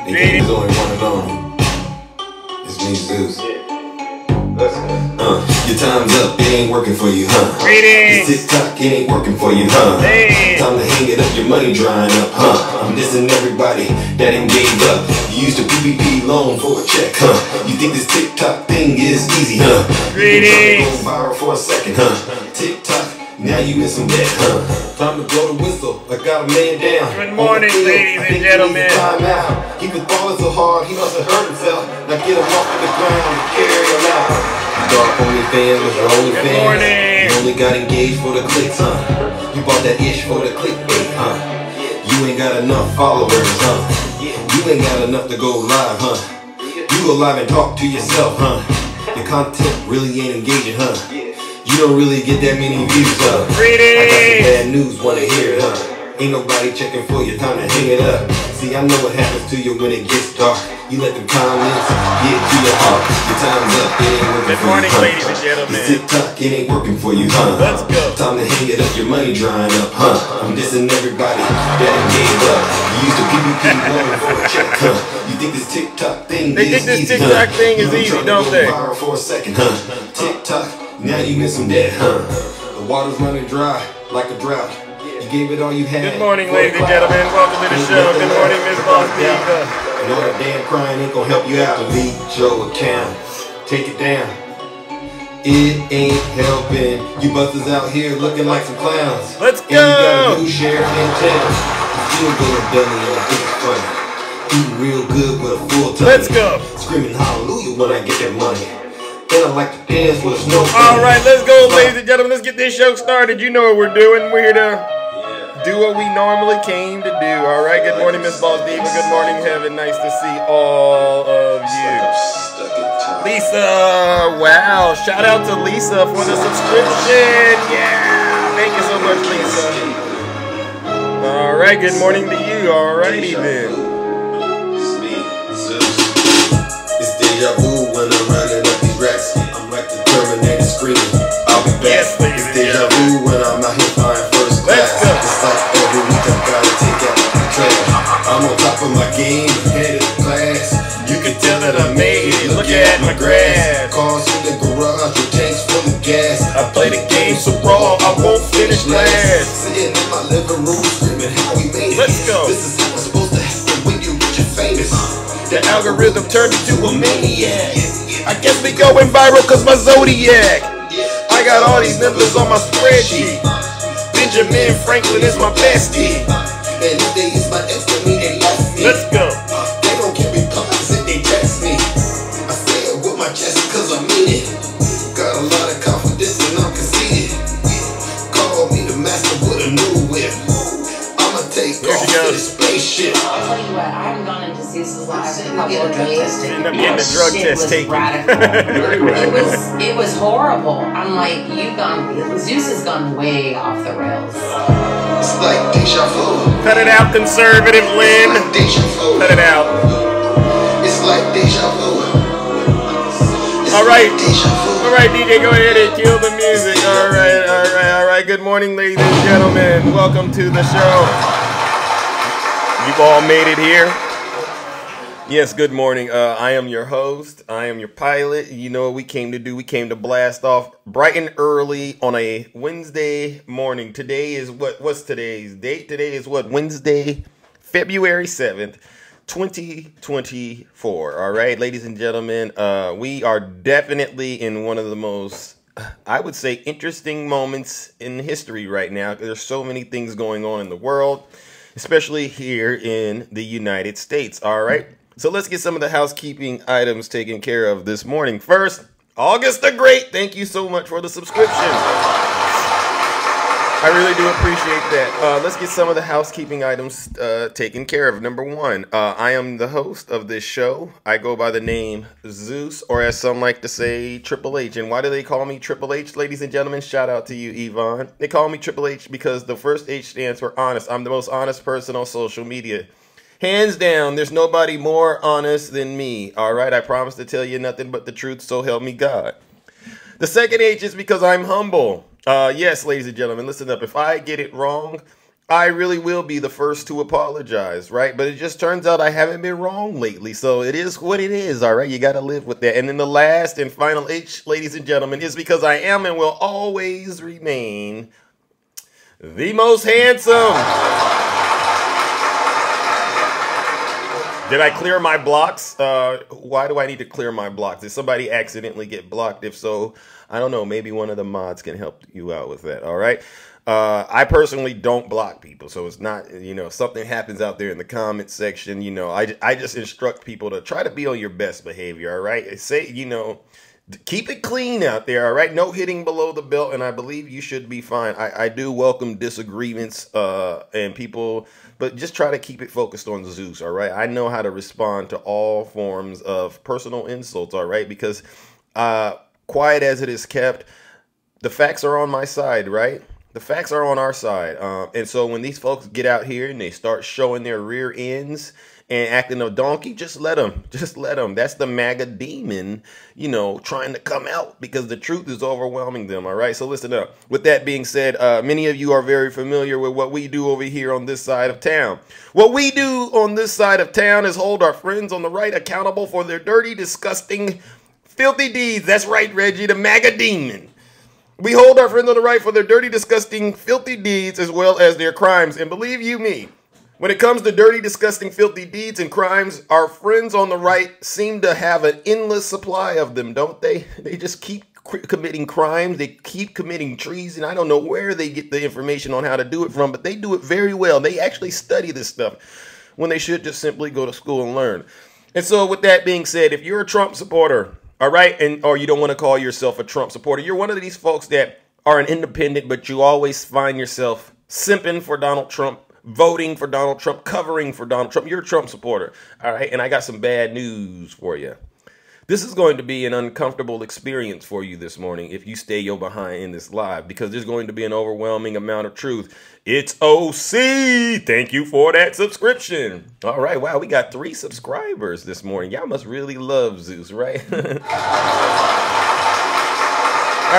And there's only one and only. It's me, Zeus. Your time's up, it ain't working for you, huh? Greetings. This TikTok, it ain't working for you, huh? Hey. Time to hang it up, your money drying up, huh? I'm dissing everybody that ain't gave up. You used a PPP loan for a check, huh? You think this TikTok thing is easy, huh? Greetings. You go viral for a second, huh? TikTok, now you in some debt, huh? Time to blow the whistle, I got a man down. Good morning, ladies and gentlemen. He was balling so hard, he must have hurt himself. Now get him off of the ground and carry him out. You thought OnlyFans was your OnlyFans. Good morning. You only got engaged for the clicks, huh? You bought that ish for the clickbait, huh? You ain't got enough followers, huh? You ain't got enough to go live, huh? You go live and talk to yourself, huh? Your content really ain't engaging, huh? You don't really get that many views, huh? Greetings. I got some bad news, wanna hear it, huh? Ain't nobody checking for you, time to hang it up. See, I know what happens to you when it gets dark. You let them comments get to your heart. Your time's up, it ain't working Good for morning, you, huh? ladies and gentlemen. This TikTok, it ain't working for you, huh? Let's go. Time to hang it up, your money drying up, huh? I'm dissing everybody that ain't gave up. You used to PPP loan for a check, huh? You think this TikTok thing They is think this easy, TikTok huh? thing is You easy, trying to don't go they? viral for a second, huh? TikTok, now you in some debt, huh? The water's running dry like a drought. You gave it all you had. Good morning, ladies and gentlemen. Welcome to the show. Good morning, Miss Boss Diva. And all that damn crying ain't gonna help you out. Delete your account. Take it down. It ain't helping. You busters out here looking like some clowns. Let's And you got a go. new sheriff in town. You still going belly and I think it's funny. Eating real good with a full tummy. Let's go. Screaming hallelujah when I get that money. And I like to dance with a snow. All right, let's go, ladies and gentlemen. Let's get this show started. You know what we're doing. We're here to do what we normally came to do. All right. Good morning, Miss Boss Diva. Good morning, Heaven. Nice to see all of you. Lisa, wow. Shout out to Lisa for the subscription. Yeah. Thank you so much, Lisa. All right. Good morning to you. All righty then. It's deja vu when I'm running up these racks. I'm like the Terminator screaming, I'll be back. Yes, ladies It's and deja vu when I'm out here flying first class. Let's go. It's like every week I gotta take out the trash. I'm on top of my game, head of the class. You can tell that I made it. Look at my grass. Cars in the garage with tanks full of gas. I play the game so raw, I won't finish last. Sitting in my living room screaming how we made it. Let's go. This is how it's supposed to happen when you're rich and famous. The algorithm turned me to a maniac. I guess we going viral cause my zodiac. I got all these numbers on my spreadsheet. Benjamin Franklin is my bestie. And if they is my ex, that mean they lost me. Let's go. They gon' give me puns if they test me. I say it with my chest cause I mean it. Got a lot of confidence and I'm conceited. Call me the master with a new whip. I'ma take Here off she goes. to the spaceship. I'll tell you what, I haven't gone into Zeus's live in a couple of days. End up getting the drug Shit test was taken. radical. It was horrible. I'm like, Zeus has gone way off the rails. It's like deja vu. Cut it out, conservative Lynn. Like deja vu. Cut it out. It's like deja vu. It's All right. like deja vu. All right, DJ, go ahead and kill the music. All right, all right, all right. Good morning, ladies and gentlemen. Welcome to the show. You've all made it here. Yes, good morning. I am your host. I am your pilot. You know what we came to do? We came to blast off bright and early on a Wednesday morning. Today is what's today's date? Today is what? Wednesday, February 7th. 2024. All right, ladies and gentlemen, we are definitely in one of the most, I would say, interesting moments in history right now. There's so many things going on in the world, especially here in the United States. All right, so let's get some of the housekeeping items taken care of this morning. First, August the Great, thank you so much for the subscription. I really do appreciate that. Let's get some of the housekeeping items taken care of. Number one, I am the host of this show. I go by the name Zeus, or as some like to say, Triple H. And why do they call me Triple H, ladies and gentlemen? Shout out to you, Yvonne. They call me Triple H because the first H stands for honest. I'm the most honest person on social media. Hands down, there's nobody more honest than me. All right, I promise to tell you nothing but the truth, so help me God. The second H is because I'm humble. Yes, ladies and gentlemen, listen up. If I get it wrong, I really will be the first to apologize, right? But it just turns out I haven't been wrong lately. So it is what it is, all right? You got to live with that. And then the last and final H, ladies and gentlemen, is because I am and will always remain the most handsome. Did I clear my blocks? Why do I need to clear my blocks? Did somebody accidentally get blocked? If so, I don't know. Maybe one of the mods can help you out with that, all right? I personally don't block people, so it's not, if something happens out there in the comment section, I just instruct people to try to be on your best behavior, all right? Say, keep it clean out there, all right? No hitting below the belt, and I believe you should be fine. I do welcome disagreements and people, but just try to keep it focused on Zeus, all right? I know how to respond to all forms of personal insults, all right? Because quiet as it is kept, the facts are on my side, right? The facts are on our side. And so when these folks get out here and they start showing their rear ends and acting a donkey, just let them. Just let them. That's the MAGA demon, trying to come out because the truth is overwhelming them. All right. So listen up. With that being said, many of you are very familiar with what we do over here on this side of town. What we do on this side of town is hold our friends on the right accountable for their dirty, disgusting, filthy deeds. That's right, Reggie, the MAGA demon. We hold our friends on the right for their dirty, disgusting, filthy deeds as well as their crimes. And believe you me, when it comes to dirty, disgusting, filthy deeds and crimes, our friends on the right seem to have an endless supply of them, don't they? They just keep committing crimes. They keep committing treason. I don't know where they get the information on how to do it from, but they do it very well. They actually study this stuff when they should just simply go to school and learn. And so with that being said, if you're a Trump supporter, all right, or you don't want to call yourself a Trump supporter, you're one of these folks that are an independent, but you always find yourself simping for Donald Trump, voting for Donald Trump, covering for Donald Trump. You're a Trump supporter, all right? And I got some bad news for you. This is going to be an uncomfortable experience for you this morning if you stay your behind in this live, because there's going to be an overwhelming amount of truth. It's OC. Thank you for that subscription. All right. Wow. We got 3 subscribers this morning. Y'all must really love Zeus, right? All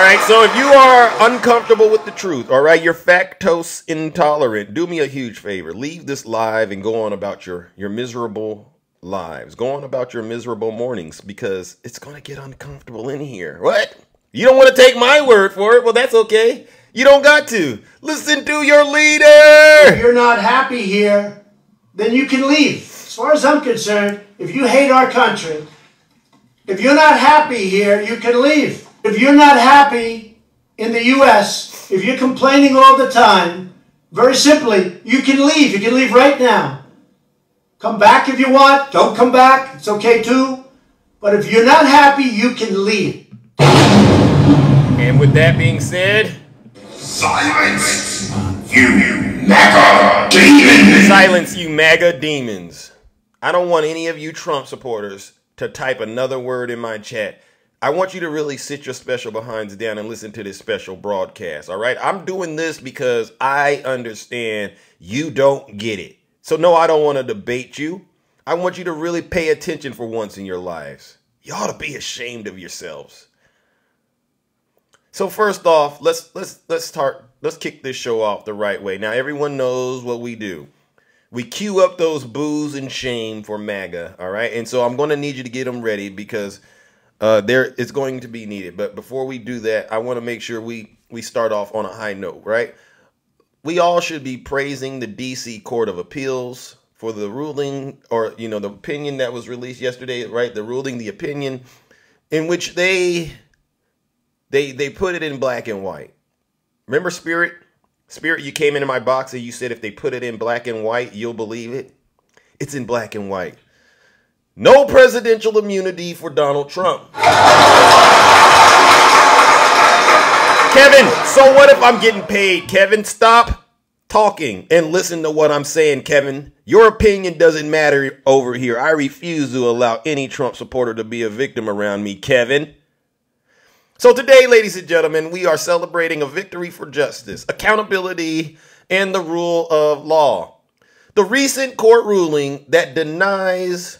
right. So if you are uncomfortable with the truth, all right, you're lactose intolerant, do me a huge favor. Leave this live and go on about your miserable lives. Go on about your miserable mornings, because it's going to get uncomfortable in here. What? You don't want to take my word for it? Well, that's okay. You don't got to. Listen to your leader. If you're not happy here, then you can leave. As far as I'm concerned, if you hate our country, if you're not happy here, you can leave. If you're not happy in the U.S., if you're complaining all the time, very simply, you can leave. You can leave right now. Come back if you want. Don't come back. It's okay too. But if you're not happy, you can leave. And with that being said, silence, you MAGA demons! Silence, you MAGA demons. I don't want any of you Trump supporters to type another word in my chat. I want you to really sit your special behinds down and listen to this special broadcast, all right? I'm doing this because I understand you don't get it. So no, I don't want to debate you. I want you to really pay attention for once in your lives. You ought to be ashamed of yourselves. So first off, let's kick this show off the right way. Now everyone knows what we do. We queue up those boos and shame for MAGA, all right? And so I'm going to need you to get them ready, because it's going to be needed. But before we do that, I want to make sure we start off on a high note, right? We all should be praising the D.C. Court of Appeals for the ruling, or, the opinion that was released yesterday, right? The ruling, the opinion in which they put it in black and white. Remember Spirit? Spirit, you came into my box and you said if they put it in black and white, you'll believe it. It's in black and white. No presidential immunity for Donald Trump. Kevin, so what if I'm getting paid? Kevin, stop talking and listen to what I'm saying, Kevin. Your opinion doesn't matter over here. I refuse to allow any Trump supporter to be a victim around me, Kevin. So today, ladies and gentlemen, we are celebrating a victory for justice, accountability, and the rule of law. The recent court ruling that denies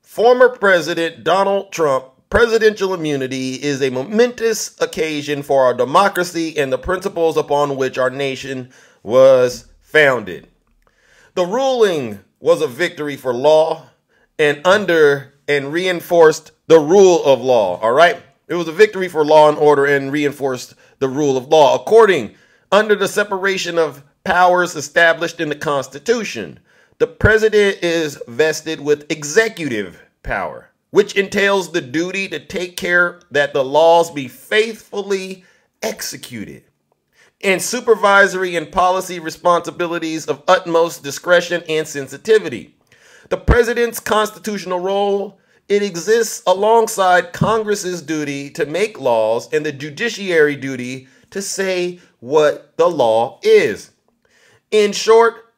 former President Donald Trump presidential immunity is a momentous occasion for our democracy and the principles upon which our nation was founded. The ruling was a victory for law and reinforced the rule of law. All right. It was a victory for law and order and reinforced the rule of law under the separation of powers established in the Constitution. The president is vested with executive power, which entails the duty to take care that the laws be faithfully executed, and supervisory and policy responsibilities of utmost discretion and sensitivity. The president's constitutional role, it exists alongside Congress's duty to make laws and the judiciary duty to say what the law is. In short,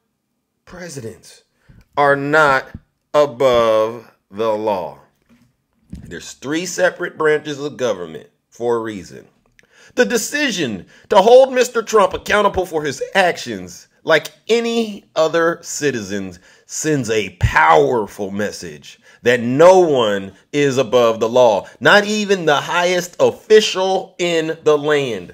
presidents are not above the law. There's 3 separate branches of government for a reason. The decision to hold Mr. Trump accountable for his actions, like any other citizen, sends a powerful message that no one is above the law, not even the highest official in the land.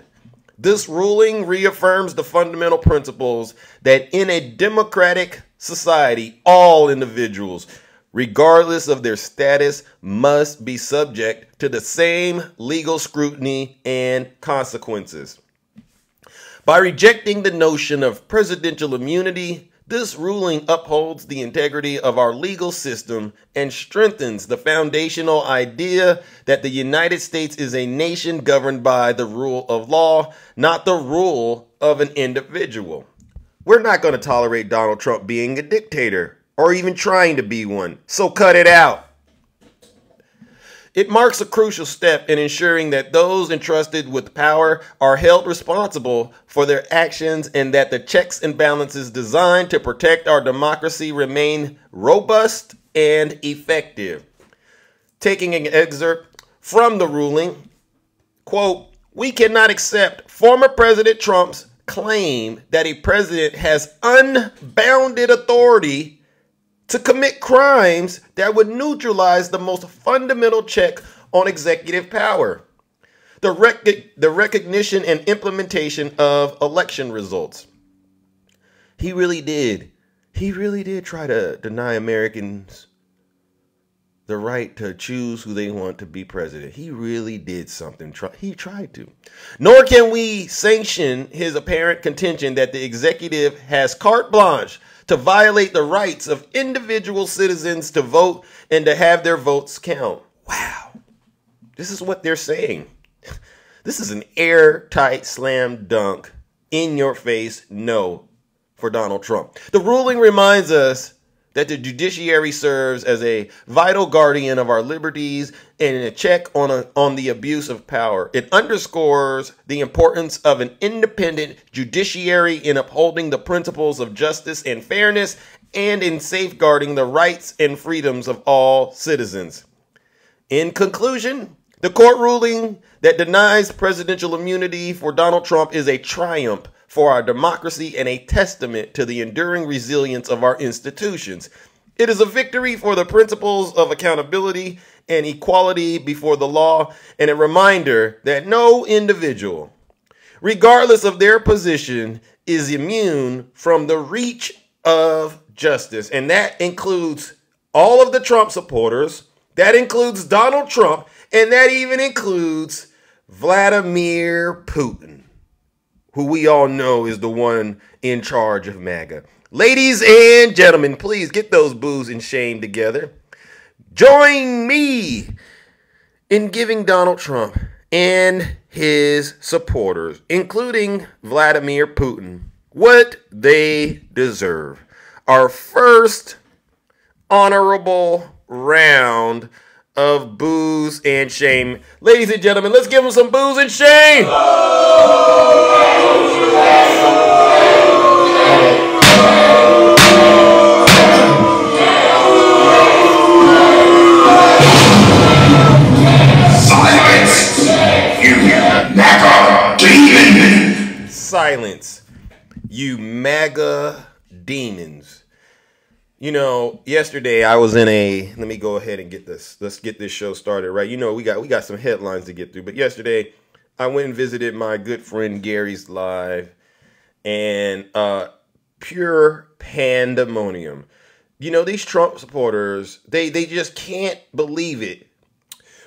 This ruling reaffirms the fundamental principles that in a democratic society, all individuals, regardless of their status, must be subject to the same legal scrutiny and consequences. By rejecting the notion of presidential immunity, this ruling upholds the integrity of our legal system and strengthens the foundational idea that the United States is a nation governed by the rule of law, not the rule of an individual. We're not going to tolerate Donald Trump being a dictator or even trying to be one, so cut it out. It marks a crucial step in ensuring that those entrusted with power are held responsible for their actions and that the checks and balances designed to protect our democracy remain robust and effective. Taking an excerpt from the ruling, quote, "We cannot accept former President Trump's claim that a president has unbounded authority to commit crimes that would neutralize the most fundamental check on executive power, the recognition and implementation of election results." He really did try to deny Americans the right to choose who they want to be president. He really did something. He tried to. Nor can we sanction his apparent contention that the executive has carte blanche to violate the rights of individual citizens to vote and to have their votes count. Wow. This is what they're saying. This is an airtight slam dunk, in your face no for Donald Trump. The ruling reminds us that the judiciary serves as a vital guardian of our liberties and a check on the abuse of power. It underscores the importance of an independent judiciary in upholding the principles of justice and fairness and in safeguarding the rights and freedoms of all citizens. In conclusion, the court ruling that denies presidential immunity for Donald Trump is a triumph for our democracy and a testament to the enduring resilience of our institutions. It is a victory for the principles of accountability and equality before the law, and a reminder that no individual, regardless of their position, is immune from the reach of justice. And that includes all of the Trump supporters, that includes Donald Trump, and that even includes Vladimir Putin, who we all know is the one in charge of MAGA. Ladies and gentlemen, please get those booze and shame together. Join me in giving Donald Trump and his supporters, including Vladimir Putin, what they deserve. Our first honorable round of booze and shame. Ladies and gentlemen, let's give them some booze and shame. Silence, you MAGA demon! Silence, you MAGA demons. You know, yesterday I was in let me go ahead and get this. Let's get this show started, right? You know, we got some headlines to get through. But yesterday I went and visited my good friend Gary's live, and pure pandemonium. You know, these Trump supporters, they just can't believe it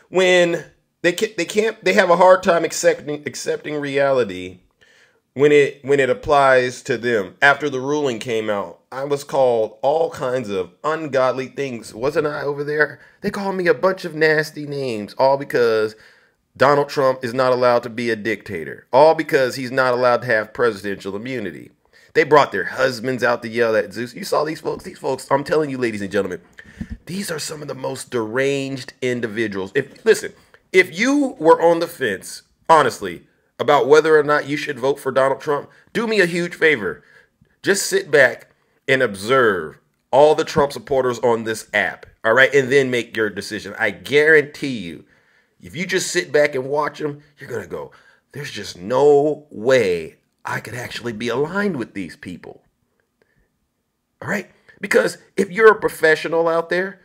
when they have a hard time accepting reality when it applies to them. After the ruling came out, I was called all kinds of ungodly things. Wasn't I over there? They called me a bunch of nasty names, all because Donald Trump is not allowed to be a dictator, all because he's not allowed to have presidential immunity. They brought their husbands out to yell at Zeus. You saw these folks? These folks, I'm telling you, ladies and gentlemen, these are some of the most deranged individuals. If you were on the fence, honestly, about whether or not you should vote for Donald Trump, do me a huge favor. Just sit back and observe all the Trump supporters on this app, all right, and then make your decision. I guarantee you, if you just sit back and watch them, you're going to go, there's just no way I could actually be aligned with these people. All right? Because if you're a professional out there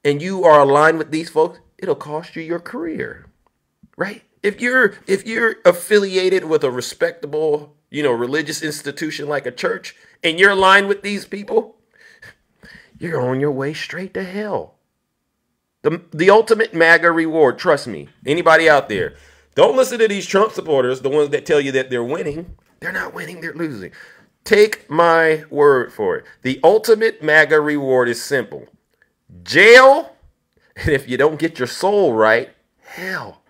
and you are aligned with these folks, it'll cost you your career. Right? If you're affiliated with a respectable, religious institution like a church and you're aligned with these people, you're on your way straight to hell. The ultimate MAGA reward, trust me, anybody out there, don't listen to these Trump supporters, the ones that tell you that they're winning. They're not winning, they're losing. Take my word for it. The ultimate MAGA reward is simple. Jail, and if you don't get your soul right, hell.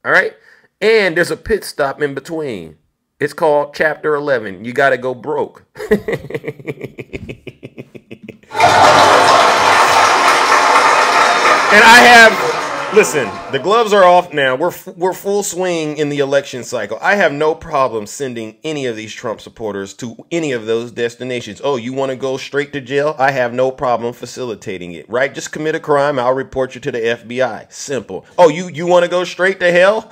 All right? And there's a pit stop in between. It's called Chapter 11. You got to go broke. And listen, the gloves are off now. We're full swing in the election cycle. I have no problem sending any of these Trump supporters to any of those destinations. Oh, you want to go straight to jail? I have no problem facilitating it, right? Just commit a crime. I'll report you to the FBI. Simple. Oh, you want to go straight to hell?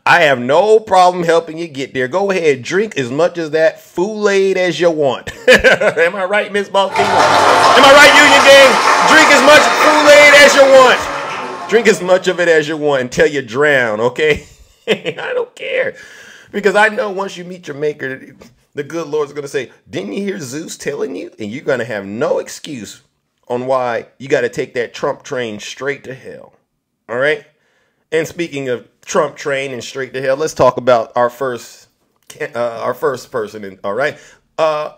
I have no problem helping you get there. Go ahead. Drink as much of that Kool-Aid as you want. Am I right, Miss Baltimore? Am I right, Union Gang? Drink as much Kool-Aid as you want. Drink as much of it as you want until you drown, okay? I don't care. Because I know once you meet your maker, the good Lord's going to say, didn't you hear Zeus telling you? And you're going to have no excuse on why you got to take that Trump train straight to hell. All right? And speaking of Trump train and straight to hell, let's talk about our first person. All right.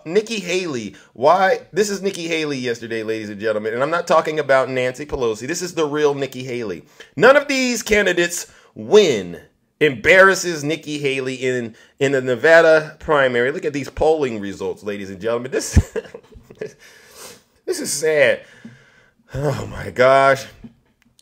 Nikki Haley. Why? This is Nikki Haley yesterday, ladies and gentlemen. And I'm not talking about Nancy Pelosi. This is the real Nikki Haley. None of these candidates win. Embarrasses Nikki Haley in the Nevada primary. Look at these polling results, ladies and gentlemen. This is sad. Oh my gosh.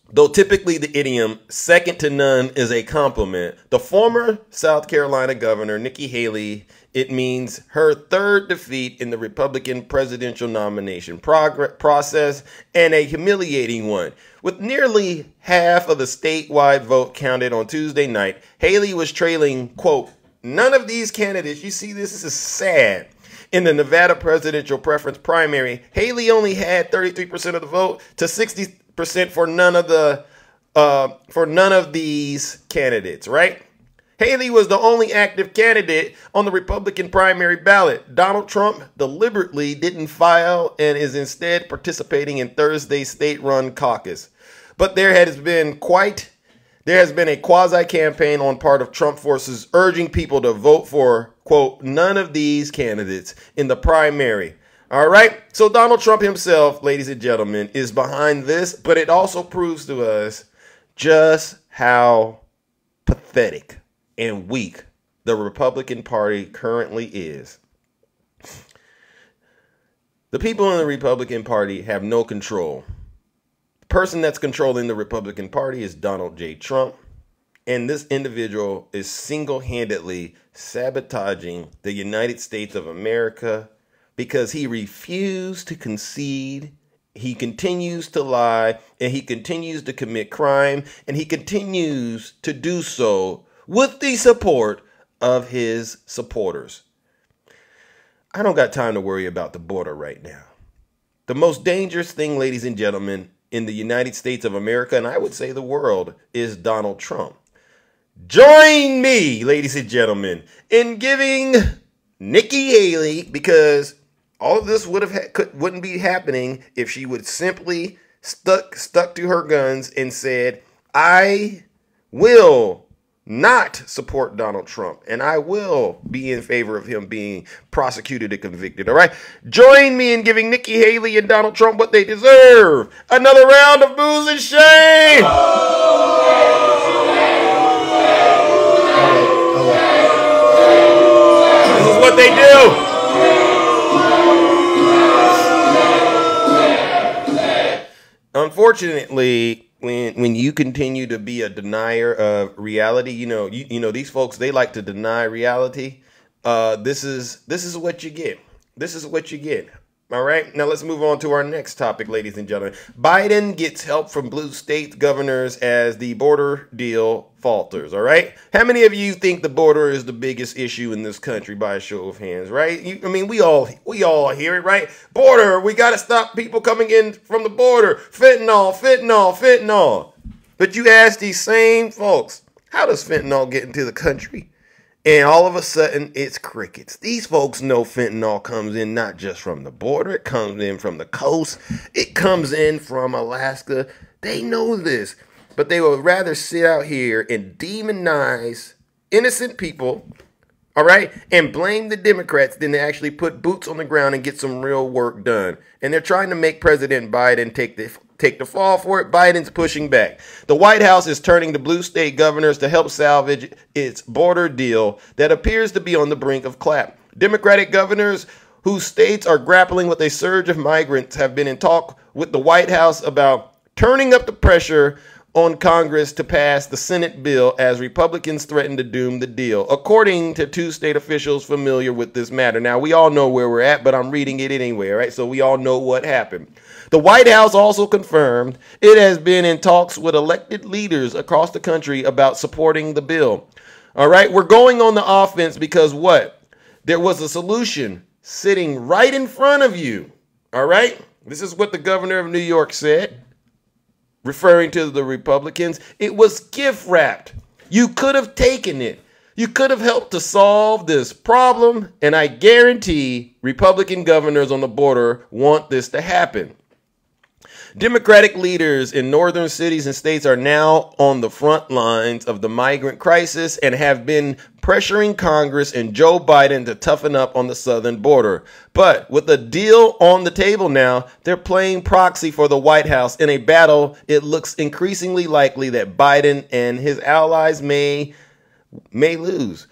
Though typically the idiom second to none is a compliment, the former South Carolina governor, Nikki Haley, it means her third defeat in the Republican presidential nomination process, and a humiliating one. With nearly half of the statewide vote counted on Tuesday night, Haley was trailing, quote, none of these candidates. You see, this is sad. In the Nevada presidential preference primary, Haley only had 33% of the vote to 60% for none of these candidates, right? Haley was the only active candidate on the Republican primary ballot. Donald Trump deliberately didn't file and is instead participating in Thursday's state-run caucus. But there has been a quasi-campaign on part of Trump forces urging people to vote for, quote, none of these candidates in the primary. All right. So Donald Trump himself, ladies and gentlemen, is behind this, but it also proves to us just how pathetic and weak the Republican Party currently is. The people in the Republican Party have no control. The person that's controlling the Republican Party is Donald J. Trump, and this individual is single-handedly sabotaging the United States of America because he refused to concede, he continues to lie, and he continues to commit crime, and he continues to do so with the support of his supporters. I don't got time to worry about the border right now. The most dangerous thing, ladies and gentlemen, in the United States of America, and I would say the world, is Donald Trump. Join me, ladies and gentlemen, in giving Nikki Haley, because All of this wouldn't be happening if she would simply stuck to her guns and said, I will not support Donald Trump, and I will be in favor of him being prosecuted and convicted. All right, join me in giving Nikki Haley and Donald Trump what they deserve. Another round of boos and shame. This is what they do. Unfortunately, when you continue to be a denier of reality, you know these folks, they like to deny reality. This is what you get. This is what you get. All right. Now let's move on to our next topic, ladies and gentlemen. Biden gets help from blue state governors as the border deal falters. All right. How many of you think the border is the biggest issue in this country by a show of hands? Right. I mean, we all hear it, right? Border. We got to stop people coming in from the border. Fentanyl, fentanyl, fentanyl. But you ask these same folks, how does fentanyl get into the country? And all of a sudden, it's crickets. These folks know fentanyl comes in not just from the border. It comes in from the coast. It comes in from Alaska. They know this. But they would rather sit out here and demonize innocent people, all right, and blame the Democrats than to actually put boots on the ground and get some real work done. And they're trying to make President Biden take the fall for it. Biden's pushing back. The White House is turning to blue state governors to help salvage its border deal that appears to be on the brink of collapse. Democratic governors whose states are grappling with a surge of migrants have been in talk with the White House about turning up the pressure on Congress to pass the Senate bill as Republicans threaten to doom the deal, according to two state officials familiar with this matter. Now, we all know where we're at, but I'm reading it anyway, right? So we all know what happened. The White House also confirmed it has been in talks with elected leaders across the country about supporting the bill. All right, we're going on the offense because what? There was a solution sitting right in front of you. All right, this is what the governor of New York said, referring to the Republicans. It was gift wrapped. You could have taken it. You could have helped to solve this problem, and I guarantee Republican governors on the border want this to happen. Democratic leaders in northern cities and states are now on the front lines of the migrant crisis and have been pressuring Congress and Joe Biden to toughen up on the southern border. But with a deal on the table now, they're playing proxy for the White House in a battle it looks increasingly likely that Biden and his allies may lose.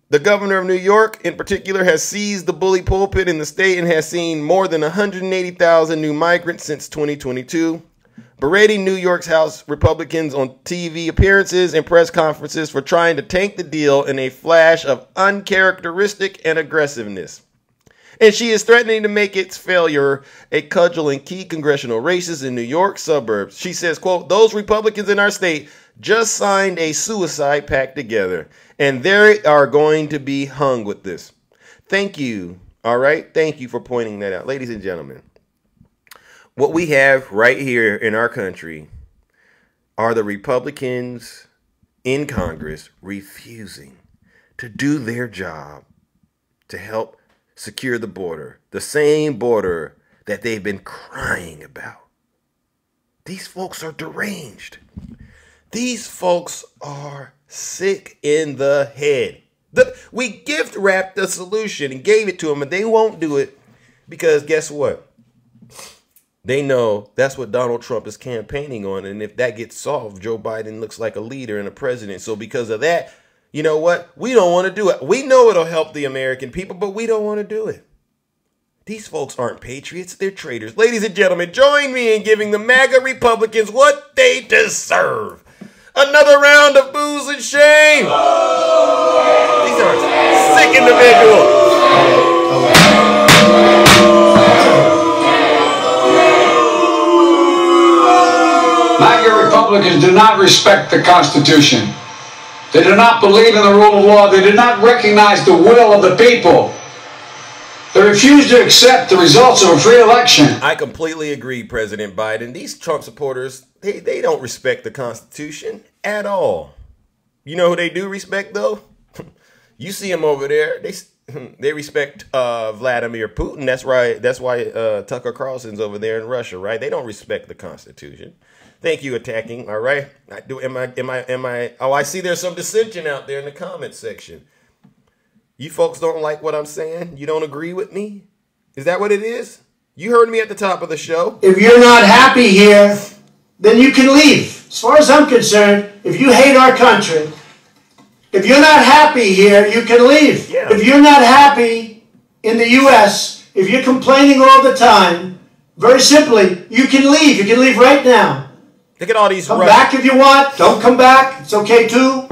The governor of New York, in particular, has seized the bully pulpit in the state and has seen more than 180,000 new migrants since 2022, berating New York's House Republicans on TV appearances and press conferences for trying to tank the deal in a flash of uncharacteristic and aggressiveness. And she is threatening to make its failure a cudgel in key congressional races in New York suburbs. She says, quote, those Republicans in our state just signed a suicide pact together, and they are going to be hung with this. Thank you. All right. Thank you for pointing that out. Ladies and gentlemen, what we have right here in our country are the Republicans in Congress refusing to do their job to help secure the border, the same border that they've been crying about. These folks are deranged. These folks are sick in the head. We gift wrapped the solution and gave it to them, and they won't do it because guess what? They know that's what Donald Trump is campaigning on. And if that gets solved, Joe Biden looks like a leader and a president. So because of that, you know what? We don't want to do it. We know it'll help the American people, but we don't want to do it. These folks aren't patriots. They're traitors. Ladies and gentlemen, join me in giving the MAGA Republicans what they deserve. Another round of boos and shame. These are sick individuals. MAGA Republicans do not respect the Constitution. They do not believe in the rule of law. They do not recognize the will of the people. They refuse to accept the results of a free election. I completely agree, President Biden. These Trump supporters, they don't respect the Constitution at all. You know who they do respect, though? You see them over there. They respect Vladimir Putin. That's why Tucker Carlson's over there in Russia, right? They don't respect the Constitution. Thank you, attacking. All right. Oh, I see there's some dissension out there in the comment section. You folks don't like what I'm saying? You don't agree with me? Is that what it is? You heard me at the top of the show. If you're not happy here, then you can leave. As far as I'm concerned, if you hate our country, if you're not happy here, you can leave. Yeah. If you're not happy in the U.S., if you're complaining all the time, very simply, you can leave. You can leave right now. Look at all these. Come back if you want. Don't come back. It's okay too.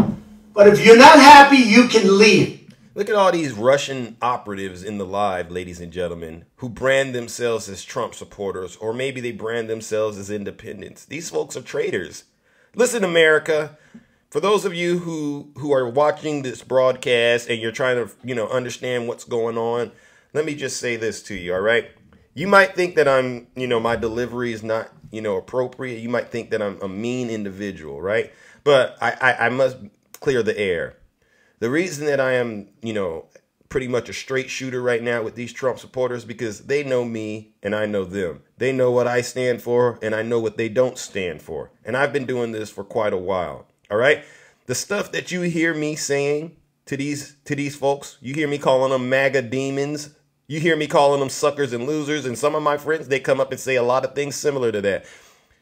But if you're not happy, you can leave. Look at all these Russian operatives in the live, ladies and gentlemen, who brand themselves as Trump supporters, or maybe they brand themselves as independents. These folks are traitors. Listen, America, for those of you who are watching this broadcast and you're trying to, understand what's going on, let me just say this to you, all right? You might think that I'm, my delivery is not, appropriate. You might think that I'm a mean individual, right? But I must clear the air. The reason that I am, pretty much a straight shooter right now with these Trump supporters, because they know me and I know them. They know what I stand for and I know what they don't stand for. And I've been doing this for quite a while. All right. The stuff that you hear me saying to these folks, you hear me calling them MAGA demons. You hear me calling them suckers and losers. And some of my friends, they come up and say a lot of things similar to that.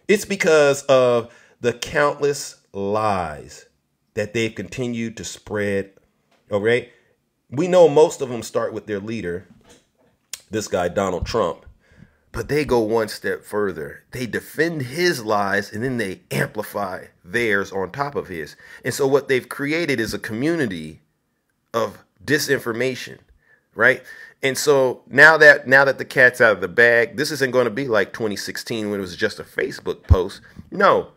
It's because of the countless lies that they've continued to spread. All right. We know most of them start with their leader, this guy, Donald Trump, but they go one step further. They defend his lies and then they amplify theirs on top of his. And so what they've created is a community of disinformation, right? And so now that the cat's out of the bag, this isn't going to be like 2016 when it was just a Facebook post. No.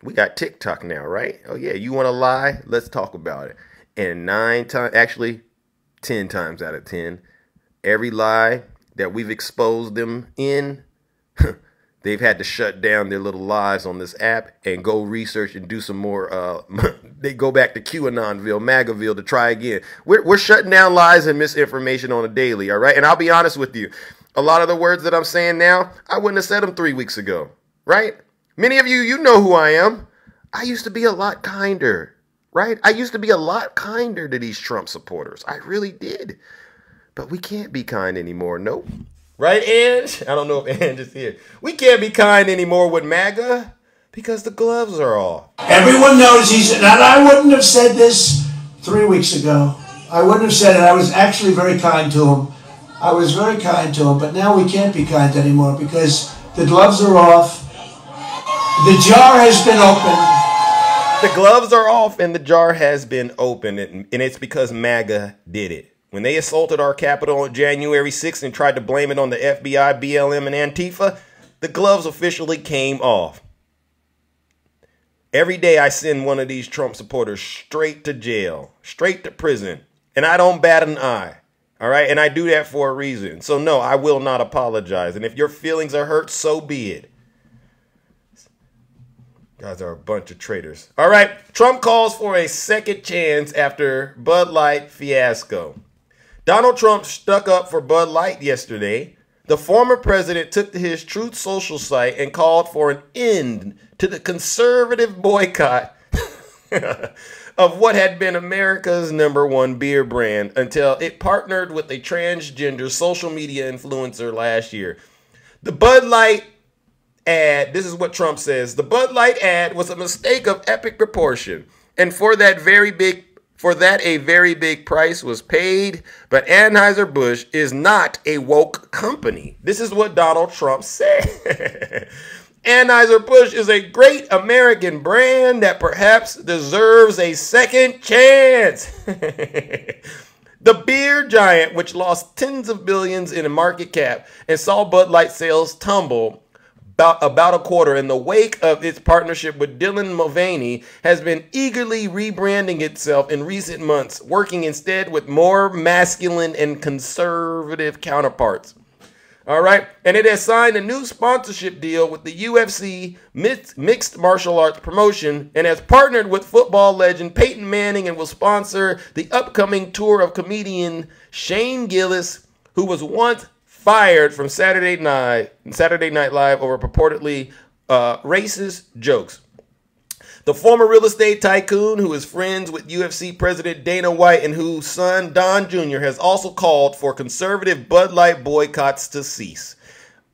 We got TikTok now, right? Oh, yeah. You want to lie? Let's talk about it. And 10 times out of 10, every lie that we've exposed them in, they've had to shut down their little lives on this app and go research and do some more. They go back to QAnonville, MAGAville to try again. We're shutting down lies and misinformation on a daily, all right? And I'll be honest with you. A lot of the words that I'm saying now, I wouldn't have said them 3 weeks ago, right? Many of you, you know who I am. I used to be a lot kinder, right? I used to be a lot kinder to these Trump supporters. I really did. But we can't be kind anymore. Nope. Right, Ange? I don't know if Ange is here. We can't be kind anymore with MAGA because the gloves are off. Everyone knows and I wouldn't have said this 3 weeks ago. I wouldn't have said it. I was actually very kind to him. I was very kind to him, but now we can't be kind anymore because the gloves are off. The jar has been opened. The gloves are off and the jar has been opened, and it's because MAGA did it. When they assaulted our Capitol on January 6th and tried to blame it on the FBI, BLM, and Antifa, the gloves officially came off. Every day I send one of these Trump supporters straight to jail, straight to prison, and I don't bat an eye. All right, and I do that for a reason. So no, I will not apologize. And if your feelings are hurt, so be it. Guys are a bunch of traitors. All right. Trump calls for a second chance after Bud Light fiasco. Donald Trump stuck up for Bud Light yesterday. The former president took to his Truth Social site and called for an end to the conservative boycott of what had been America's #1 beer brand until it partnered with a transgender social media influencer last year. The Bud Light ad, this is what Trump says, the Bud Light ad was a mistake of epic proportion, and for that a very big price was paid, but Anheuser-Busch is not a woke company. This is what Donald Trump said. Anheuser-Busch is a great American brand that perhaps deserves a second chance. The beer giant, which lost tens of billions in market cap and saw Bud Light sales tumble about a quarter in the wake of its partnership with Dylan Mulvaney, has been eagerly rebranding itself in recent months, working instead with more masculine and conservative counterparts. All right. And it has signed a new sponsorship deal with the UFC mixed martial arts promotion and has partnered with football legend Peyton Manning and will sponsor the upcoming tour of comedian Shane Gillis, who was once fired from Saturday Night Live over purportedly racist jokes. The former real estate tycoon, who is friends with UFC president Dana White and whose son Don Jr. has also called for conservative Bud Light boycotts to cease.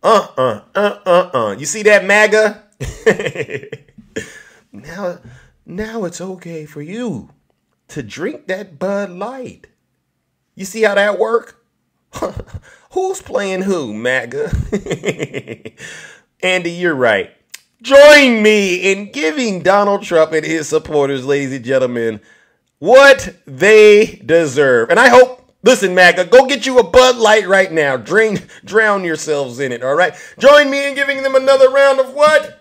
You see that, MAGA? Now it's okay for you to drink that Bud Light. You see how that work? Who's playing who, MAGA? Andy, you're right. Join me in giving Donald Trump and his supporters, ladies and gentlemen, what they deserve. And I hope, listen, MAGA, go get you a Bud Light right now. Drown yourselves in it, all right? Join me in giving them another round of what?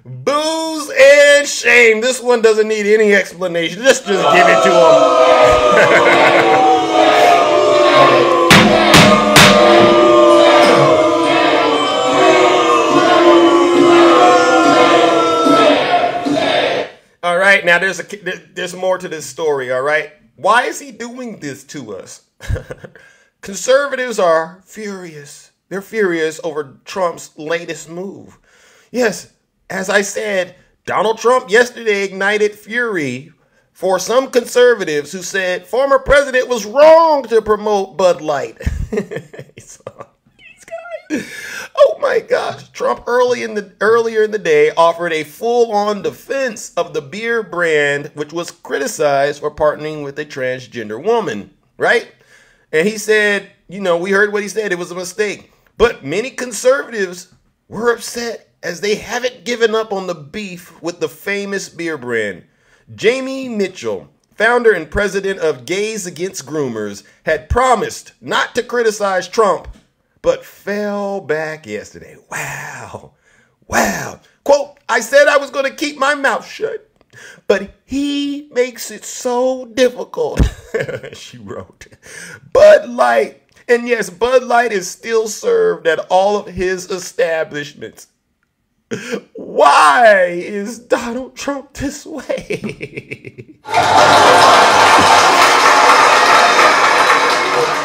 Booze and shame. This one doesn't need any explanation. Just give it to them. All right, now there's more to this story, all right? Why is he doing this to us? Conservatives are furious. They're furious over Trump's latest move. Yes, as I said, Donald Trump yesterday ignited fury for some conservatives who said former president was wrong to promote Bud Light. Oh my gosh. Trump earlier in the day offered a full-on defense of the beer brand, which was criticized for partnering with a transgender woman, right? And he said, we heard what he said. It was a mistake. But many conservatives were upset as they haven't given up on the beef with the famous beer brand. Jamie Mitchell, founder and president of Gays Against Groomers, had promised not to criticize Trump, but fell back yesterday. Wow. Quote, I said I was going to keep my mouth shut, but he makes it so difficult, she wrote. Bud Light, and yes, Bud Light is still served at all of his establishments. Why is Donald Trump this way?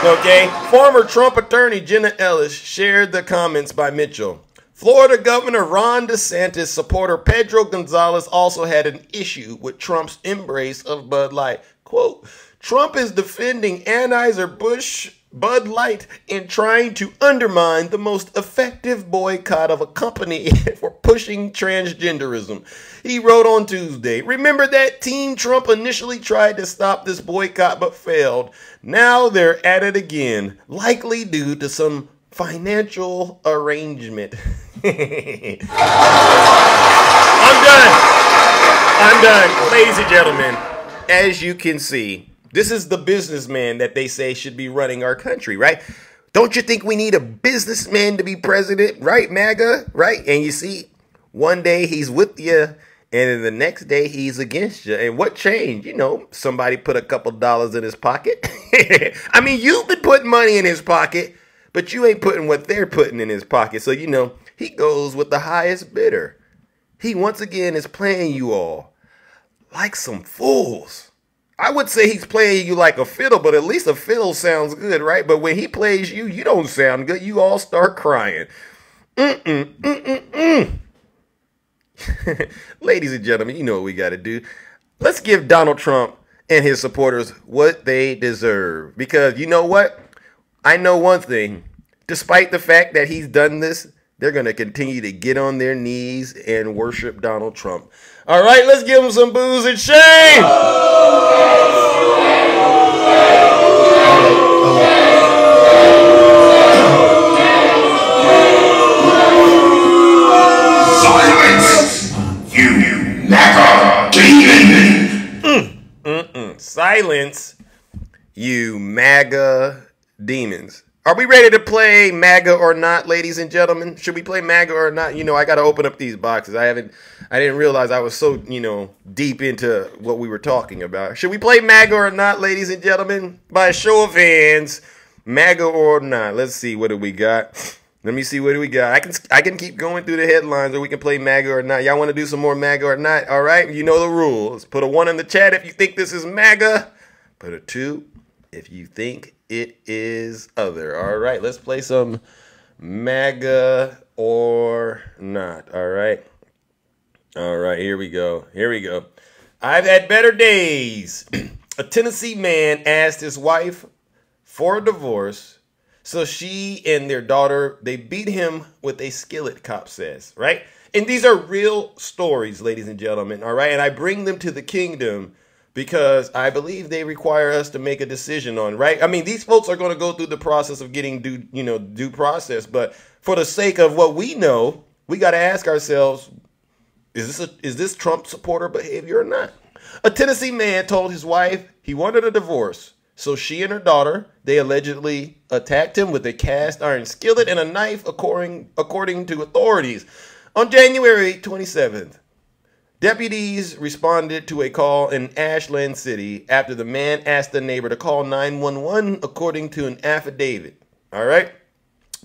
Okay, former Trump attorney Jenna Ellis shared the comments by Mitchell. Florida Governor Ron DeSantis supporter Pedro Gonzalez also had an issue with Trump's embrace of Bud Light. Quote, Trump is defending Anheuser-Busch Bud Light in trying to undermine the most effective boycott of a company for pushing transgenderism. He wrote on Tuesday, remember that Team Trump initially tried to stop this boycott but failed. Now they're at it again, likely due to some financial arrangement. I'm done. Ladies and gentlemen, as you can see, this is the businessman that they say should be running our country, right? Don't you think we need a businessman to be president, right, MAGA, right? And you see, one day he's with you, and then the next day he's against you. And what changed? Somebody put a couple dollars in his pocket. I mean, you've been putting money in his pocket, but you ain't putting what they're putting in his pocket. So, he goes with the highest bidder. He, once again, is playing you all like some fools. I would say he's playing you like a fiddle, but at least a fiddle sounds good, right? But when he plays you, you don't sound good. You all start crying. Ladies and gentlemen, you know what we got to do. Let's give Donald Trump and his supporters what they deserve. Because you know what? I know one thing. Despite the fact that he's done this, they're going to continue to get on their knees and worship Donald Trump. All right, let's give him some booze and shame. Silence, you MAGA demon. Silence, you MAGA demons. Are we ready to play MAGA or not, ladies and gentlemen? Should we play MAGA or not? I got to open up these boxes. I didn't realize I was so, deep into what we were talking about. Should we play MAGA or not, ladies and gentlemen? By a show of hands, MAGA or not. Let's see, what do we got? Let me see, what do we got? I can keep going through the headlines, or we can play MAGA or not. Y'all want to do some more MAGA or not? All right, you know the rules. Put a 1 in the chat if you think this is MAGA. Put a 2 if you think it is other. All right, let's play some MAGA or not. All right. All right, here we go. Here we go. I've had better days. A Tennessee man asked his wife for a divorce. So she and their daughter, they beat him with a skillet, cop says, right? And these are real stories, ladies and gentlemen, all right? And I bring them to the kingdom because I believe they require us to make a decision on, right? I mean, these folks are going to go through the process of getting due process. But for the sake of what we know, we got to ask ourselves, is this Trump supporter behavior or not? A Tennessee man told his wife he wanted a divorce. So she and her daughter, they allegedly attacked him with a cast iron skillet and a knife, according to authorities. On January 27th, deputies responded to a call in Ashland City after the man asked the neighbor to call 911, according to an affidavit. All right.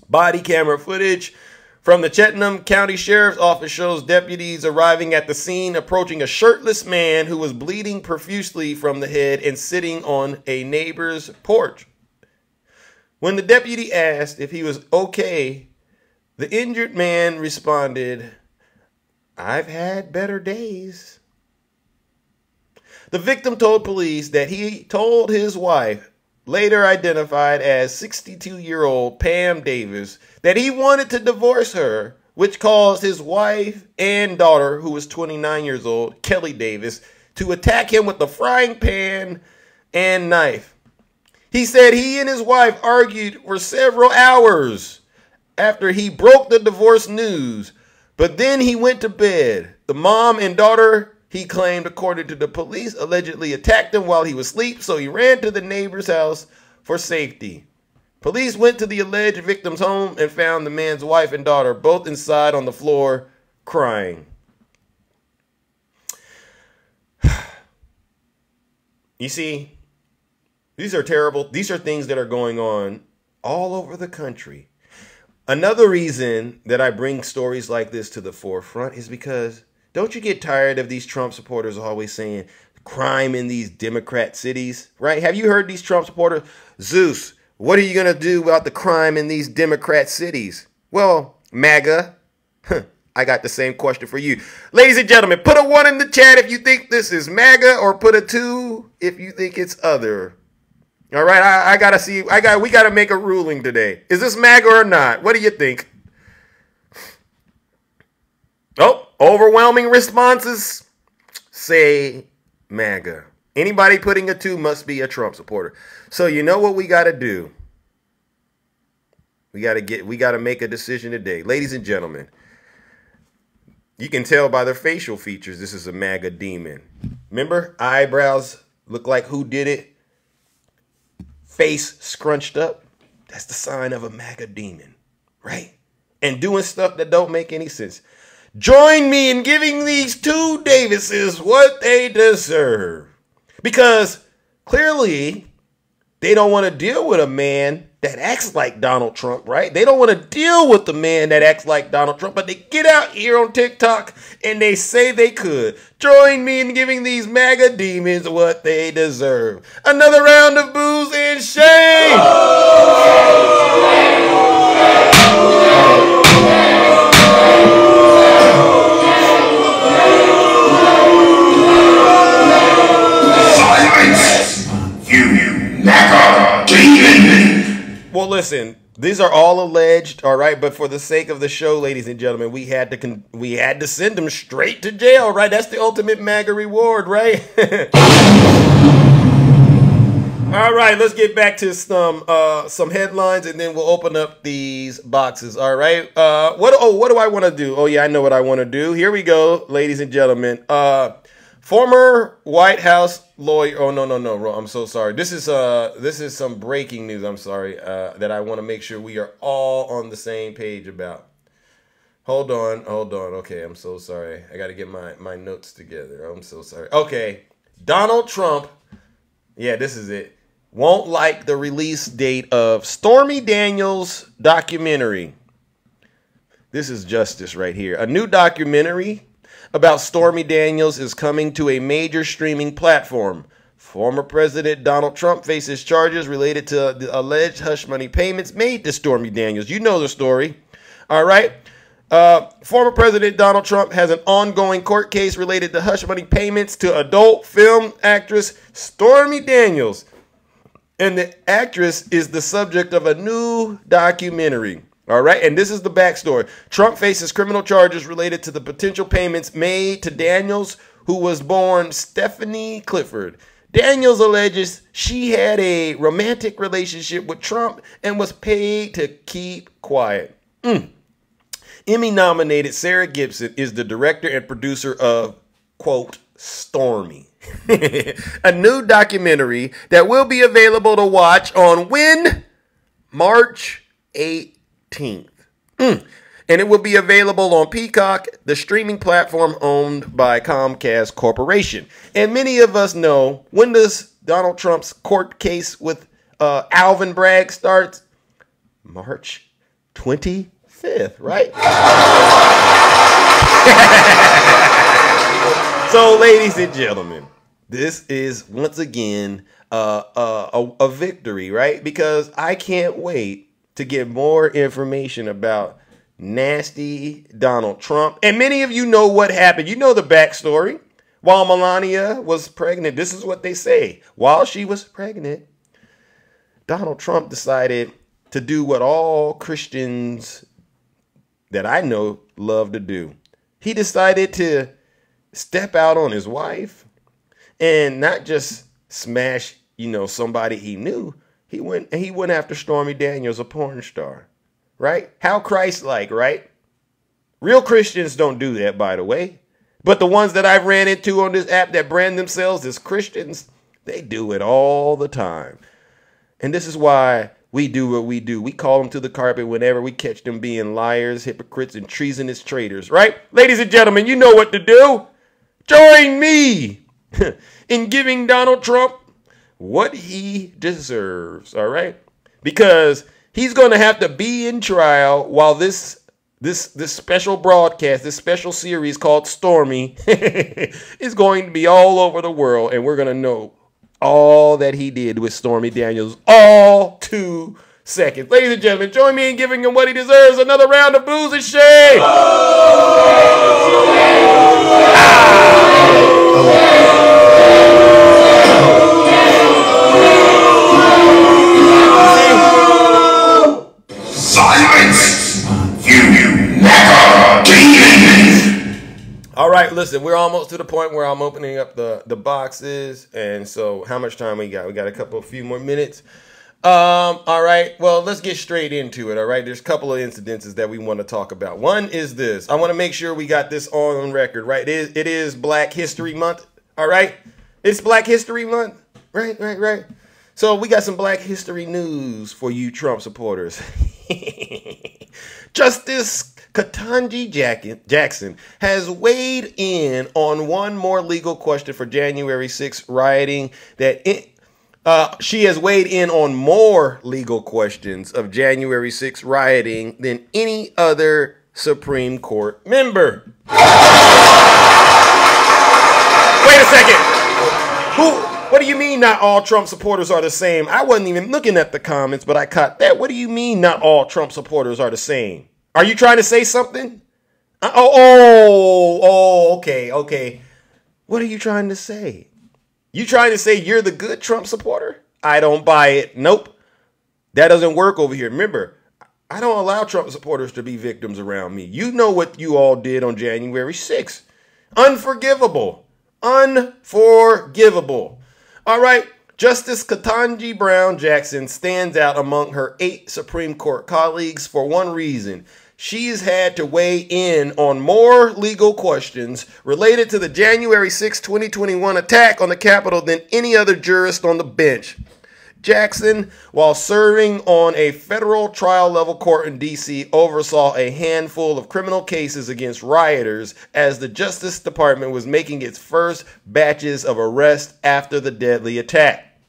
Body camera footage from the Cheltenham County Sheriff's Office shows deputies arriving at the scene, approaching a shirtless man who was bleeding profusely from the head and sitting on a neighbor's porch. When the deputy asked if he was okay, the injured man responded, "I've had better days." The victim told police that he told his wife, later identified as 62-year-old Pam Davis, that he wanted to divorce her, which caused his wife and daughter, who was 29 years old, Kelly Davis, to attack him with a frying pan and knife. He said he and his wife argued for several hours after he broke the divorce news, but then he went to bed. The mom and daughter, he claimed, according to the police, allegedly attacked him while he was asleep, so he ran to the neighbor's house for safety. Police went to the alleged victim's home and found the man's wife and daughter both inside on the floor crying. You see, these are terrible. These are things that are going on all over the country. Another reason that I bring stories like this to the forefront is because don't you get tired of these Trump supporters always saying crime in these Democrat cities, right? Have you heard these Trump supporters? Zeus, what are you going to do about the crime in these Democrat cities? Well, MAGA, I got the same question for you. Ladies and gentlemen, put a 1 in the chat if you think this is MAGA, or put a 2 if you think it's other. All right, I got to see. We got to make a ruling today. Is this MAGA or not? What do you think? Oh, overwhelming responses say MAGA. Anybody putting a 2 must be a Trump supporter. So you know what we got to do? We got to make a decision today. Ladies and gentlemen, you can tell by their facial features this is a MAGA demon. Remember, eyebrows look like who did it? Face scrunched up. That's the sign of a MAGA demon, right? And doing stuff that don't make any sense. Join me in giving these 2 Davises what they deserve. Because clearly they don't want to deal with a man that acts like Donald Trump, right? They don't want to deal with the man that acts like Donald Trump, but they get out here on TikTok and they say they could. Join me in giving these MAGA demons what they deserve. Another round of boos and shame. Well, listen, these are all alleged, all right? But for the sake of the show, ladies and gentlemen, we had to send them straight to jail, right? That's the ultimate MAGA reward, right? All right, let's get back to some headlines, and then we'll open up these boxes, all right? What do I want to do? Oh, yeah, I know what I want to do. Here we go, ladies and gentlemen. Former White House lawyer. Oh, no. I'm so sorry. This is some breaking news. I'm sorry, that I want to make sure we are all on the same page about. Hold on. Okay, I'm so sorry. I got to get my notes together. I'm so sorry. Okay, Donald Trump. Yeah, this is it. Won't like the release date of Stormy Daniels' documentary. This is justice right here. A new documentary about Stormy Daniels is coming to a major streaming platform. Former President Donald Trump faces charges related to the alleged hush money payments made to Stormy Daniels. You know the story. All right. Former President Donald Trump has an ongoing court case related to hush money payments to adult film actress Stormy Daniels. And the actress is the subject of a new documentary. All right. And this is the backstory. Trump faces criminal charges related to the potential payments made to Daniels, who was born Stephanie Clifford. Daniels alleges she had a romantic relationship with Trump and was paid to keep quiet. Emmy-nominated Sarah Gibson is the director and producer of, quote, Stormy. A new documentary that will be available to watch on when? March 18th. And it will be available on Peacock, the streaming platform owned by Comcast Corporation. And many of us know, when does Donald Trump's court case with Alvin Bragg start? March 25th, right? So, ladies and gentlemen, this is once again a victory, right? Because I can't wait to get more information about nasty Donald Trump. And many of you know what happened. You know the backstory. While Melania was pregnant, this is what they say. While she was pregnant, Donald Trump decided to do what all Christians that I know love to do. He decided to step out on his wife and not just smash, somebody he knew. He went after Stormy Daniels, a porn star. Right? How Christ-like, right? Real Christians don't do that, by the way. But the ones that I've ran into on this app that brand themselves as Christians, they do it all the time. And this is why we do what we do. We call them to the carpet whenever we catch them being liars, hypocrites, and treasonous traitors, right? Ladies and gentlemen, you know what to do. Join me in giving Donald Trump what he deserves, all right? Because he's going to have to be in trial while this special broadcast, this special series called Stormy is going to be all over the world. And we're going to know all that he did with Stormy Daniels, all 2 seconds. Ladies and gentlemen, join me in giving him what he deserves. Another round of booze and shade. Silence! You never demon! All right, listen, we're almost to the point where I'm opening up the boxes. And so how much time we got? We got a few more minutes. All right, well, let's get straight into it, all right? There's a couple of incidences that we want to talk about. One is this. I want to make sure we got this on record, right? It is Black History Month, all right? It's Black History Month, right. So we got some Black History news for you Trump supporters. Justice Ketanji Jackson has weighed in on one more legal question for January 6th rioting she has weighed in on more legal questions of January 6th rioting than any other Supreme Court member. Wait a second. What do you mean not all Trump supporters are the same? I wasn't even looking at the comments, but I caught that. What do you mean not all Trump supporters are the same? Are you trying to say something? Okay. What are you trying to say? You trying to say you're the good Trump supporter? I don't buy it. Nope. That doesn't work over here. Remember, I don't allow Trump supporters to be victims around me. You know what you all did on January 6th. Unforgivable. Unforgivable. All right. Justice Ketanji Brown Jackson stands out among her 8 Supreme Court colleagues for one reason. She's had to weigh in on more legal questions related to the January 6, 2021 attack on the Capitol than any other jurist on the bench. Jackson, while serving on a federal trial level court in D.C., oversaw a handful of criminal cases against rioters as the Justice Department was making its first batches of arrests after the deadly attack.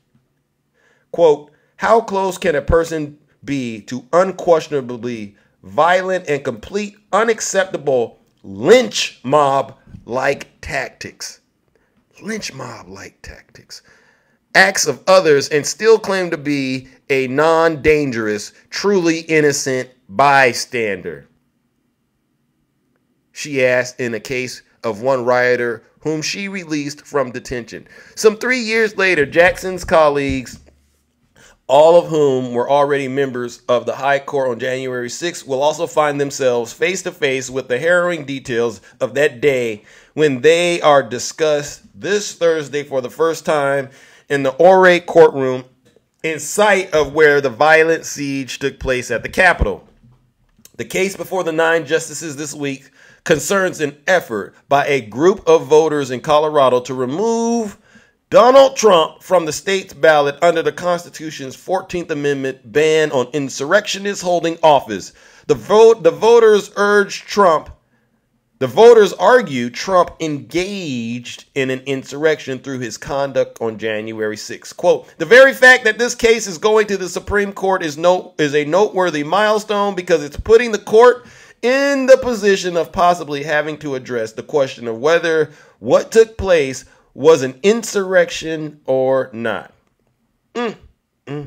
Quote, how close can a person be to unquestionably violent and complete unacceptable lynch mob-like tactics. Lynch mob-like tactics. Acts of others and still claim to be a non-dangerous, truly innocent bystander. She asked in a case of one rioter whom she released from detention. Some 3 years later, Jackson's colleagues, all of whom were already members of the High Court on January 6th, will also find themselves face to face with the harrowing details of that day when they are discussed this Thursday for the first time in the orate courtroom in sight of where the violent siege took place at the Capitol. The case before the 9 justices this week concerns an effort by a group of voters in Colorado to remove Donald Trump from the state's ballot under the Constitution's 14th Amendment ban on insurrectionists holding office. The voters argue Trump engaged in an insurrection through his conduct on January 6th. Quote, the very fact that this case is going to the Supreme Court is a noteworthy milestone because it's putting the court in the position of possibly having to address the question of whether what took place was an insurrection or not. You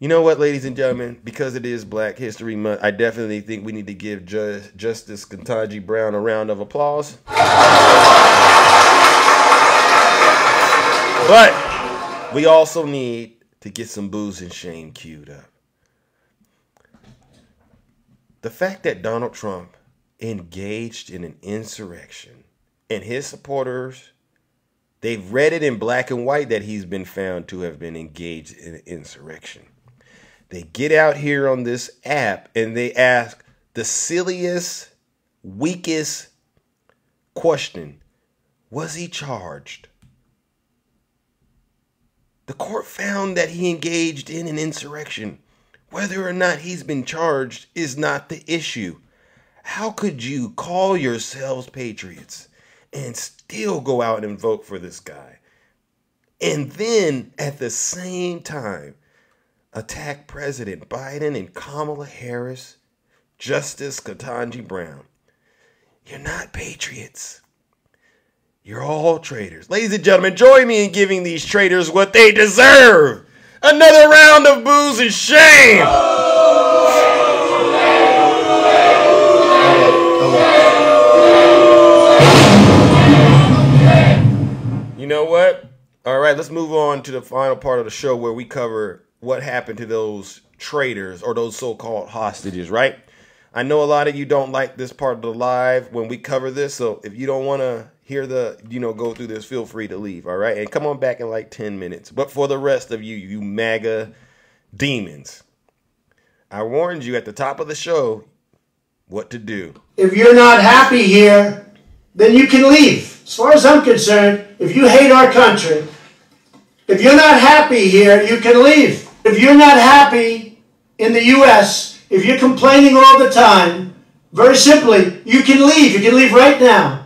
know what, ladies and gentlemen, because it is Black History Month, I definitely think we need to give Justice Ketanji Brown a round of applause. But we also need to get some booze and shame queued up. The fact that Donald Trump engaged in an insurrection and his supporters, they've read it in black and white that he's been found to have been engaged in an insurrection. They get out here on this app and they ask the silliest, weakest question. Was he charged? The court found that he engaged in an insurrection. Whether or not he's been charged is not the issue. How could you call yourselves patriots and still go out and vote for this guy? And then at the same time, attack President Biden and Kamala Harris, Justice Ketanji Brown. You're not patriots. You're all traitors. Ladies and gentlemen, join me in giving these traitors what they deserve. Another round of booze and shame. You know what? All right, let's move on to the final part of the show where we cover what happened to those traitors or those so-called hostages, right? I know a lot of you don't like this part of the live when we cover this, so if you don't want to hear go through this, feel free to leave, all right? And come on back in like 10 minutes. But for the rest of you, you MAGA demons, I warned you at the top of the show what to do. If you're not happy here, then you can leave. As far as I'm concerned, if you hate our country, if you're not happy here, you can leave. If you're not happy in the U.S., if you're complaining all the time, very simply, you can leave. You can leave right now.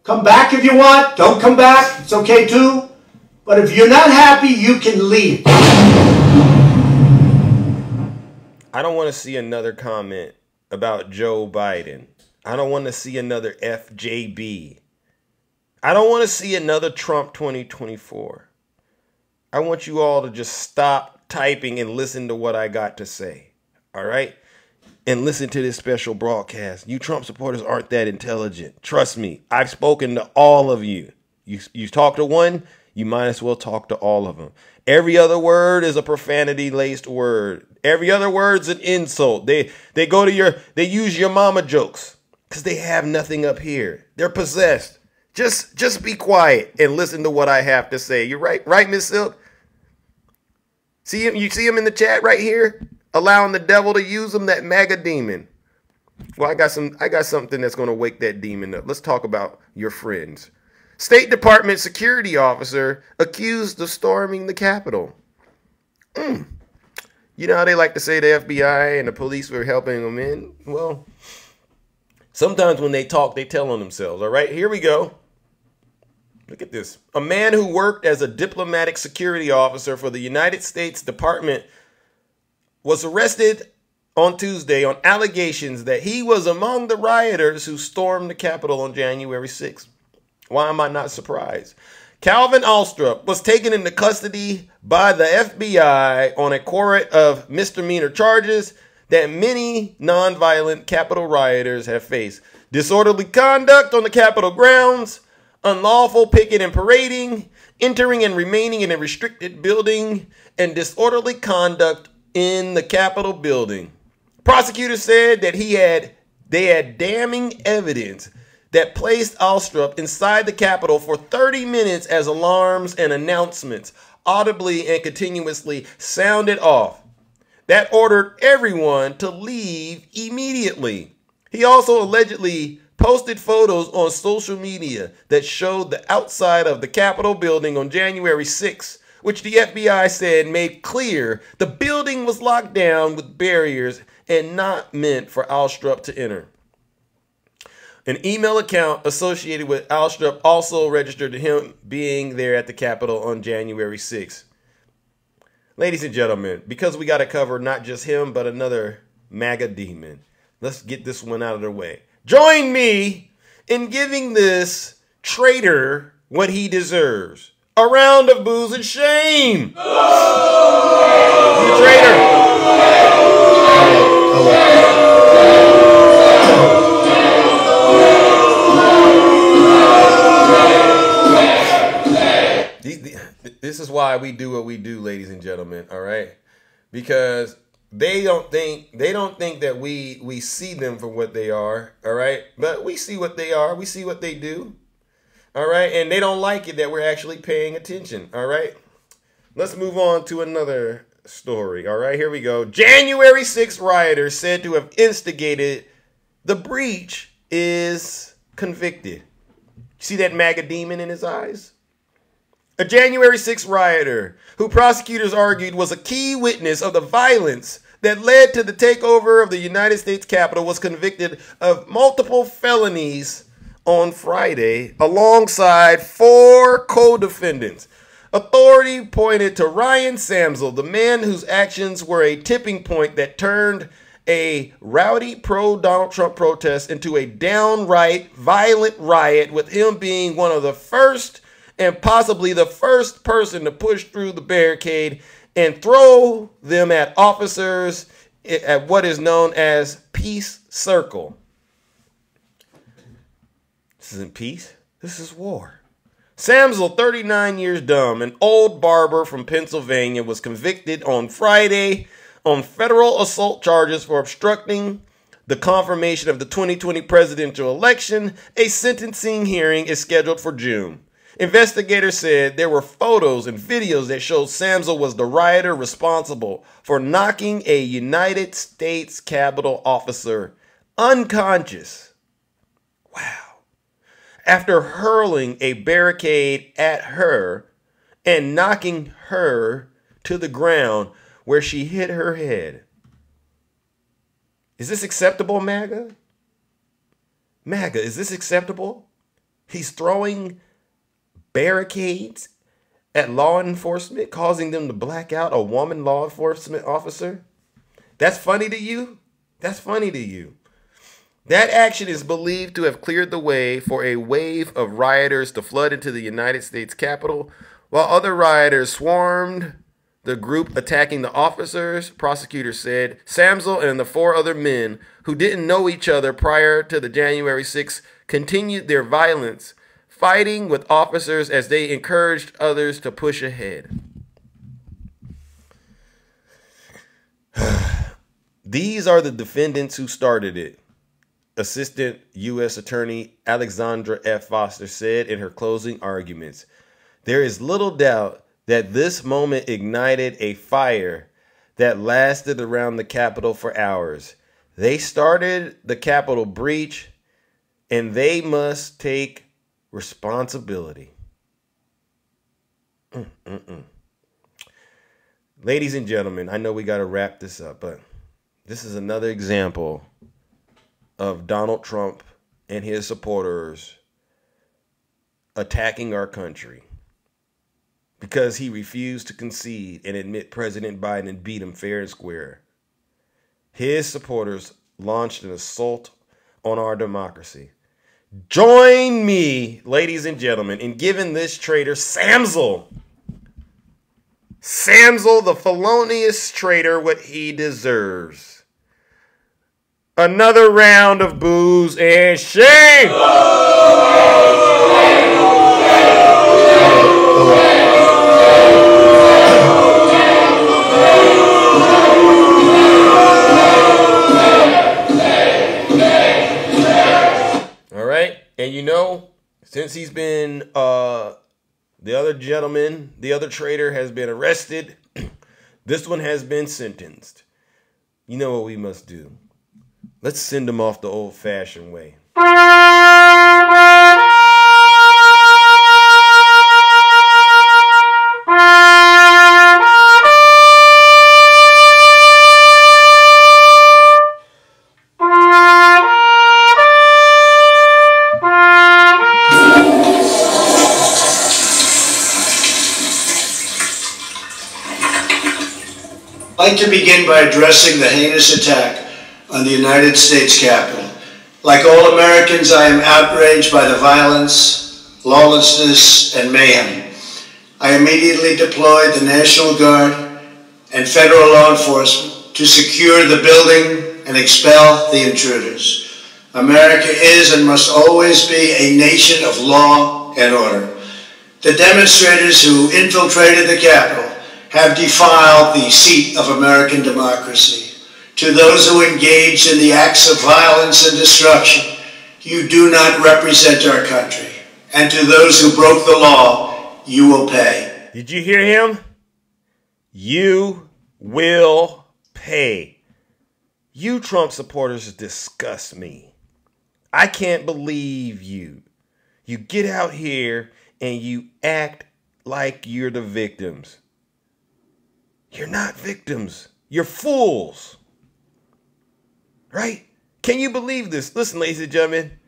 Come back if you want. Don't come back. It's okay too. But if you're not happy, you can leave. I don't want to see another comment about Joe Biden. I don't want to see another FJB. I don't want to see another Trump 2024. I want you all to just stop typing and listen to what I got to say. All right? And listen to this special broadcast. You Trump supporters aren't that intelligent. Trust me. I've spoken to all of you. You talk to one, you might as well talk to all of them. Every other word is a profanity-laced word. Every other word's an insult. They use your mama jokes because they have nothing up here. They're possessed. Just be quiet and listen to what I have to say. You're right, Miss Silk? See him? You see him in the chat right here? Allowing the devil to use them, that MAGA demon. Well, I got something that's going to wake that demon up. Let's talk about your friends. State Department security officer accused of storming the Capitol. You know how they like to say the FBI and the police were helping them in? Well, sometimes when they talk, they tell on themselves. All right, here we go. Look at this. A man who worked as a diplomatic security officer for the United States Department was arrested on Tuesday on allegations that he was among the rioters who stormed the Capitol on January 6th. Why am I not surprised? Calvin Alstrup was taken into custody by the FBI on a quart of misdemeanor charges that many nonviolent Capitol rioters have faced. Disorderly conduct on the Capitol grounds, unlawful picketing and parading, entering and remaining in a restricted building, and disorderly conduct in the Capitol building. Prosecutors said that they had damning evidence that placed Alstrup inside the Capitol for 30 minutes as alarms and announcements audibly and continuously sounded off. That ordered everyone to leave immediately. He also allegedly posted photos on social media that showed the outside of the Capitol building on January 6th, which the FBI said made clear the building was locked down with barriers and not meant for Alstrup to enter. An email account associated with Alstrup also registered to him being there at the Capitol on January 6th. Ladies and gentlemen, because we got to cover not just him, but another MAGA demon, let's get this one out of the way. Join me in giving this traitor what he deserves. A round of boos and shame. The traitor. This is why we do what we do, ladies and gentlemen, all right? Because they don't think that we see them for what they are, all right? But we see what they are. We see what they do, all right? And they don't like it that we're actually paying attention, all right? Let's move on to another story, all right? Here we go. January 6th rioters said to have instigated the breach is convicted. See that MAGA demon in his eyes? A January 6th rioter, who prosecutors argued was a key witness of the violence that led to the takeover of the United States Capitol, was convicted of multiple felonies on Friday alongside 4 co-defendants. Authority pointed to Ryan Samsel, the man whose actions were a tipping point that turned a rowdy pro-Donald Trump protest into a downright violent riot, with him being one of the first and possibly the first person to push through the barricade and throw them at officers at what is known as Peace Circle. This isn't peace. This is war. Samsel, 39 years dumb, an old barber from Pennsylvania, was convicted on Friday on federal assault charges for obstructing the confirmation of the 2020 presidential election. A sentencing hearing is scheduled for June. Investigators said there were photos and videos that showed Samsel was the rioter responsible for knocking a United States Capitol officer unconscious. Wow. After hurling a barricade at her and knocking her to the ground where she hit her head. Is this acceptable, MAGA? MAGA, is this acceptable? He's throwing barricades at law enforcement, causing them to black out a woman law enforcement officer? That's funny to you? That's funny to you. That action is believed to have cleared the way for a wave of rioters to flood into the United States Capitol, while other rioters swarmed the group attacking the officers. Prosecutors said Samsel and the 4 other men who didn't know each other prior to the January 6th continued their violence, fighting with officers as they encouraged others to push ahead. These are the defendants who started it. Assistant U.S. Attorney Alexandra F. Foster said in her closing arguments, "There is little doubt that this moment ignited a fire that lasted around the Capitol for hours. They started the Capitol breach, and they must take responsibility." Ladies and gentlemen, I know we got to wrap this up, but this is another example of Donald Trump and his supporters attacking our country because he refused to concede and admit President Biden beat him fair and square his supporters launched an assault on our democracy. Join me, ladies and gentlemen, in giving this traitor Samsel the felonious traitor what he deserves. Another round of boos and shame. All right, and you know, since he's been the other gentleman, the other traitor has been arrested. This one has been sentenced. You know what we must do. Let's send him off the old-fashioned way. I'd like to begin by addressing the heinous attack on the United States Capitol. Like all Americans, I am outraged by the violence, lawlessness, and mayhem. I immediately deployed the National Guard and federal law enforcement to secure the building and expel the intruders. America is and must always be a nation of law and order. The demonstrators who infiltrated the Capitol have defiled the seat of American democracy. To those who engaged in the acts of violence and destruction, you do not represent our country. And to those who broke the law, you will pay. Did you hear him? You will pay. You Trump supporters disgust me. I can't believe you. You get out here and you act like you're the victims. You're not victims. You're fools. Right? Can you believe this? Listen, ladies and gentlemen.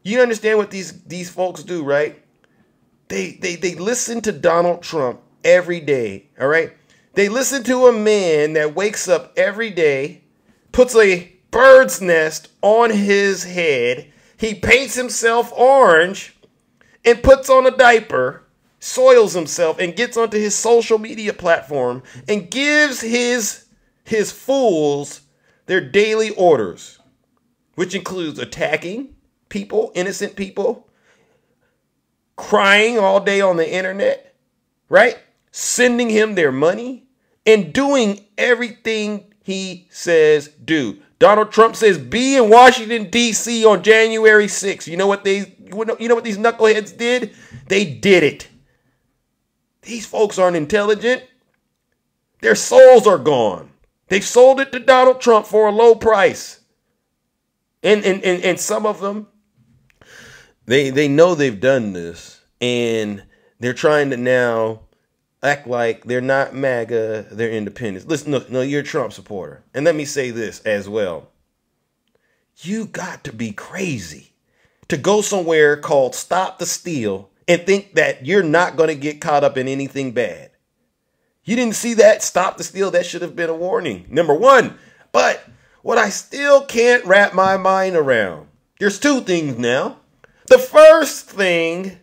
You understand what these folks do, right? They listen to Donald Trump every day, all right? They listen to a man that wakes up every day, puts a bird's nest on his head, he paints himself orange and puts on a diaper, soils himself, and gets onto his social media platform and gives his fools their daily orders, which includes attacking people, innocent people, crying all day on the internet, right? Sending him their money and doing everything he says do. Donald Trump says be in Washington, D.C. on January 6th. You know what these knuckleheads did? They did it. These folks aren't intelligent. Their souls are gone. They've sold it to Donald Trump for a low price. And some of them, they know they've done this, and they're trying to now act like they're not MAGA, they're independents. Listen, no, you're a Trump supporter. And let me say this as well. You got to be crazy to go somewhere called Stop the Steal and think that you're not going to get caught up in anything bad. You didn't see that? Stop the Steal. That should have been a warning. Number one. But what I still can't wrap my mind around, there's two things now. The first thing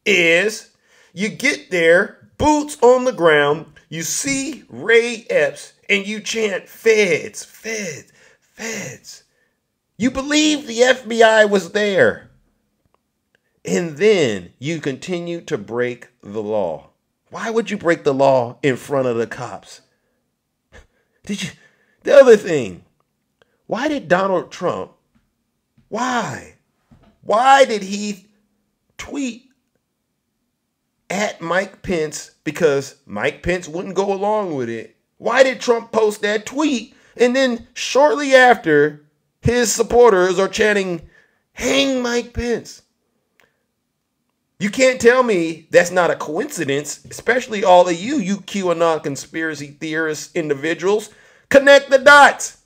is you get there, boots on the ground, you see Ray Epps, and you chant feds, feds, feds. You believe the FBI was there. And then you continue to break the law. Why would you break the law in front of the cops? The other thing, why did Donald Trump, why did he tweet at Mike Pence? Because Mike Pence wouldn't go along with it. Why did Trump post that tweet? And then shortly after, his supporters are chanting, hang Mike Pence. You can't tell me that's not a coincidence, especially all of you QAnon conspiracy theorist individuals. Connect the dots.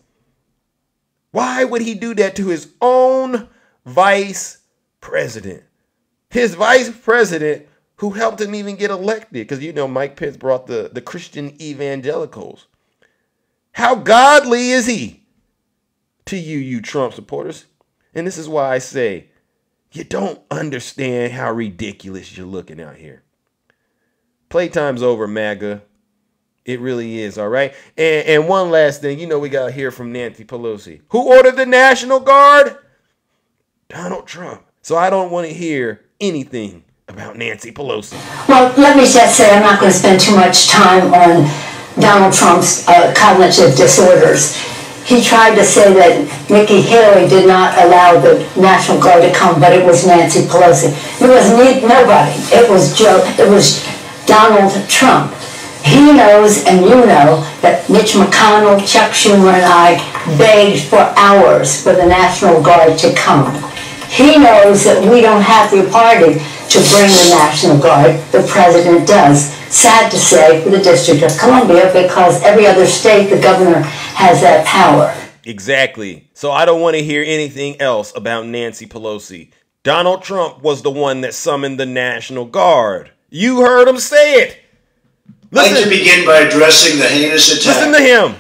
Why would he do that to his own vice president? His vice president who helped him even get elected. Because, you know, Mike Pence brought the Christian evangelicals. How godly is he to you, you Trump supporters? And this is why I say, you don't understand how ridiculous you're looking out here. Playtime's over, MAGA. It really is, all right? And one last thing, we got to hear from Nancy Pelosi. Who ordered the National Guard? Donald Trump. So I don't want to hear anything about Nancy Pelosi. Well, let me just say I'm not going to spend too much time on Donald Trump's cognitive disorders. He tried to say that Nikki Haley did not allow the National Guard to come, but it was Nancy Pelosi. It was nobody. It was Donald Trump. He knows, and you know, that Mitch McConnell, Chuck Schumer, and I begged for hours for the National Guard to come. He knows that we don't have the authority to bring the National Guard. The president does. Sad to say for the District of Columbia, because every other state, the governor has that power. Exactly. So I don't want to hear anything else about Nancy Pelosi. Donald Trump was the one that summoned the National Guard. You heard him say it. I'd like to begin by addressing the heinous attack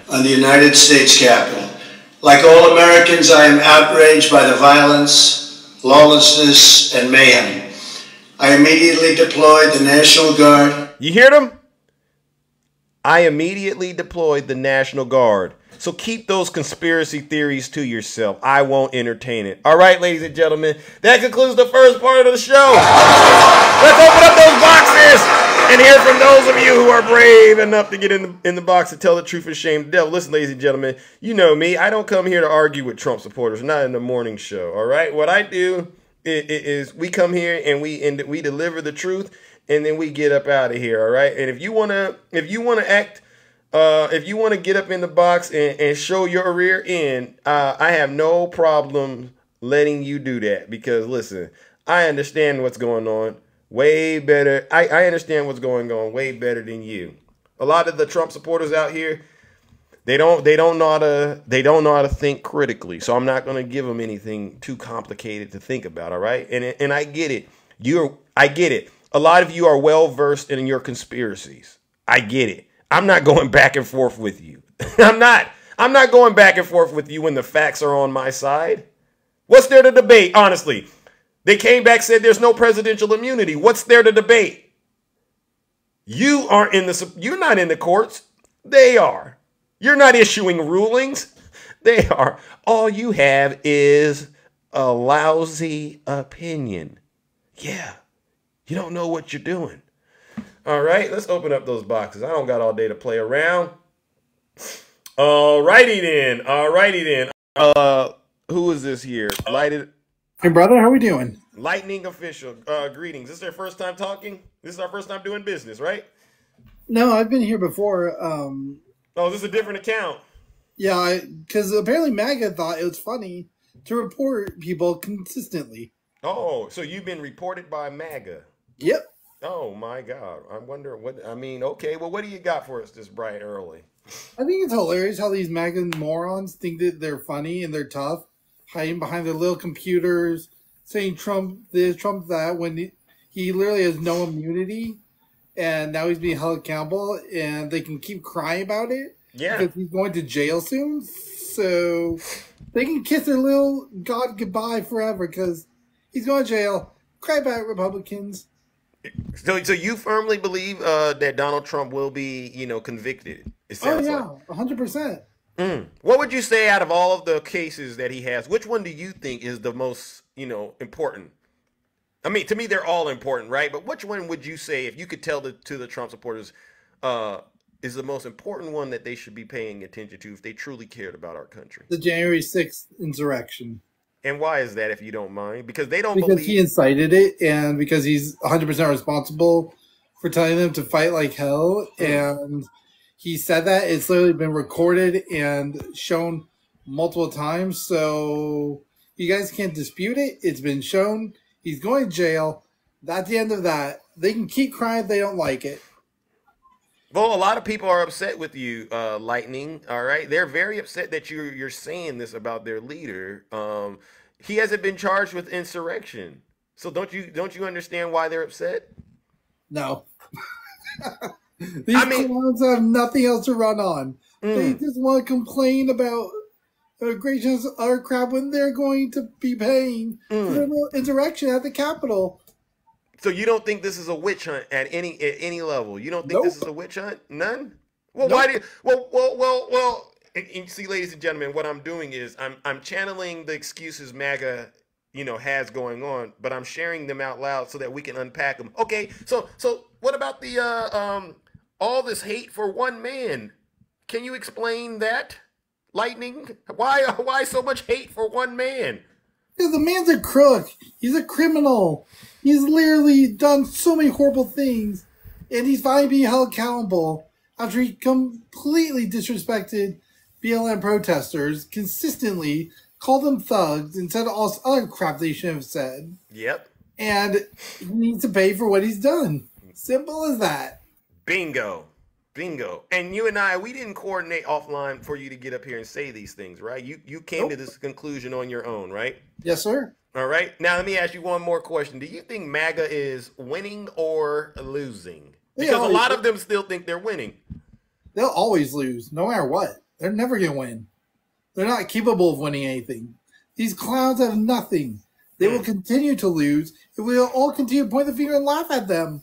on the United States Capitol. Like all Americans, I am outraged by the violence, lawlessness, and mayhem. I immediately deployed the National Guard. You hear them? I immediately deployed the National Guard. So keep those conspiracy theories to yourself. I won't entertain it. All right, ladies and gentlemen, that concludes the first part of the show. Let's open up those boxes and hear from those of you who are brave enough to get in the box and tell the truth and shame the devil. Listen, ladies and gentlemen, you know me. I don't come here to argue with Trump supporters, not in the morning show, all right? What I do is we come here and we deliver the truth, and then we get up out of here, all right? And if you want to get up in the box and show your rear end, I have no problem letting you do that, because listen, I understand what's going on way better. I understand what's going on way better than you. A lot of the Trump supporters out here, they don't know how to think critically. So I'm not going to give them anything too complicated to think about. All right, and I get it. I get it. A lot of you are well versed in your conspiracies. I get it. I'm not going back and forth with you. I'm not going back and forth with you when the facts are on my side. What's there to debate? Honestly, they came back, said there's no presidential immunity. What's there to debate? You're not in the courts. They are. You're not issuing rulings. They are. All you have is a lousy opinion. Yeah. You don't know what you're doing. All right, let's open up those boxes. I don't got all day to play around. All righty then. Who is this here? Hey, brother, how we doing? Lightning official. Greetings. This is their first time talking? This is our first time doing business, right? No, I've been here before. Oh, this is a different account. Yeah, because apparently MAGA thought it was funny to report people consistently. Oh, so you've been reported by MAGA? Yep. Oh, my God. I wonder okay. Well, what do you got for us this bright early? I think it's hilarious how these MAGA morons think that they're funny and they're tough, hiding behind their little computers, saying Trump this, Trump that, when he literally has no immunity, and now he's being held accountable, and they can keep crying about it. Yeah. Because he's going to jail soon, so they can kiss their little God goodbye forever, because he's going to jail. Cry about it, Republicans. So you firmly believe that Donald Trump will be, convicted? It sounds like. 100%. What would you say out of all of the cases that he has? Which one do you think is the most, important? I mean, to me, they're all important, right? But which one would you say, if you could tell to the Trump supporters, is the most important one that they should be paying attention to if they truly cared about our country? The January 6th insurrection. And why is that, if you don't mind? Because they don't Because he incited it, and because he's 100% responsible for telling them to fight like hell. And he said that. It's literally been recorded and shown multiple times. So you guys can't dispute it. It's been shown. He's going to jail. That's the end of that. They can keep crying if they don't like it. Well, a lot of people are upset with you, Lightning. All right, they're very upset that you're saying this about their leader. He hasn't been charged with insurrection, so don't you understand why they're upset? No. These clowns have nothing else to run on. They just want to complain about great chance of our crap when they're going to be paying for the insurrection at the Capitol. So you don't think this is a witch hunt at any level? You don't think this is a witch hunt? None? Well, why did well and see, ladies and gentlemen, what I'm doing is I'm channeling the excuses MAGA, has going on, but I'm sharing them out loud so that we can unpack them. Okay, so what about the all this hate for one man? Can you explain that? Lightning? Why so much hate for one man? Because the man's a crook. He's a criminal. He's literally done so many horrible things, and he's finally being held accountable after he completely disrespected BLM protesters, consistently called them thugs, and said all this other crap they shouldn't have said. Yep. And he needs to pay for what he's done. Simple as that. Bingo. And you and I, we didn't coordinate offline for you to get up here and say these things, right? You came to this conclusion on your own, right? Yes, sir. All right. Now let me ask you one more question. Do you think MAGA is winning or losing? Because a lot of them still think they're winning. They'll always lose, no matter what. They're never going to win. They're not capable of winning anything. These clowns have nothing. They will continue to lose, and we'll all continue to point the finger and laugh at them.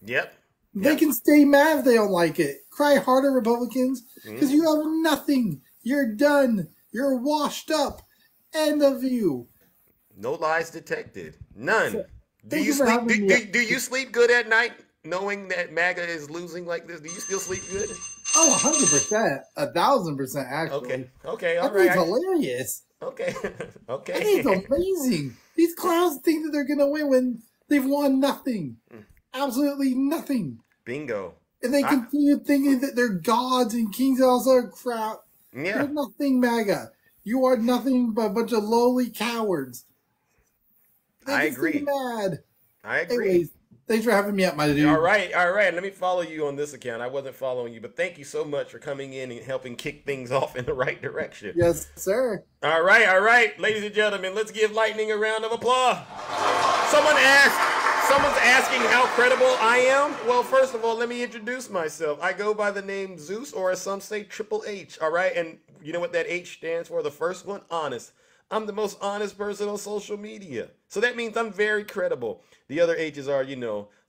Yep. They can stay mad if they don't like it. Cry harder, Republicans, because you have nothing. You're done. You're washed up. End of you. No lies detected. None. So, do you sleep? Do you sleep good at night, knowing that MAGA is losing like this? Do you still sleep good? Oh, 100%, 1,000%. Actually. Okay. All right. That's hilarious. Okay. I think it's amazing. These clowns think that they're gonna win when they've won nothing. Absolutely nothing. Bingo. And they continue thinking that they're gods and kings and all sort of crap. Yeah. You're nothing, MAGA. You are nothing but a bunch of lowly cowards. I agree. Mad. I agree. Anyways, thanks for having me up, my dude. All right. Let me follow you on this account. I wasn't following you, but thank you so much for coming in and helping kick things off in the right direction. Yes, sir. All right. Ladies and gentlemen, let's give Lightning a round of applause. Someone's asking how credible I am. Well, first of all, let me introduce myself. I go by the name Zeus, or as some say, Triple H. All right. And you know what that H stands for? The first one, honest. I'm the most honest person on social media. So that means I'm very credible. The other H's are,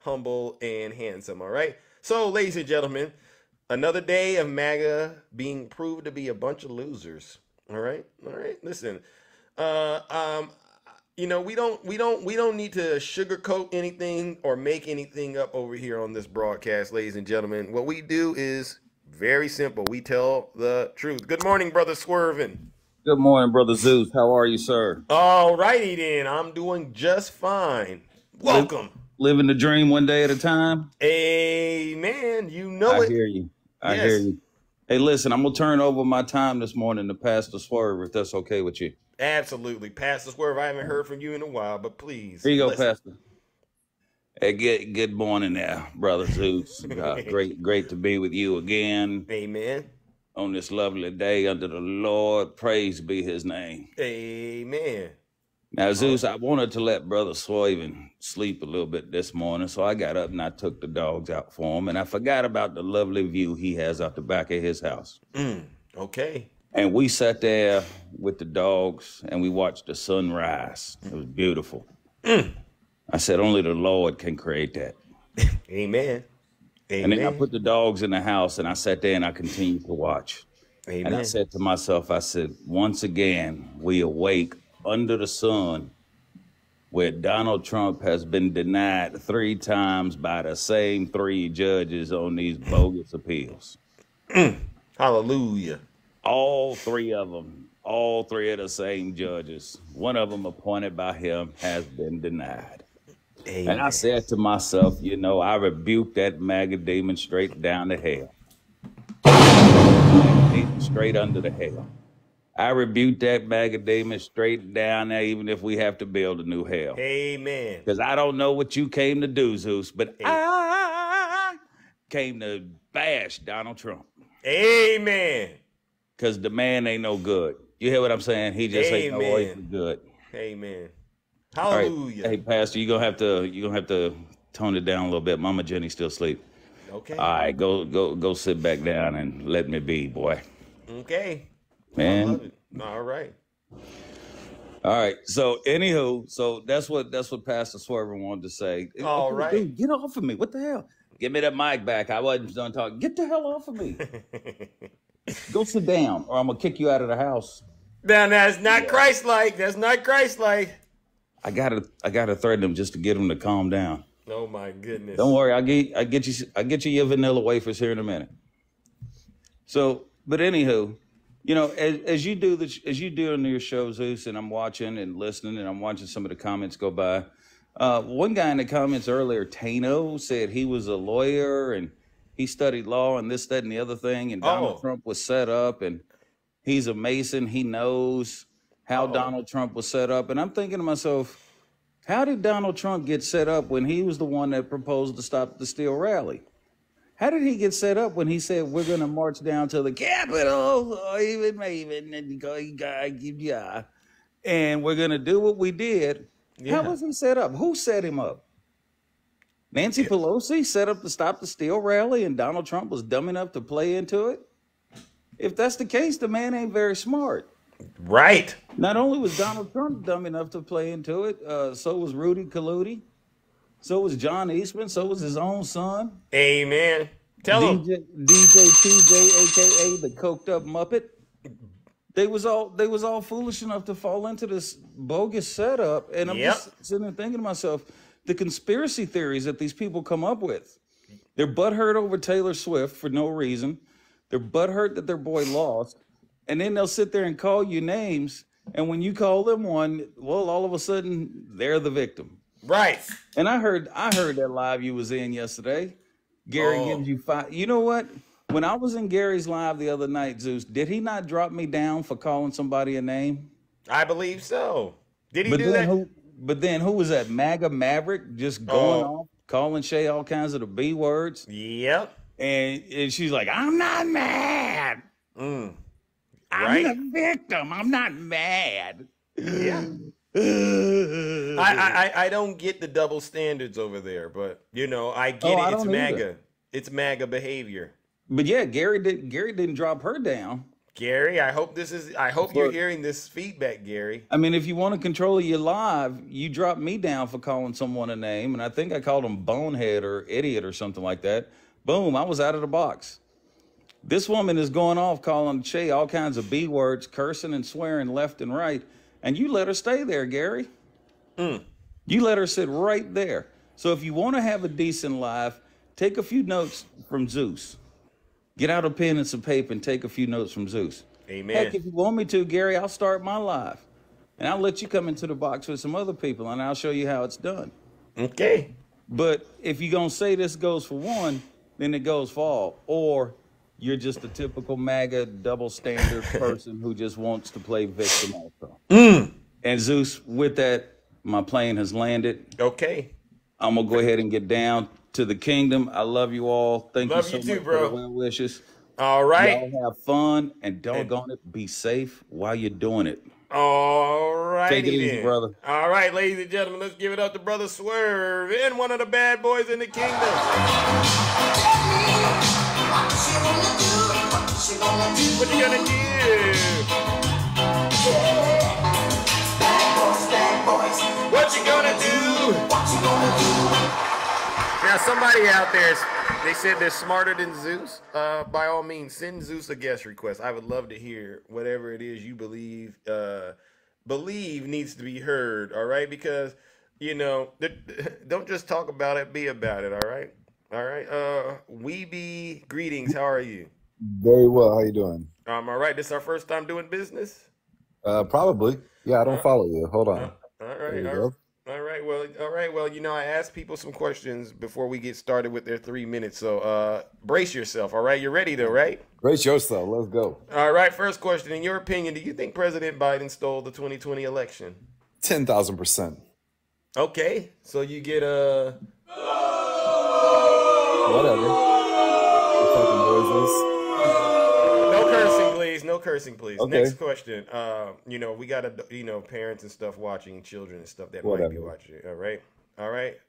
humble and handsome, all right? So, ladies and gentlemen, another day of MAGA being proved to be a bunch of losers, all right? Listen, we don't need to sugarcoat anything or make anything up over here on this broadcast, ladies and gentlemen. What we do is very simple. We tell the truth. Good morning, Brother Swervin'. Good morning, Brother Zeus. How are you, sir? All righty then. I'm doing just fine. Welcome. Living the dream one day at a time. Amen. You know it. I hear you. I hear you. Hey, listen, I'm going to turn over my time this morning to Pastor Swerve, if that's okay with you. Absolutely. Pastor Swerve, I haven't heard from you in a while, but please. Here you go, Pastor. Hey, good morning there, Brother Zeus. Great to be with you again. Amen. On this lovely day under the Lord, praise be his name. Amen. Now, Zeus, I wanted to let Brother Swervin sleep a little bit this morning, so I got up and I took the dogs out for him, and I forgot about the lovely view he has out the back of his house. Okay. And we sat there with the dogs, and we watched the sun rise. It was beautiful. I said, only the Lord can create that. Amen. And then I put the dogs in the house, and I sat there and I continued to watch. Amen. And I said to myself, once again, we awake under the sun where Donald Trump has been denied 3 times by the same 3 judges on these bogus appeals. Hallelujah. All 3 of them, all 3 of the same judges, one of them appointed by him, has been denied. Amen. And I said to myself, I rebuked that MAGA demon straight down to hell. Straight under the hell. I rebuked that MAGA demon straight down there, even if we have to build a new hell. Amen. Because I don't know what you came to do, Zeus, but I came to bash Donald Trump. Amen. Because the man ain't no good. You hear what I'm saying? He just ain't no way for good. Amen. Hallelujah. Right. Hey, Pastor, you're gonna have to tone it down a little bit. Mama Jenny's still asleep. Okay. All right, go sit back down and let me be, boy. Okay. Man. I love it. All right. All right. So anywho, so that's what Pastor Swerver wanted to say. All Okay, right. dude, get off of me. What the hell? Give me that mic back. I wasn't done talking. Get the hell off of me. Go sit down, or I'm gonna kick you out of the house. Now that's not Christ-like. That's not Christ-like. I gotta threaten him just to get him to calm down. Oh my goodness. Don't worry, I get you your vanilla wafers here in a minute. So, but anywho, you know, as you do in your show, Zeus, and I'm watching and listening, and I'm watching some of the comments go by. One guy in the comments earlier, Tano, said he was a lawyer and he studied law and this, that, and the other thing, and Donald Trump was set up, and he's a Mason. He knows how Donald Trump was set up, and I'm thinking to myself, how did Donald Trump get set up when he was the one that proposed to stop the Steele rally? How did he get set up when he said we're going to march down to the Capitol, or even and we're going to do what we did? Yeah. How was he set up? Who set him up? Nancy Pelosi set up to stop the Steele rally, and Donald Trump was dumb enough to play into it? If that's the case, the man ain't very smart. Right. Not only was Donald Trump dumb enough to play into it, so was Rudy Kaludi. So was John Eastman. So was his own son. Amen. Tell him. DJ TJ, aka the coked up Muppet. They was all foolish enough to fall into this bogus setup. And I'm just sitting there thinking to myself, the conspiracy theories that these people come up with. They're butthurt over Taylor Swift for no reason. They're butthurt that their boy lost. And then they'll sit there and call you names. And when you call them one, well, all of a sudden, they're the victim. Right. And I heard that live you was in yesterday. Gary gives you 5. You know what? When I was in Gary's live the other night, Zeus, did he not drop me down for calling somebody a name? I believe so. Did he do that? But then who was that? MAGA Maverick just going off, calling Shay all kinds of the B words? Yep. And she's like, I'm not mad. I'm the victim. I'm not mad. Yeah. I don't get the double standards over there, but you know, I get it. It's MAGA. Either. It's MAGA behavior. But yeah, Gary didn't drop her down. Gary, I hope you're hearing this feedback, Gary. I mean, if you want to control your live, you drop me down for calling someone a name, and I think I called him bonehead or idiot or something like that. Boom, I was out of the box. This woman is going off calling Shay all kinds of B words, cursing and swearing left and right, and you let her stay there, Gary. You let her sit right there. So if you want to have a decent live, take a few notes from Zeus. Get out a pen and some paper and take a few notes from Zeus. Amen. Heck, if you want me to, Gary, I'll start my live. And I'll let you come into the box with some other people, and I'll show you how it's done. Okay. But if you're going to say this goes for one, then it goes for all. Or you're just a typical MAGA double standard person who just wants to play victim also. And Zeus, with that, my plane has landed. Okay. I'm going to go ahead and get down to the kingdom. I love you all. Thank you so much bro. for the well wishes. All right. Y'all have fun and doggone it, be safe while you're doing it. All right. Take it easy, brother. All right, ladies and gentlemen, let's give it up to Brother Swerve and one of the bad boys in the kingdom. What you gonna do? Bad boys. What you gonna do? What you gonna do? Now, somebody out there, they said they're smarter than Zeus. By all means, send Zeus a guest request. I would love to hear whatever it is you believe needs to be heard, all right? Because, you know, don't just talk about it, be about it, all right? All right. Weeby, greetings. How are you? Very well. How you doing? All right. This is our first time doing business? Probably. Yeah, I don't follow you. Hold on. All right. All right. Well, you know, I asked people some questions before we get started with their 3 minutes. So brace yourself. All right. You're ready though, right? Brace yourself. Let's go. All right. First question. In your opinion, do you think President Biden stole the 2020 election? 10,000%. Okay. So you get whatever. No cursing, please. Okay. Next question. You know, we got parents and stuff watching, children and stuff that might be watching. All right.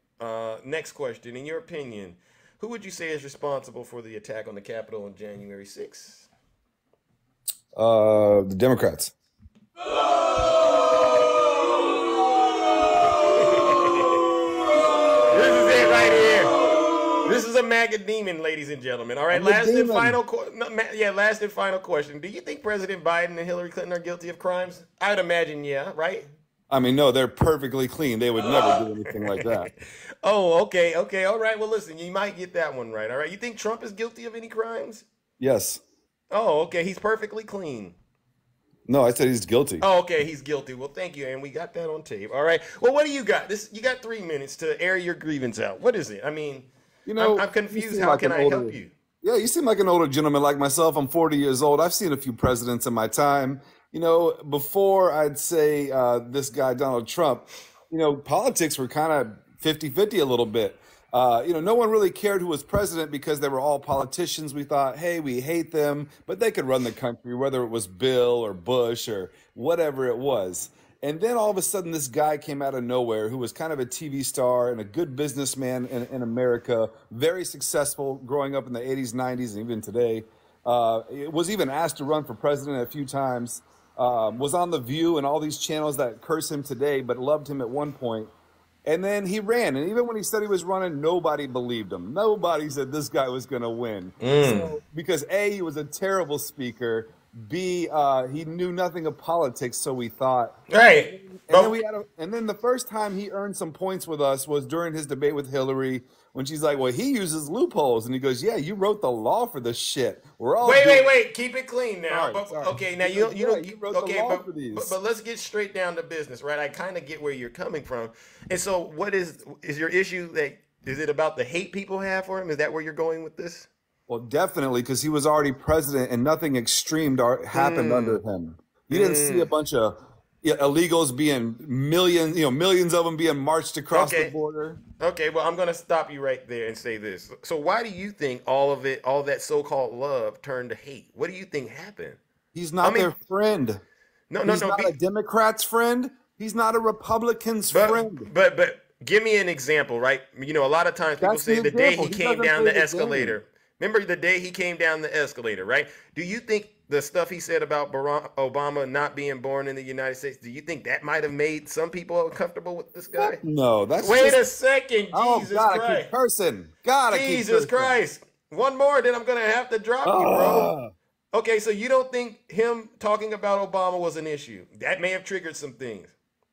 Next question. In your opinion, Who would you say is responsible for the attack on the Capitol on January 6th? The Democrats. This is it right here. This is a MAGA demon, ladies and gentlemen. All right, last and final question. Do you think President Biden and Hillary Clinton are guilty of crimes? I'd imagine, yeah, right? I mean, no, they're perfectly clean. They would never do anything like that. Oh, okay, all right. Well, listen, you might get that one right. All right, you think Trump is guilty of any crimes? Yes. Oh, okay, he's perfectly clean. No, I said he's guilty. Oh, okay, he's guilty. Well, thank you, and we got that on tape. All right. Well, what do you got? You got 3 minutes to air your grievance out. What is it? I mean, I'm confused. How can I help you? Yeah, you seem like an older gentleman like myself. I'm 40 years old. I've seen a few presidents in my time. Before I'd say this guy, Donald Trump, politics were kind of 50-50 a little bit. No one really cared who was president because they were all politicians. We thought, hey, we hate them, but they could run the country, whether it was Bill or Bush or whatever it was. And then all of a sudden, this guy came out of nowhere who was kind of a TV star and a good businessman in America, very successful growing up in the 80s, 90s, and even today. Was even asked to run for president a few times. Was on The View and all these channels that curse him today, but loved him at one point. And then he ran. And even when he said he was running, nobody believed him. Nobody said this guy was going to win. So, because A, he was a terrible speaker. B, he knew nothing of politics, so we thought. Right. And then the first time he earned some points with us was during his debate with Hillary, when she's like, well, he uses loopholes. And he goes, yeah, you wrote the law for this shit. We're all Wait. Keep it clean now. Sorry. Okay, now you wrote the law for these. But let's get straight down to business, right? I kind of get where you're coming from. And so what is your issue? Is it about the hate people have for him? Is that where you're going with this? Well, definitely, because he was already president and nothing extreme happened under him. You didn't see a bunch of illegals being millions of them being marched across the border. Okay, well, I'm going to stop you right there and say this. So why do you think all that so-called love turned to hate? What do you think happened? He's not their friend. He's not a Democrat's friend. He's not a Republican's friend. But give me an example, right? A lot of times people say the day he came down the escalator. Remember the day he came down the escalator, right? Do you think the stuff he said about Barack Obama not being born in the United States, do you think that might have made some people uncomfortable with this guy? No, that's Wait a second, Jesus God, Christ. I keep cursing. God, Jesus Christ. One more, then I'm going to have to drop you, bro. Okay, so you don't think him talking about Obama was an issue? That may have triggered some things.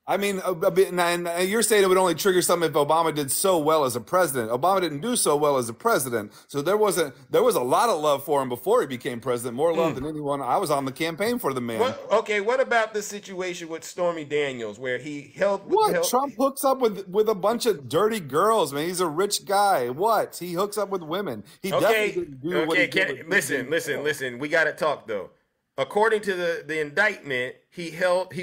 I mean, a bit, and you're saying it would only trigger something if Obama did so well as a president. Obama didn't do so well as a president, so there was a lot of love for him before he became president. More love than anyone. I was on the campaign for the man. What about the situation with Stormy Daniels, where he held? Trump hooks up with a bunch of dirty girls, man. He's a rich guy. What? He hooks up with women. He definitely didn't do what he did. Listen. We got to talk though. According to the indictment, he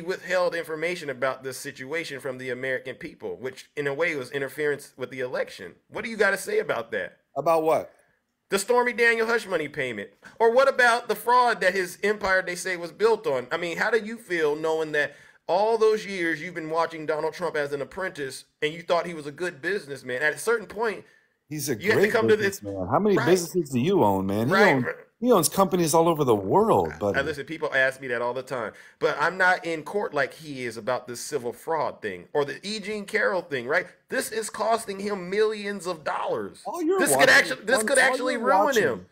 withheld information about this situation from the American people, which in a way was interference with the election. What do you got to say about that? About what? The Stormy Daniel hush money payment. Or what about the fraud that his empire, they say, was built on? I mean, how do you feel knowing that all those years you've been watching Donald Trump as an apprentice and you thought he was a good businessman? At a certain point, he's a great businessman. How many businesses do you own, man? He owns companies all over the world, buddy. Listen, people ask me that all the time, but I'm not in court like he is about this civil fraud thing or the E. Jean Carroll thing, right? This is costing him millions of dollars. This could actually ruin him.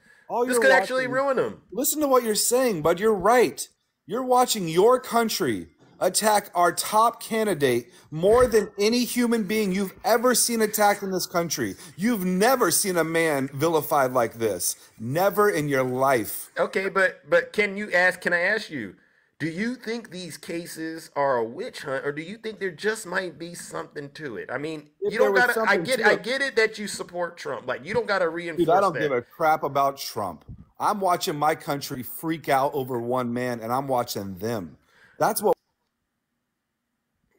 This could actually ruin him. Listen to what you're saying, bud. You're right. You're watching your country attack our top candidate more than any human being you've ever seen attacked in this country. You've never seen a man vilified like this. Never in your life. Okay, but can I ask you, do you think these cases are a witch hunt, or do you think there just might be something to it? I mean, you don't gotta. I get it that you support Trump. Like, you don't gotta reinforce Dude, I don't give a crap about Trump. I'm watching my country freak out over one man, and I'm watching them. That's what.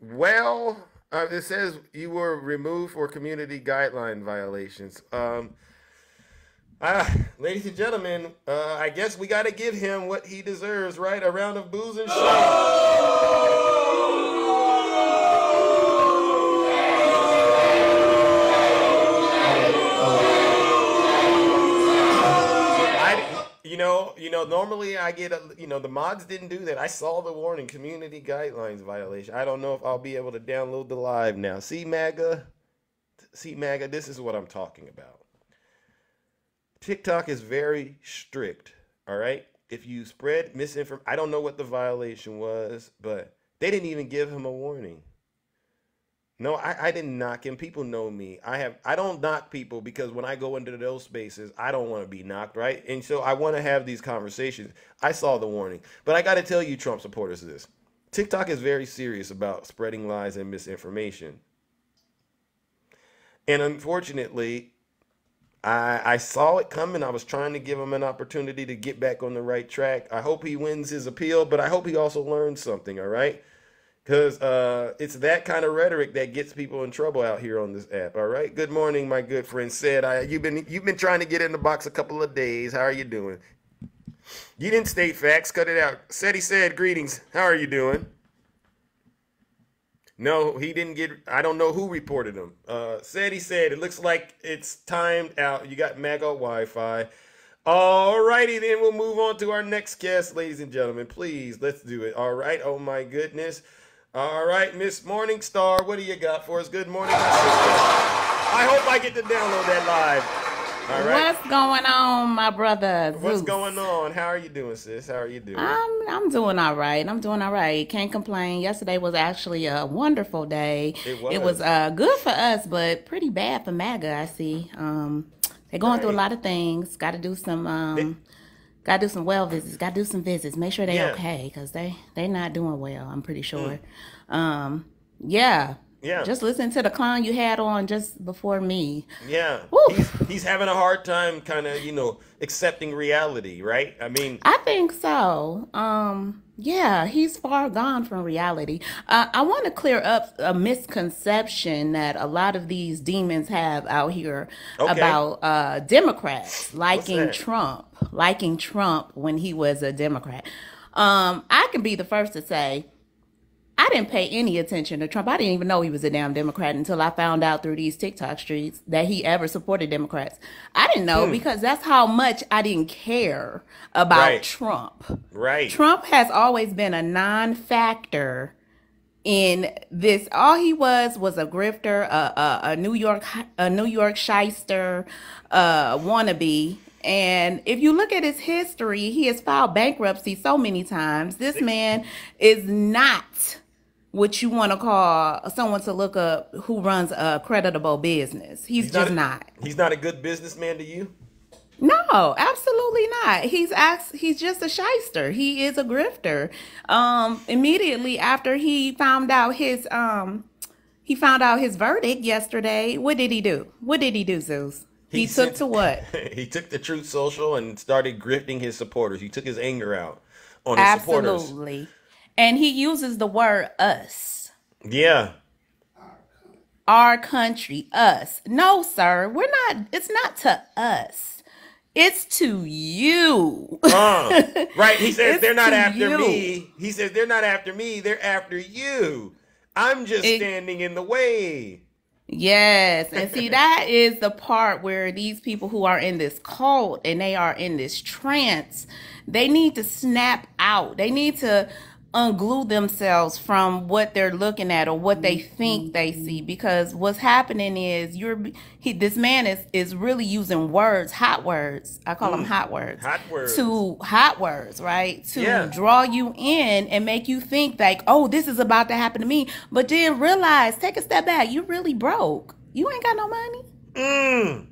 Well, it says you were removed for community guideline violations. Ladies and gentlemen, I guess we got to give him what he deserves, right? A round of boos and shame. normally I get the mods didn't do that. I saw the warning, community guidelines violation. I don't know if I'll be able to download the live now. See MAGA, this is what I'm talking about. TikTok is very strict, all right? If you spread misinformation, I don't know what the violation was, but they didn't even give him a warning. No, I didn't knock him. People know me. I don't knock people because when I go into those spaces, I don't want to be knocked, right? And so I want to have these conversations. I saw the warning. But I got to tell you, Trump supporters, this. TikTok is very serious about spreading lies and misinformation. And unfortunately, I saw it coming. I was trying to give him an opportunity to get back on the right track. I hope he wins his appeal, but I hope he also learns something, all right? Because it's that kind of rhetoric that gets people in trouble out here on this app. All right. Good morning, my good friend. Said you've been trying to get in the box a couple of days. How are you doing? You didn't state facts. Cut it out. He said greetings. How are you doing? No, he didn't get. I don't know who reported him. He said it looks like it's timed out. You got MAGA Wi-Fi. All righty, then we'll move on to our next guest, ladies and gentlemen. Please, let's do it. All right. Oh my goodness. All right, Miss Morningstar, what do you got for us? Good morning, my sister. I hope I get to download that live. All right. What's going on, my brother? Zeus? What's going on? How are you doing, sis? How are you doing? I'm doing all right. I'm doing all right. Can't complain. Yesterday was actually a wonderful day. It was good for us, but pretty bad for MAGA, I see. They're going through a lot of things. Got to do some Got to do some well visits. Got to do some visits. Make sure they're okay, because they're not doing well, I'm pretty sure. Yeah. Just listen to the clown you had on just before me. Yeah. He's having a hard time kind of, accepting reality, right? I mean, I think so. Yeah, he's far gone from reality. I want to clear up a misconception that a lot of these demons have out here about Democrats liking Trump when he was a Democrat. I can be the first to say I didn't pay any attention to Trump. I didn't even know he was a damn Democrat until I found out through these TikTok streets that he ever supported Democrats. I didn't know because that's how much I didn't care about Trump. Right. Trump has always been a non-factor in this. All he was a grifter, a New York shyster, wannabe. And if you look at his history, he has filed bankruptcy so many times. This man is not what you want to call someone to look up who runs a creditable business. He's just not. He's not a good businessman to you? No, absolutely not. He's just a shyster. He is a grifter. Immediately after he found out his verdict yesterday, what did he do? What did he do, Zeus? He took to what? He took the Truth Social and started grifting his supporters. He took his anger out on his supporters. Absolutely. And he uses the word us. Yeah. Our country, us. No, sir, we're not. It's not to us. It's to you. Right. He says they're not after me. He says they're not after me. They're after you. I'm just standing in the way. Yes. And see, that is the part where these people who are in this cult and they are in this trance, they need to snap out. They need to unglue themselves from what they're looking at or what they think they see, because what's happening is this man is really using words, hot words. I call them hot words. Hot words. To hot words, right? To draw you in and make you think like, oh, this is about to happen to me. But then realize, take a step back. You really broke. You ain't got no money.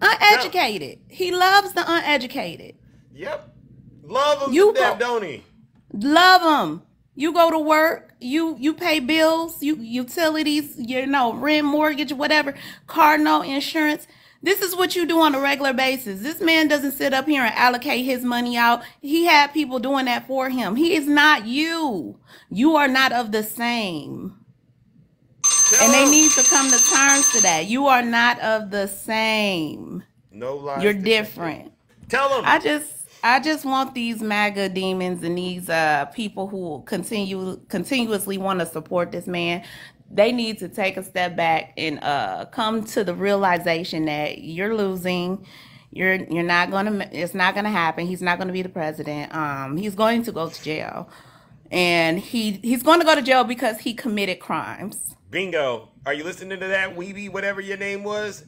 Uneducated. He loves the uneducated. Yep. Love him to death, don't he? Love them. You go to work, you pay bills, utilities, rent, mortgage, whatever, car note, insurance. This is what you do on a regular basis. This man doesn't sit up here and allocate his money out. He had people doing that for him. He is not you. You are not of the same. And they need to come to terms to that. You are not of the same. No lies. You're different. Tell them. I just want these MAGA demons and these people who continuously want to support this man. They need to take a step back and come to the realization that you're losing. You're not gonna. It's not gonna happen. He's not gonna be the president. He's going to go to jail, and he's going to go to jail because he committed crimes. Bingo. Are you listening to that, Weeby? Whatever your name was.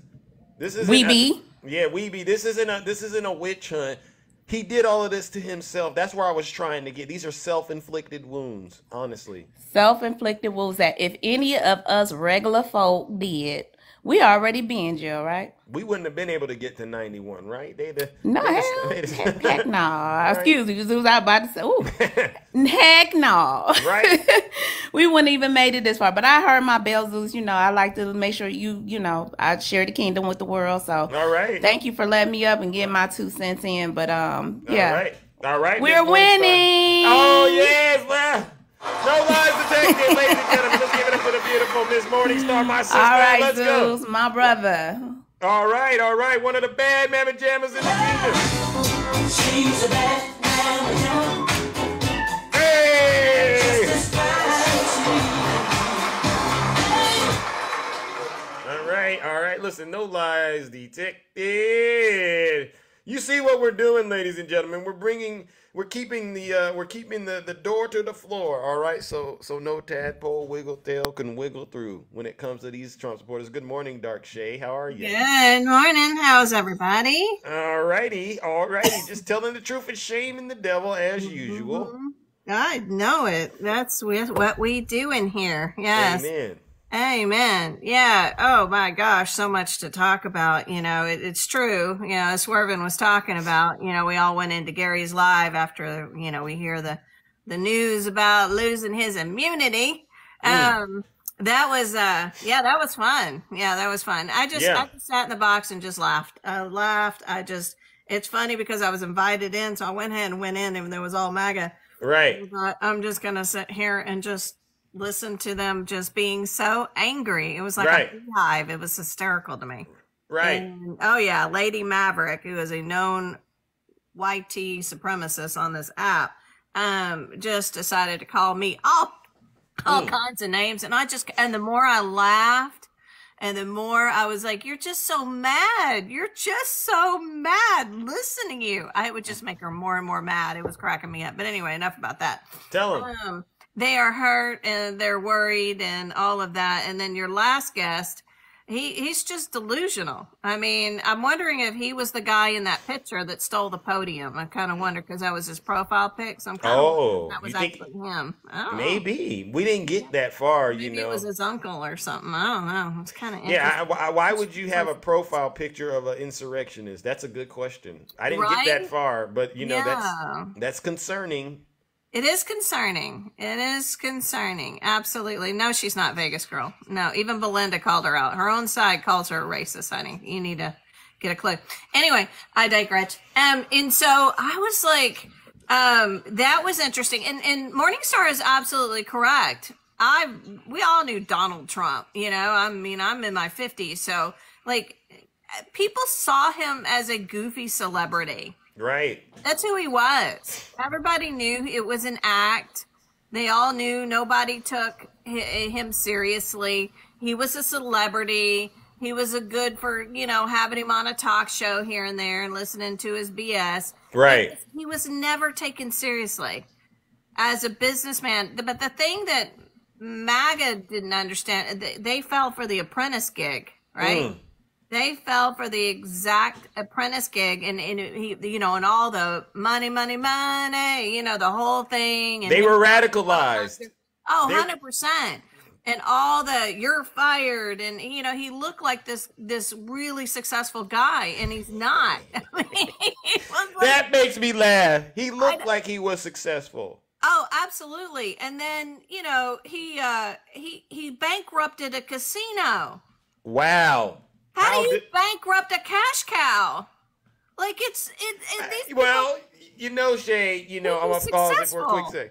This is Weeby. Yeah, Weeby. This isn't a witch hunt. He did all of this to himself. That's where I was trying to get. These are self-inflicted wounds, honestly. Self-inflicted wounds that if any of us regular folk did, we already be in jail, right? We wouldn't have been able to get to 91, right? Heck no. Right. Excuse me. I was about to say, ooh, heck no. Right. We wouldn't even made it this far. But I heard my bells. I like to make sure I share the kingdom with the world. So all right. Thank you for letting me up and getting my 2 cents in. But yeah. All right. We're winning. Oh yes, well. No lies detected, ladies and gentlemen. Let's give it up for the beautiful Miss Morningstar, my sister. All right, let's go. Zeus, my brother. All right. One of the bad mamma jammers in the kingdom. She's a bad mamma jamma. Hey! All right. Listen, no lies detected. You see what we're doing, ladies and gentlemen. We're keeping the door to the floor, all right? So no tadpole wiggle tail can wiggle through when it comes to these Trump supporters. Good morning, Dark Shay. How are you? Good morning. How's everybody? All righty. Just telling the truth and shaming the devil as usual. I know it. That's what we do in here. Yes. Amen. Yeah. Oh my gosh. So much to talk about. It's true. As Swervin was talking about, we all went into Gary's live after, we hear the news about losing his immunity. That was fun. Yeah, that was fun. I just sat in the box and just laughed. I laughed. It's funny because I was invited in. So I went ahead and went in even though it was all MAGA. Right. I'm just going to sit here and just listen to them just being so angry. It was like a beehive. It was hysterical to me. Right. And, oh yeah, Lady Maverick, who is a known YT supremacist on this app, just decided to call me all kinds of names. And the more I laughed and the more I was like, you're just so mad. You're just so mad listening to you. I would just make her more and more mad. It was cracking me up. But anyway, enough about that. Tell them. They are hurt and they're worried and all of that. And then your last guest, he's just delusional. I mean, I'm wondering if he was the guy in that picture that stole the podium. I kind of wonder because that was his profile pic. So I'm kind of that was actually him. Maybe we didn't get that far. Maybe it was his uncle or something. I don't know. It's kind of interesting. Yeah. Why would you have a profile picture of an insurrectionist? That's a good question. I didn't get that far, but that's concerning. It is concerning. It is concerning. Absolutely. No, she's not Vegas girl. No, even Belinda called her out. Her own side calls her a racist, honey. You need to get a clue. Anyway, I digress. And so I was like, that was interesting. And Morningstar is absolutely correct. We all knew Donald Trump, I'm in my 50s. So like people saw him as a goofy celebrity. Right. That's who he was. Everybody knew it was an act. They all knew nobody took him seriously. He was a celebrity. He was a good for, having him on a talk show here and there and listening to his BS. Right. He was never taken seriously as a businessman. But the thing that MAGA didn't understand, they fell for the apprentice gig, right? They fell for the exact apprentice gig and he, and all the money, the whole thing. And they were radicalized. Oh, 100%. And all the, you're fired. And, he looked like this really successful guy and he's not. That makes me laugh. He looked like he was successful. Oh, absolutely. And then, he bankrupted a casino. Wow. How do you bankrupt a cash cow? Like Shay, I'm gonna pause it for a quick second.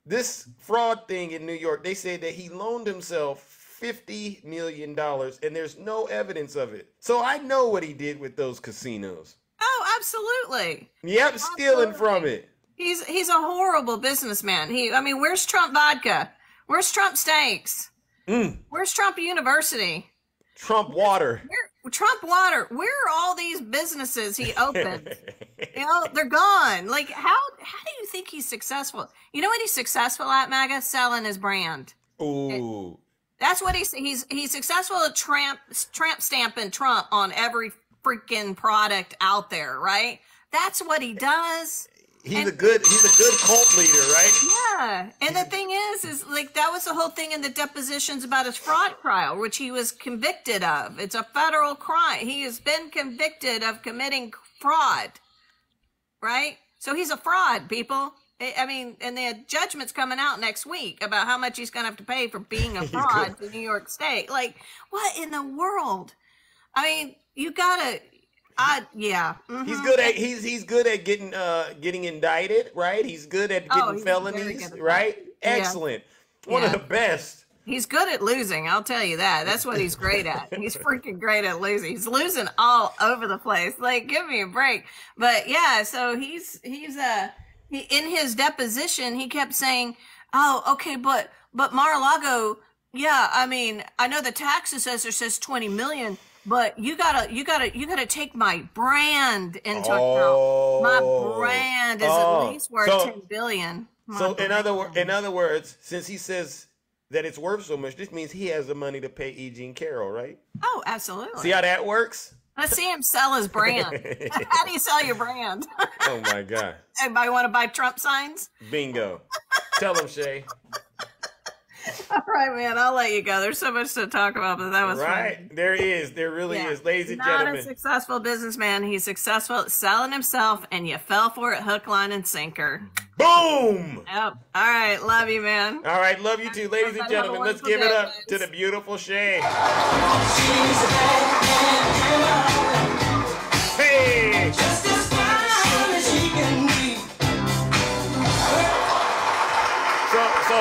This fraud thing in New York, they said that he loaned himself $50 million and there's no evidence of it. So I know what he did with those casinos. Oh, absolutely. Yep, stealing from it. He's a horrible businessman. Where's Trump vodka? Where's Trump steaks? Where's Trump University? Trump water. Trump water. Where are all these businesses he opened? They're gone. Like, how do you think he's successful? You know what he's successful at, MAGA? Selling his brand. Ooh. That's what he's successful at tramp stamping Trump on every freaking product out there, right? That's what he does. He's a good cult leader, right? Yeah. And the thing is like that was the whole thing in the depositions about his fraud trial, which he was convicted of. It's a federal crime. He has been convicted of committing fraud. Right? So he's a fraud, people. I mean, and the judgment's coming out next week about how much he's going to have to pay for being a fraud to New York State. Like, what in the world? I mean, you gotta, yeah. Mm-hmm. He's good at getting indicted, right? He's good at getting felonies, right? Excellent. Yeah. One of the best. He's good at losing, I'll tell you that. That's what he's great at. He's freaking great at losing. He's losing all over the place. Like, give me a break. But yeah, so he's in his deposition, he kept saying, "Oh, okay, but Mar-a-Lago, yeah, I mean, I know the tax assessor says 20 million, but you gotta take my brand into account. My brand is at least worth 10 billion." In other words, since he says that it's worth so much, this means he has the money to pay E. Jean Carroll, right? Oh, absolutely. See how that works? Let's see him sell his brand. How do you sell your brand? Oh my God. Anybody want to buy Trump signs? Bingo. Tell him, Shay. All right, man. I'll let you go. There's so much to talk about, but that was right. Fun. There is. There really is. Ladies and gentlemen. Not a successful businessman. He's successful at selling himself, and you fell for it hook, line, and sinker. Boom! Yep. All right. Love you, man. All right. Love you too. Ladies and gentlemen, let's give it up to the beautiful Shay. Hey! Just as fine as she can be. So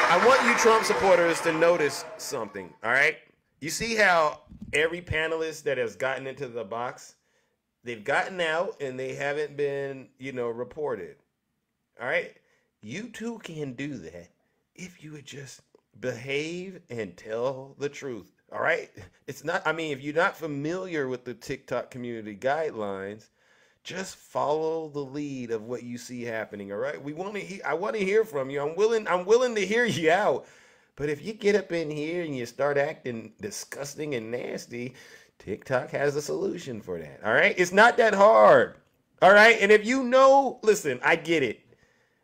I want you Trump supporters to notice something, all right? You see how every panelist that has gotten into the box, they've gotten out and they haven't been, reported. All right? You too can do that if you would just behave and tell the truth. All right? It's not, if you're not familiar with the TikTok community guidelines, just follow the lead of what you see happening. All right? I want to hear from you. I'm willing to hear you out. But if you get up in here and you start acting disgusting and nasty, TikTok has a solution for that. All right? It's not that hard. All right? And if listen, I get it.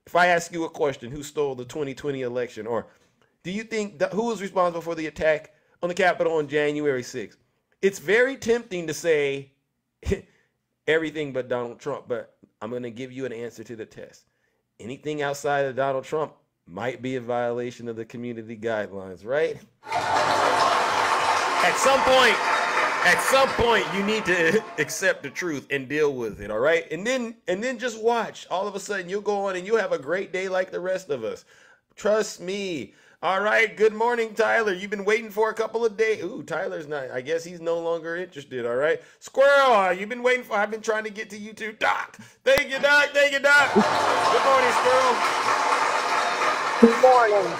If I ask you a question, who stole the 2020 election? Or do you think who was responsible for the attack on the Capitol on January 6th? It's very tempting to say everything but Donald Trump, but I'm going to give you an answer to the test. Anything outside of Donald Trump might be a violation of the community guidelines, right? At some point, you need to accept the truth and deal with it, all right? And then just watch. All of a sudden, you'll go on and you'll have a great day like the rest of us. Trust me. All right, good morning, Tyler. You've been waiting for a couple of days. Ooh, Tyler's not. I guess he's no longer interested, all right? Squirrel, you've been waiting for. I've been trying to get to you too. Doc, thank you, Doc. Thank you, Doc. Good morning, Squirrel. Good morning.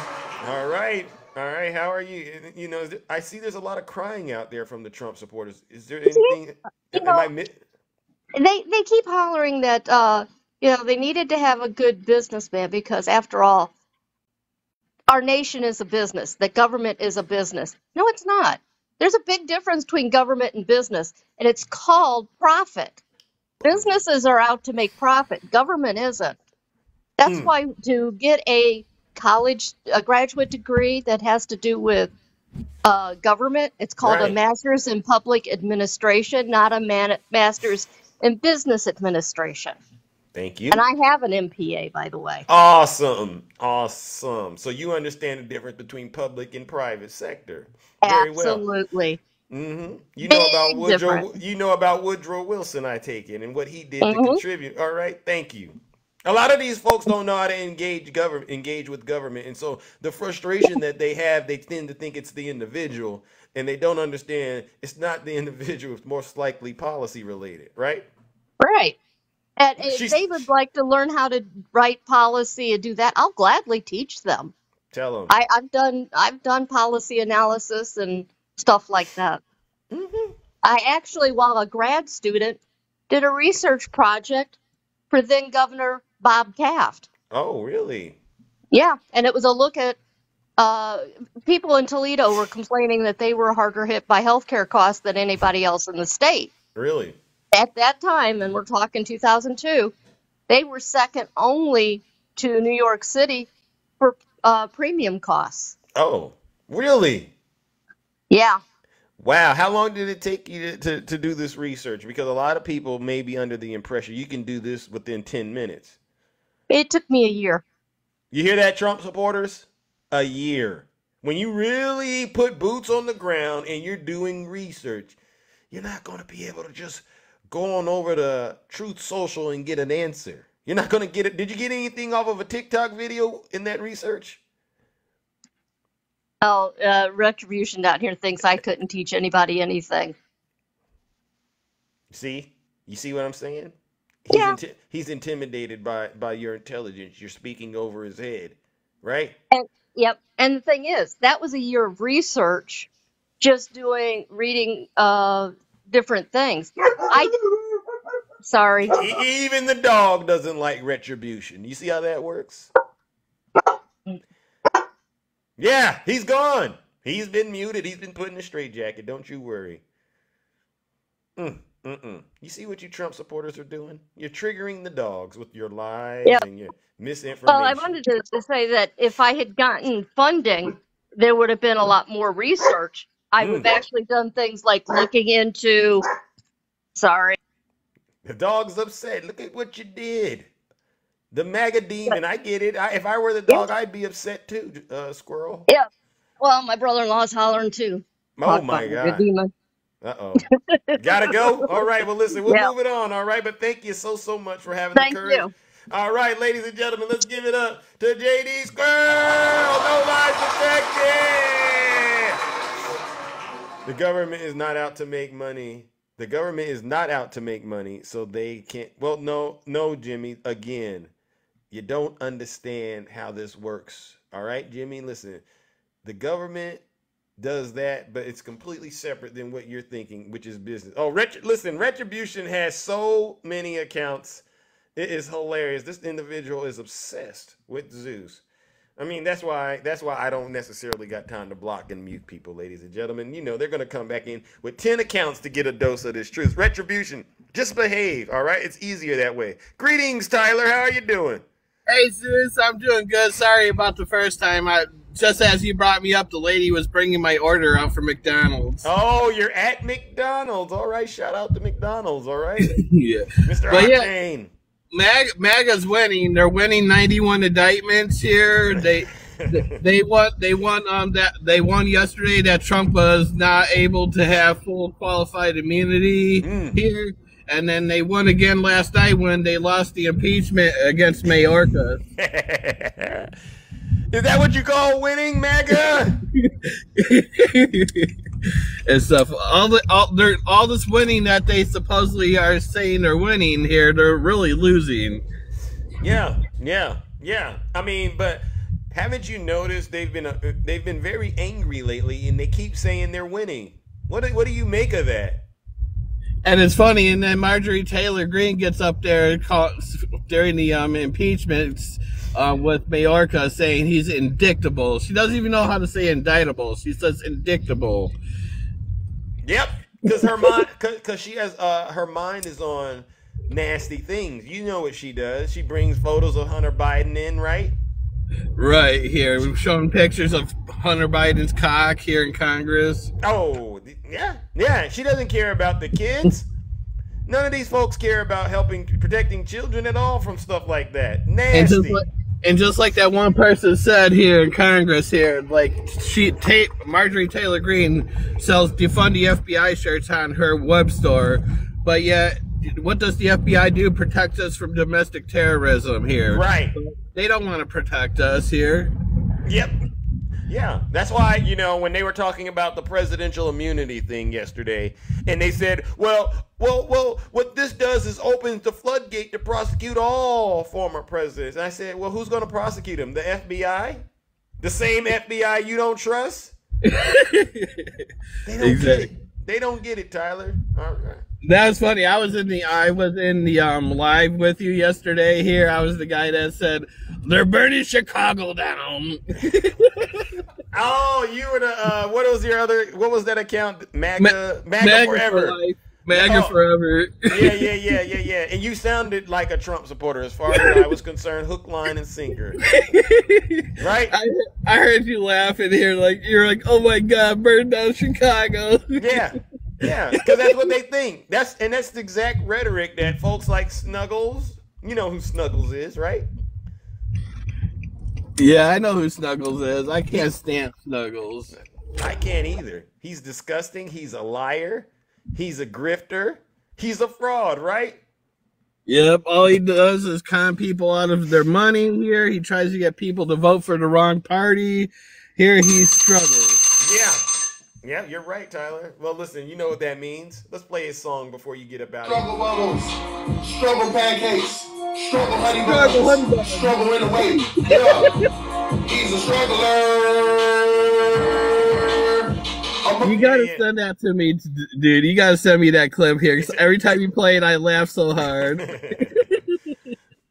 All right. How are you? I see there's a lot of crying out there from the Trump supporters. Is there anything? They keep hollering that they needed to have a good businessman because, after all, our nation is a business. That government is a business. No, it's not. There's a big difference between government and business, and it's called profit. Businesses are out to make profit. Government isn't. That's why to get a graduate degree that has to do with government, it's called a master's in public administration, not a master's in business administration. Thank you. And I have an MPA, by the way. Awesome. So you understand the difference between public and private sector. Very Absolutely. Well. Mm-hmm. You know about Woodrow Wilson, I take it, and what he did to contribute. All right. Thank you. A lot of these folks don't know how to engage with government. And so the frustration that they have, they tend to think it's the individual, and they don't understand it's not the individual. It's most likely policy related, right? Right. And if they would like to learn how to write policy and do that, I'll gladly teach them. Tell them. I've done policy analysis and stuff like that. I actually, while a grad student, did a research project for then Governor Bob Taft. Oh, really? Yeah, and it was a look at people in Toledo were complaining that they were harder hit by healthcare costs than anybody else in the state. Really? At that time, and we're talking 2002, they were second only to New York City for premium costs. Oh, really? Yeah. Wow. How long did it take you to do this research? Because a lot of people may be under the impression you can do this within 10 minutes. It took me a year. You hear that, Trump supporters? A year. When you really put boots on the ground and you're doing research, you're not going to be able to just go on over to Truth Social and get an answer. You're not going to get it. Did you get anything off of a TikTok video in that research? Oh, Retribution down here thinks I couldn't teach anybody anything. See? You see what I'm saying? He's intimidated by your intelligence. You're speaking over his head, right? Yep. And the thing is, that was a year of research, just reading different things. Sorry. Even the dog doesn't like retribution. You see how that works? Yeah, he's gone. He's been muted. He's been put in a straitjacket. Don't you worry. You see what you Trump supporters are doing? You're triggering the dogs with your lies and your misinformation. Well, I wanted to say that if I had gotten funding, there would have been a lot more research. I would have actually done things like looking into. Sorry. The dog's upset. Look at what you did. The MAGA demon. I get it. If I were the dog, I'd be upset too, Squirrel. Yeah. Well, my brother-in-law's hollering too. Oh, my God. Uh-oh. Gotta go? All right. Well, listen, we'll move it on. All right. But thank you so much for having the courage. Thank you. All right, ladies and gentlemen, let's give it up to JD Squirrel. No lies detected. The government is not out to make money. The government is not out to make money, so they can't. Well, no, Jimmy. Again, you don't understand how this works. All right, Jimmy, listen. The government does that, but it's completely separate than what you're thinking, which is business. Oh, listen, Retribution has so many accounts. It is hilarious. This individual is obsessed with Zeus. I mean, that's why I don't necessarily got time to block and mute people, ladies and gentlemen. You know, they're going to come back in with 10 accounts to get a dose of this truth. Retribution, just behave, all right? It's easier that way. Greetings, Tyler. How are you doing? Hey, Zeus. I'm doing good. Sorry about the first time. Just as you brought me up, the lady was bringing my order out from McDonald's. Oh, you're at McDonald's. All right. Shout out to McDonald's. All right. Yeah. Mr. Octane. MAGA's winning. They're winning 91 indictments here. They won yesterday that Trump was not able to have full qualified immunity here. And then they won again last night when they lost the impeachment against Mayorkas. Is that what you call winning, MAGA? And stuff. All this winning that they supposedly are saying they're winning here, they're really losing. Yeah. I mean, but haven't you noticed they've been very angry lately, and they keep saying they're winning? What do you make of that? And it's funny, and then Marjorie Taylor Greene gets up there during the impeachment with Mayorkas saying he's indictable. She doesn't even know how to say indictable. She says indictable. Yep, because her mind, because she has her mind is on nasty things. You know what she does? She brings photos of Hunter Biden in, right? Right here, we've shown pictures of Hunter Biden's cock here in Congress. Oh, yeah. She doesn't care about the kids. None of these folks care about protecting children at all from stuff like that. Nasty. And just like that one person said here in Congress here, like Marjorie Taylor Greene sells defund the FBI shirts on her web store, but yet what does the FBI do? Protect us from domestic terrorism here. Right. They don't want to protect us here. Yep. Yeah, that's why, when they were talking about the presidential immunity thing yesterday, and they said, well, what this does is opens the floodgate to prosecute all former presidents. And I said, well, who's going to prosecute them? The FBI? The same FBI you don't trust? They They don't get it, Tyler. All right. That was funny. I was in the live with you yesterday here. I was the guy that said they're burning Chicago down. Oh, you were the what was that account? MAGA forever. For life. MAGA forever. Yeah. And you sounded like a Trump supporter as far as I was concerned, hook, line, and sinker. Right? I heard you laughing here, you're like, oh my God, burn down Chicago. Yeah, because that's what they think. That's the exact rhetoric that folks like Snuggles. You know who Snuggles is, right? Yeah, I know who Snuggles is. I can't stand Snuggles. I can't either. He's disgusting. He's a liar. He's a grifter. He's a fraud, right? Yep. All he does is con people out of their money here. He tries to get people to vote for the wrong party. Here he struggles. Yeah, you're right, Tyler. Well, listen, you know what that means. Let's play his song before you get about Struggle bubbles, struggle pancakes, struggle honey buns, struggle in the way. Yeah, he's a struggler. You gotta send that to me, dude. You gotta send me that clip here, because every time you play it, I laugh so hard.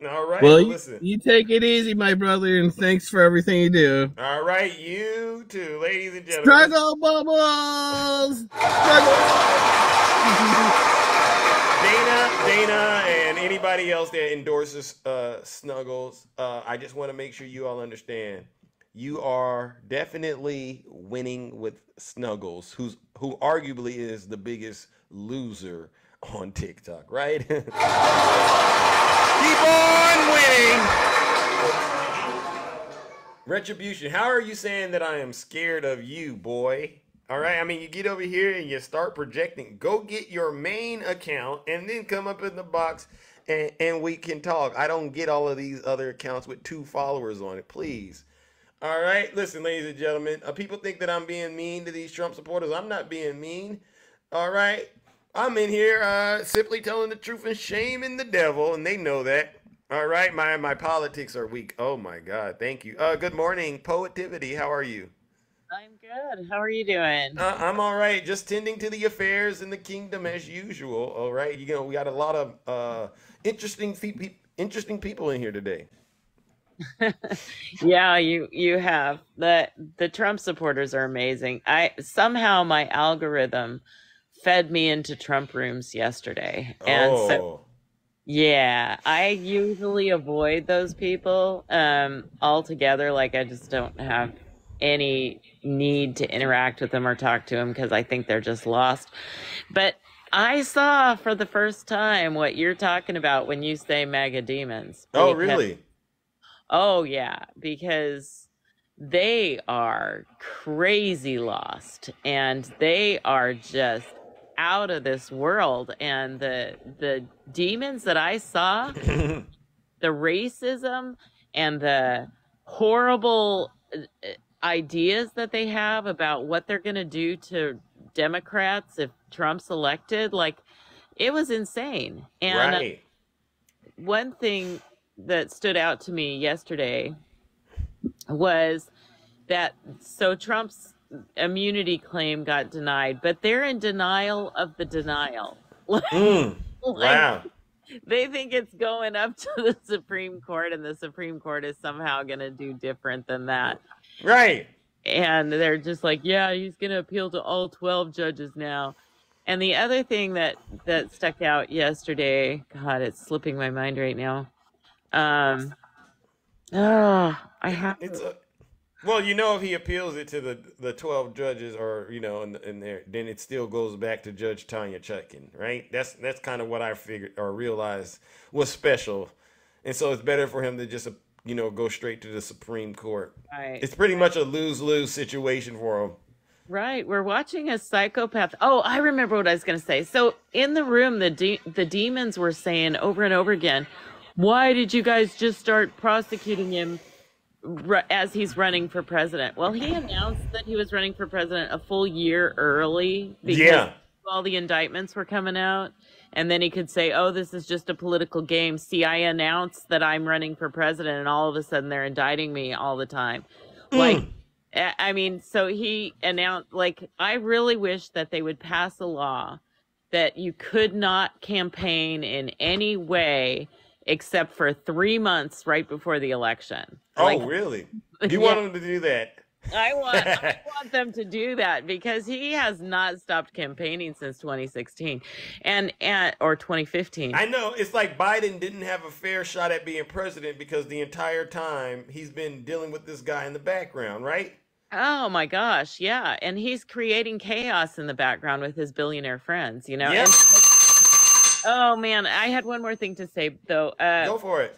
All right, well, listen. You take it easy, my brother, and thanks for everything you do. All right, you too, ladies and gentlemen. Struggle bubbles! Struggle! Dana, and anybody else that endorses Snuggles, I just want to make sure you all understand. You are definitely winning with Snuggles, who arguably is the biggest loser on TikTok, right? Keep on winning. Retribution. How are you saying that I am scared of you, boy? All right. I mean, you get over here and you start projecting. Go get your main account and then come up in the box and we can talk. I don't get all of these other accounts with 2 followers on it, please. All right, listen, ladies and gentlemen, people think that I'm being mean to these Trump supporters. I'm not being mean. All right, I'm in here simply telling the truth and shaming the devil, and they know that. All right, my politics are weak. Oh my God, thank you. Good morning, Poetivity. How are you? I'm good. How are you doing? I'm all right. Just tending to the affairs in the kingdom as usual. All right, we got a lot of interesting people in here today. Yeah, you have. The Trump supporters are amazing. Somehow my algorithm fed me into Trump rooms yesterday. And so yeah, I usually avoid those people altogether. Like, I just don't have any need to interact with them or talk to them because I think they're just lost. But I saw for the first time what you're talking about when you say MAGA demons. Oh, really? Oh, yeah, because they are crazy lost and they are just out of this world. And the demons that I saw, the racism and the horrible ideas that they have about what they're going to do to Democrats if Trump's elected, like, it was insane. And one thing that stood out to me yesterday was that Trump's immunity claim got denied, but they're in denial of the denial. Wow. They think it's going up to the Supreme Court, and the Supreme Court is somehow going to do different than that. Right. And they're just like, yeah, he's going to appeal to all 12 judges now. And the other thing that stuck out yesterday, God, it's slipping my mind right now. Well, if he appeals it to the 12 judges, or in there, then it still goes back to Judge Tanya Chutkin, right? That's kind of what I figured or realized was special, and so it's better for him to just go straight to the Supreme Court. Right. It's pretty much a lose-lose situation for him. Right. We're watching a psychopath. Oh, I remember what I was going to say. So in the room, the demons were saying over and over again, why did you guys just start prosecuting him as he's running for president? Well, he announced that he was running for president a full year early because all the indictments were coming out. And then he could say, oh, this is just a political game. See, I announced that I'm running for president, and all of a sudden they're indicting me all the time. Like, I mean, so he announced, like, I really wish that they would pass a law that you could not campaign in any way except for 3 months right before the election. Oh, like, really? You want them to do that? I want them to do that because he has not stopped campaigning since 2016 or 2015. I know. It's like Biden didn't have a fair shot at being president because the entire time he's been dealing with this guy in the background, right? Oh my gosh, yeah. And he's creating chaos in the background with his billionaire friends, you know? Yep. Oh man, I had one more thing to say though. Go for it.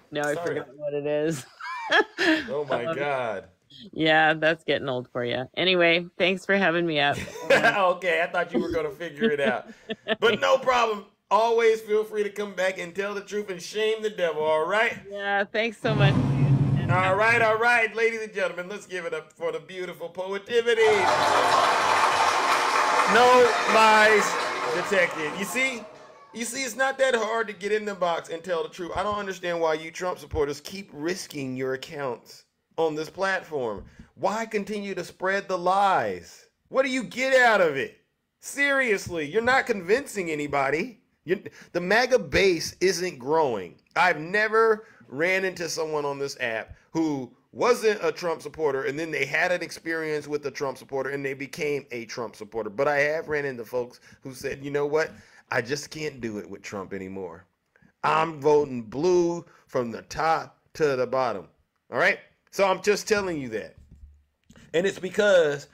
No, I forgot what it is. Oh my God. Yeah, that's getting old for you. Anyway, thanks for having me up. Okay, I thought you were going to figure it out. But no problem. Always feel free to come back and tell the truth and shame the devil, all right? Yeah, thanks so much. All right, ladies and gentlemen, let's give it up for the beautiful Poetivity. No lies detected. You see, it's not that hard to get in the box and tell the truth. I don't understand why you Trump supporters keep risking your accounts on this platform. Why continue to spread the lies? What do you get out of it? Seriously, you're not convincing anybody. The MAGA base isn't growing. I've never ran into someone on this app who wasn't a Trump supporter and then they had an experience with a Trump supporter and they became a Trump supporter. But I have ran into folks who said, you know what? I just can't do it with Trump anymore. I'm voting blue from the top to the bottom. All right? So I'm just telling you that. And it's because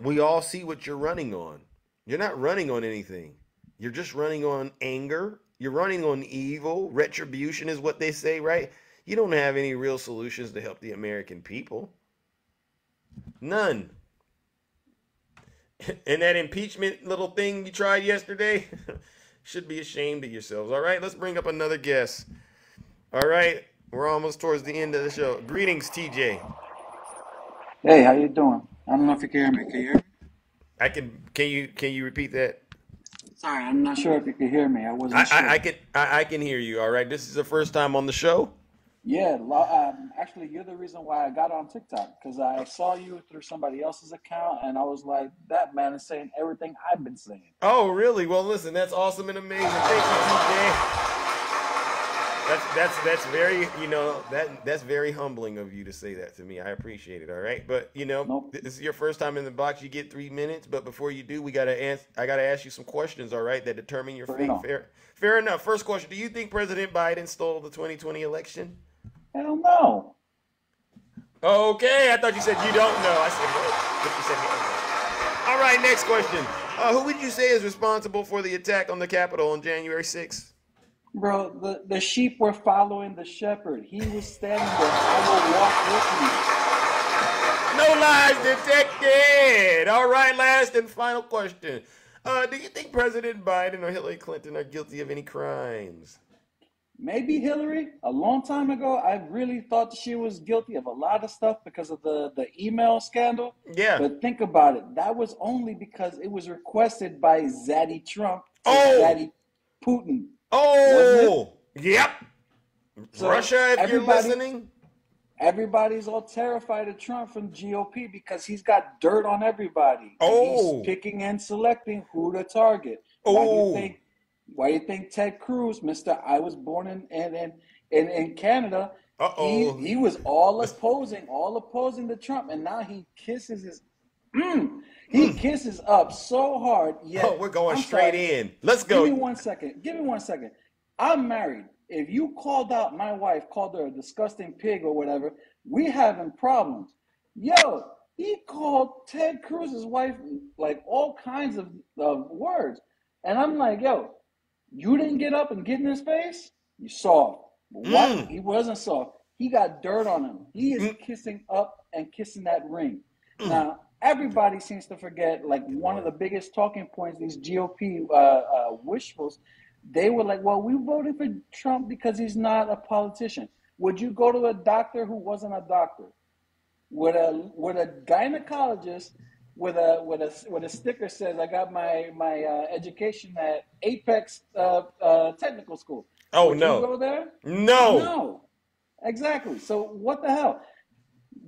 we all see what you're running on. You're not running on anything. You're just running on anger. You're running on evil. Retribution is what they say, right? You don't have any real solutions to help the American people. None. And that impeachment little thing you tried yesterday, should be ashamed of yourselves. All right, let's bring up another guest. All right, we're almost towards the end of the show. Greetings, TJ. Hey, how you doing? I don't know if you can hear me. Can you hear me? I can. Can you repeat that? Sorry, I'm not sure if you can hear me. I wasn't sure. I can hear you. All right. This is the first time on the show. Yeah, actually, you're the reason why I got on TikTok because I saw you through somebody else's account, and I was like, that man is saying everything I've been saying. Oh, really? Well, listen, that's awesome and amazing. Thank you, TJ. That's very, that's very humbling of you to say that to me. I appreciate it. All right, but This is your first time in the box. You get 3 minutes, but before you do, I gotta ask you some questions. All right, that determine your fate. Fair enough. First question: do you think President Biden stole the 2020 election? Hell no. Okay, I thought you said you don't know. I said what? But you said no. All right, next question. Who would you say is responsible for the attack on the Capitol on January 6th? Bro, the sheep were following the shepherd. He was standing there. I will walk with you. No lies detected. All right, last and final question. Do you think President Biden or Hillary Clinton are guilty of any crimes? Maybe Hillary. A long time ago, I really thought she was guilty of a lot of stuff because of the email scandal. Yeah. But think about it. That was only because it was requested by Zaddy Trump to Zaddy Putin. Oh, yep. So Russia, if you're listening. Everybody's all terrified of Trump from GOP because he's got dirt on everybody. Oh. He's picking and selecting who to target. Oh. Why do you think Ted Cruz, Mr. I was born in Canada, he was all opposing the Trump, and now he kisses his he kisses up so hard. Yet, we're going straight in. Let's go. Give me 1 second. Give me 1 second. I'm married. If you called out my wife, called her a disgusting pig or whatever, we having problems. Yo, he called Ted Cruz's wife like all kinds of words. And I'm like, yo, you didn't get up and get in his face? You soft. What? He wasn't soft. He got dirt on him. He is kissing up and kissing that ring. Now, everybody seems to forget, like, one of the biggest talking points, these GOP wishfuls, they were like, well, we voted for Trump because he's not a politician. Would you go to a doctor who wasn't a doctor? Would a gynecologist with a sticker says, I got my education at Apex Technical School. Oh, would no. you go there? No. No. Exactly. So what the hell?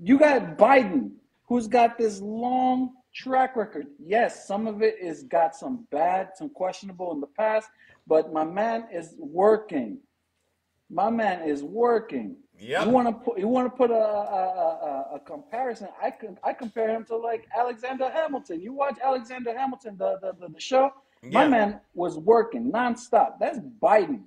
You got Biden, who's got this long track record. Yes, some of it is got some bad, some questionable in the past, but my man is working. My man is working. Yep. You want to put a comparison? I compare him to like Alexander Hamilton. You watch Alexander Hamilton, the show. My man was working nonstop. That's Biden.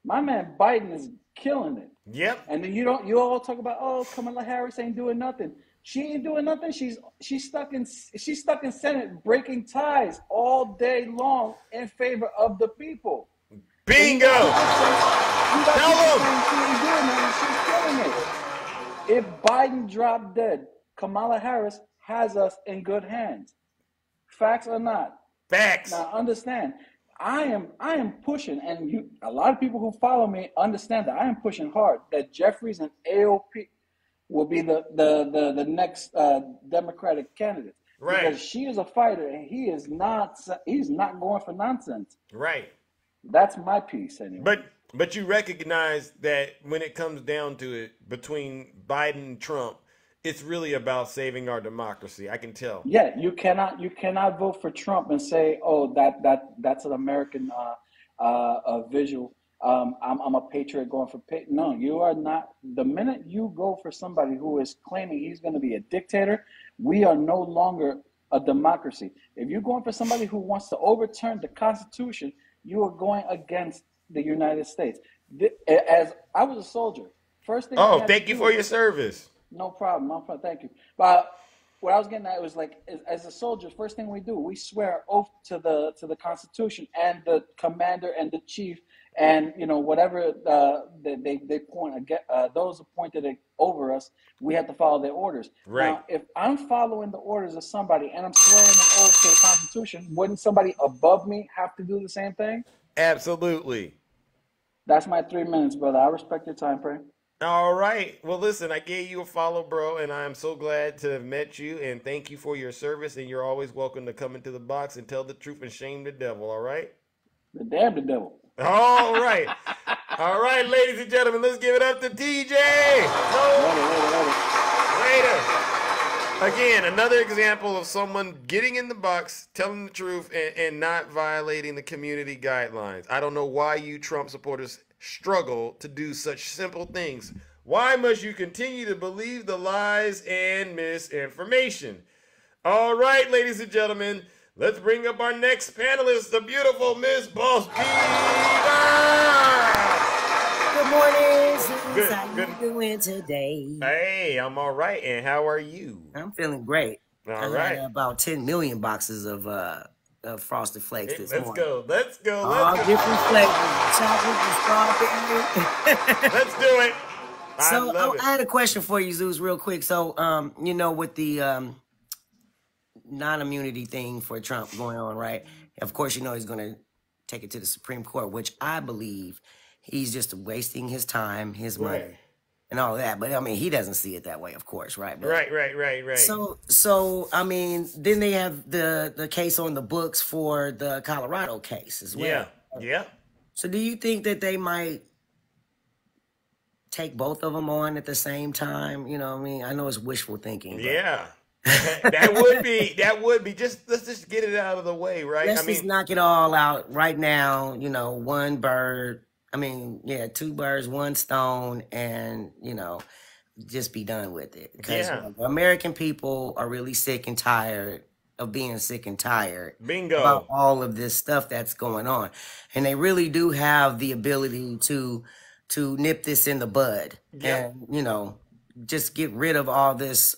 My man Biden is killing it. Yep. And then you all talk about, oh, Kamala Harris ain't doing nothing. She ain't doing nothing. She's stuck in Senate breaking ties all day long in favor of the people. Bingo. Tell them. She's killing it. If Biden dropped dead, Kamala Harris has us in good hands. Facts or not? Facts. Now understand. I am pushing, and a lot of people who follow me understand that I am pushing hard that Jeffries and AOP will be the next Democratic candidate. Right. Because she is a fighter, and he's not going for nonsense. Right. That's my piece anyway. But you recognize that when it comes down to it, between Biden and Trump, it's really about saving our democracy. I can tell. Yeah, you cannot vote for Trump and say, oh, that's an American visual. I'm a patriot going for no, you are not. The minute you go for somebody who is claiming he's going to be a dictator, we are no longer a democracy. If you're going for somebody who wants to overturn the Constitution, you are going against the United States. As I was a soldier, first thing. Oh, thank you for your service. No problem. Thank you. But what I was getting at was like, as a soldier, first thing we do, we swear oath to the Constitution and the commander and the chief, and whatever they point those appointed over us, we have to follow their orders. Right. Now, if I'm following the orders of somebody and I'm swearing an oath to the Constitution, wouldn't somebody above me have to do the same thing? Absolutely. That's my 3 minutes, brother. I respect your time frame. All right. Well, listen, I gave you a follow, bro, and I'm so glad to have met you, and thank you for your service, and you're always welcome to come into the box and tell the truth and shame the devil, all right? The devil. All right. All right, ladies and gentlemen, let's give it up to TJ. Later. Again, another example of someone getting in the box, telling the truth, and not violating the community guidelines. I don't know why you Trump supporters struggle to do such simple things. Why must you continue to believe the lies and misinformation? All right, ladies and gentlemen, let's bring up our next panelist, the beautiful Miss Boss Good morning, Zeus. How you doing today? Hey, I'm all right. And how are you? I'm feeling great. All right. Had about 10 million boxes of Frosted Flakes this morning. Let's go. All different flavors, chocolate and strawberry. Let's do it. I had a question for you, Zeus, real quick. So, with the non-immunity thing for Trump going on, right? Of course, he's going to take it to the Supreme Court, which I believe he's just wasting his time, his money, and all that. But I mean, he doesn't see it that way, of course, right? But, right. So I mean, then they have the case on the books for the Colorado case as well. Yeah. So do you think that they might take both of them on at the same time? You know what I mean? I know it's wishful thinking. Yeah. that would be let's just get it out of the way, right? Let's just knock it all out right now. One bird. I mean, yeah, 2 birds, 1 stone, and just be done with it. Because the American people are really sick and tired of being sick and tired. Bingo. About all of this stuff that's going on, and they really do have the ability to nip this in the bud, and just get rid of all this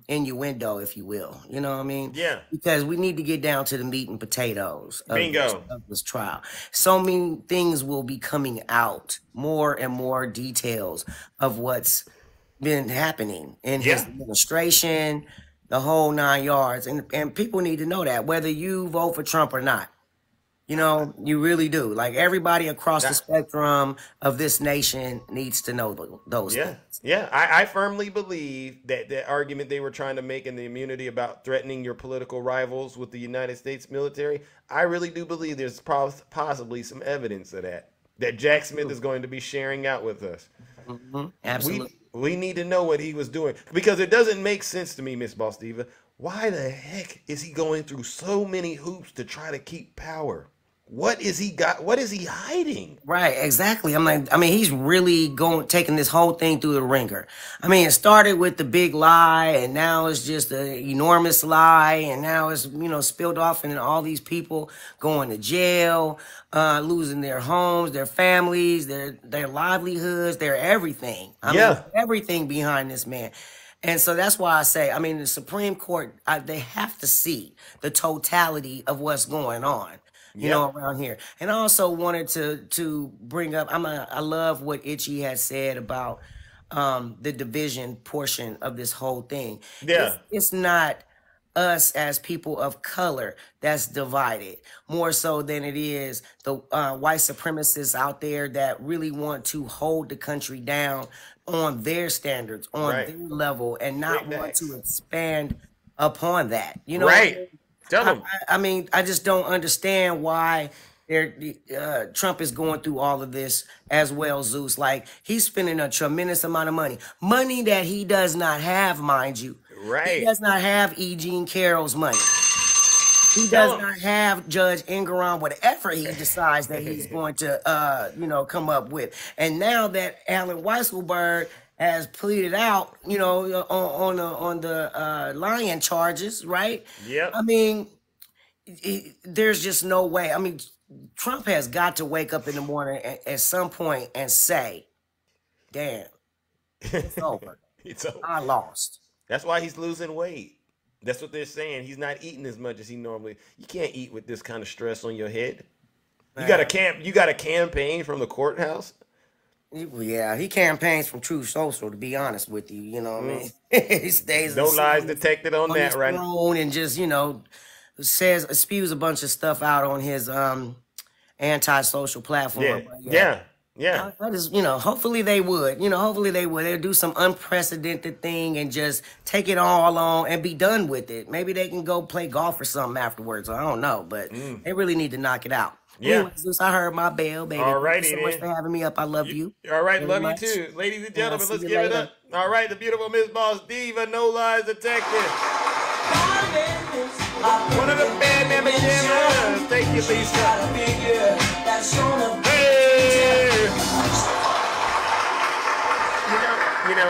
innuendo, if you will. You know what I mean? Yeah. Because we need to get down to the meat and potatoes of this trial. So many things will be coming out, more and more details of what's been happening in his administration, the whole 9 yards. And people need to know that, whether you vote for Trump or not. You really do. Like, everybody across the spectrum of this nation needs to know those things. Yeah, I firmly believe that the argument they were trying to make in the immunity about threatening your political rivals with the United States military, I really do believe there's possibly some evidence of that Jack Smith is going to be sharing out with us. Absolutely. We need to know what he was doing, because it doesn't make sense to me, Miss Boss Diva. Why the heck is he going through so many hoops to try to keep power? What is he got? What is he hiding? Right, exactly. He's really taking this whole thing through the ringer. I mean, it started with the big lie, and now it's just an enormous lie, and now it's, spilled off into all these people going to jail, losing their homes, their families, their livelihoods, their everything. I mean, everything behind this man. And so that's why I say, the Supreme Court, they have to see the totality of what's going on. Around here. And I also wanted to bring up, I love what Itchy has said about the division portion of this whole thing. Yeah. It's not us as people of color that's divided, more so than it is the white supremacists out there that really want to hold the country down on their standards, on their level, and not want to expand upon that. Right. Tell them. I just don't understand why Trump is going through all of this as well, Zeus. Like, he's spending a tremendous amount of money that he does not have, mind you. Right. He does not have E. Jean Carroll's money. He does not have Judge Ingram, whatever he decides that he's going to, come up with. And now that Alan Weisselberg has pleaded out, on the lying charges, right? Yep. There's just no way. Trump has got to wake up in the morning at some point and say, damn, it's over. It's over. I lost. That's why he's losing weight. That's what they're saying. He's not eating as much as he normally. You can't eat with this kind of stress on your head. You got a campaign from the courthouse. Yeah, he campaigns from Truth Social, to be honest with you. You know what I mean? He stays no lies detected on that, right? And just, spews a bunch of stuff out on his anti-social platform. Yeah. I just, hopefully they would. Hopefully they would. They'll do some unprecedented thing and just take it all on and be done with it. Maybe they can go play golf or something afterwards. I don't know, but they really need to knock it out. Yeah. Anyway, Zeus, I heard my bell, baby. All righty, Thank you so much for having me up. I love you. All right, love you too. Ladies and gentlemen, let's give it up. All right, the beautiful Miss Boss Diva, No Lies Detected. One of the bad man pajamas. Thank you, Lisa. Hey!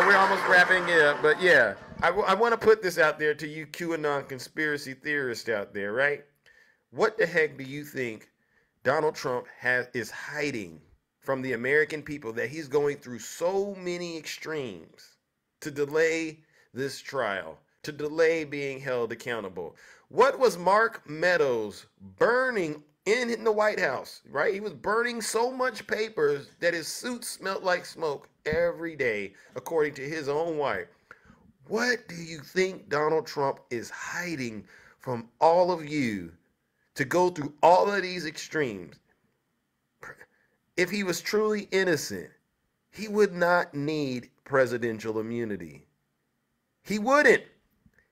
We're almost wrapping it up, but yeah, I want to put this out there to you QAnon conspiracy theorists out there, right? What the heck do you think Donald Trump is hiding from the American people, that he's going through so many extremes to delay this trial, to delay being held accountable? What was Mark Meadows burning in the White House, right? He was burning so much papers that his suit smelled like smoke every day, according to his own wife. What do you think Donald Trump is hiding from all of you to go through all of these extremes? If he was truly innocent, he would not need presidential immunity. He wouldn't.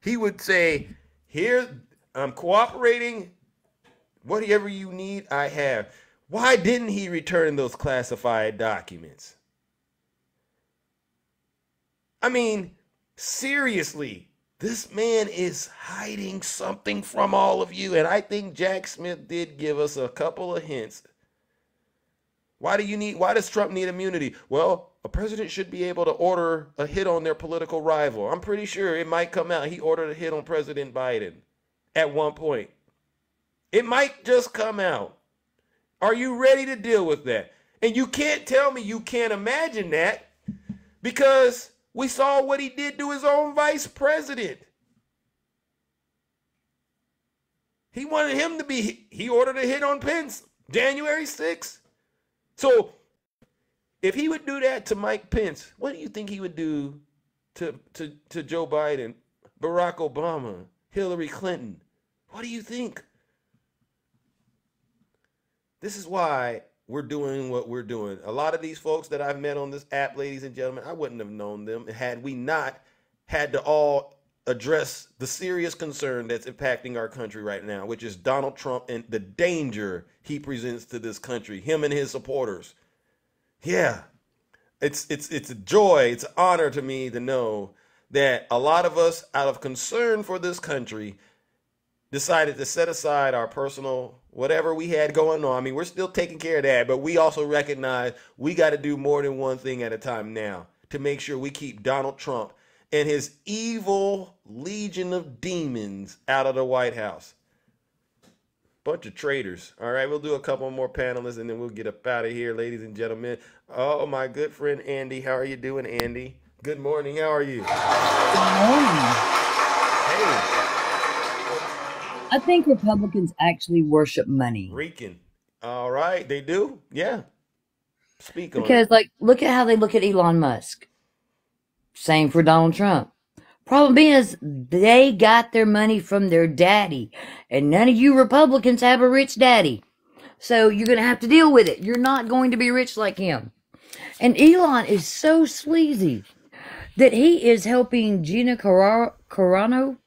He would say, here, I'm cooperating. Whatever you need, I have. Why didn't he return those classified documents? Seriously, this man is hiding something from all of you. And I think Jack Smith did give us a couple of hints. Why does Trump need immunity? Well, a president should be able to order a hit on their political rival. I'm pretty sure it might come out he ordered a hit on President Biden at one point. It might just come out. Are you ready to deal with that? And you can't tell me you can't imagine that, because we saw what he did to his own vice president. He wanted him to be, he ordered a hit on Pence January 6th. So if he would do that to Mike Pence, what do you think he would do to Joe Biden, Barack Obama, Hillary Clinton? What do you think? This is why we're doing what we're doing. A lot of these folks that I've met on this app, ladies and gentlemen, I wouldn't have known them had we not had to all address the serious concern that's impacting our country right now, which is Donald Trump and the danger he presents to this country, him and his supporters. Yeah, it's a joy, it's an honor to me to know that a lot of us, out of concern for this country, decided to set aside our personal whatever we had going on. I mean, we're still taking care of that, but we also recognize we got to do more than one thing at a time now to make sure we keep Donald Trump and his evil legion of demons out of the White House. Bunch of traitors. All right, we'll do a couple more panelists and then we'll get up out of here, ladies and gentlemen. Oh, my good friend Andy. How are you doing, Andy? Good morning. How are you? Good morning. Hey. I think Republicans actually worship money. Reeking. All right, they do? Yeah. Speak on it. Because, like, look at how they look at Elon Musk. Same for Donald Trump. Problem is, they got their money from their daddy. And none of you Republicans have a rich daddy. So you're going to have to deal with it. You're not going to be rich like him. And Elon is so sleazy that he is helping Gina Carano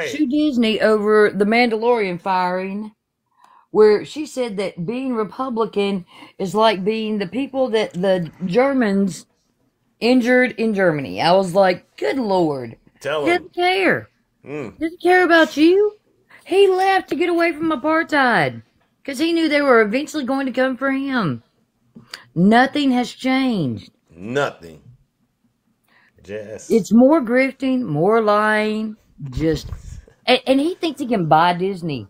sue Disney over the Mandalorian firing, where she said that being Republican is like being the people that the Germans injured in Germany. I was like, good Lord. He doesn't care. Doesn't care about you. He left to get away from apartheid because he knew they were eventually going to come for him. Nothing has changed. Nothing. Just. It's more grifting, more lying, just... And he thinks he can buy Disney.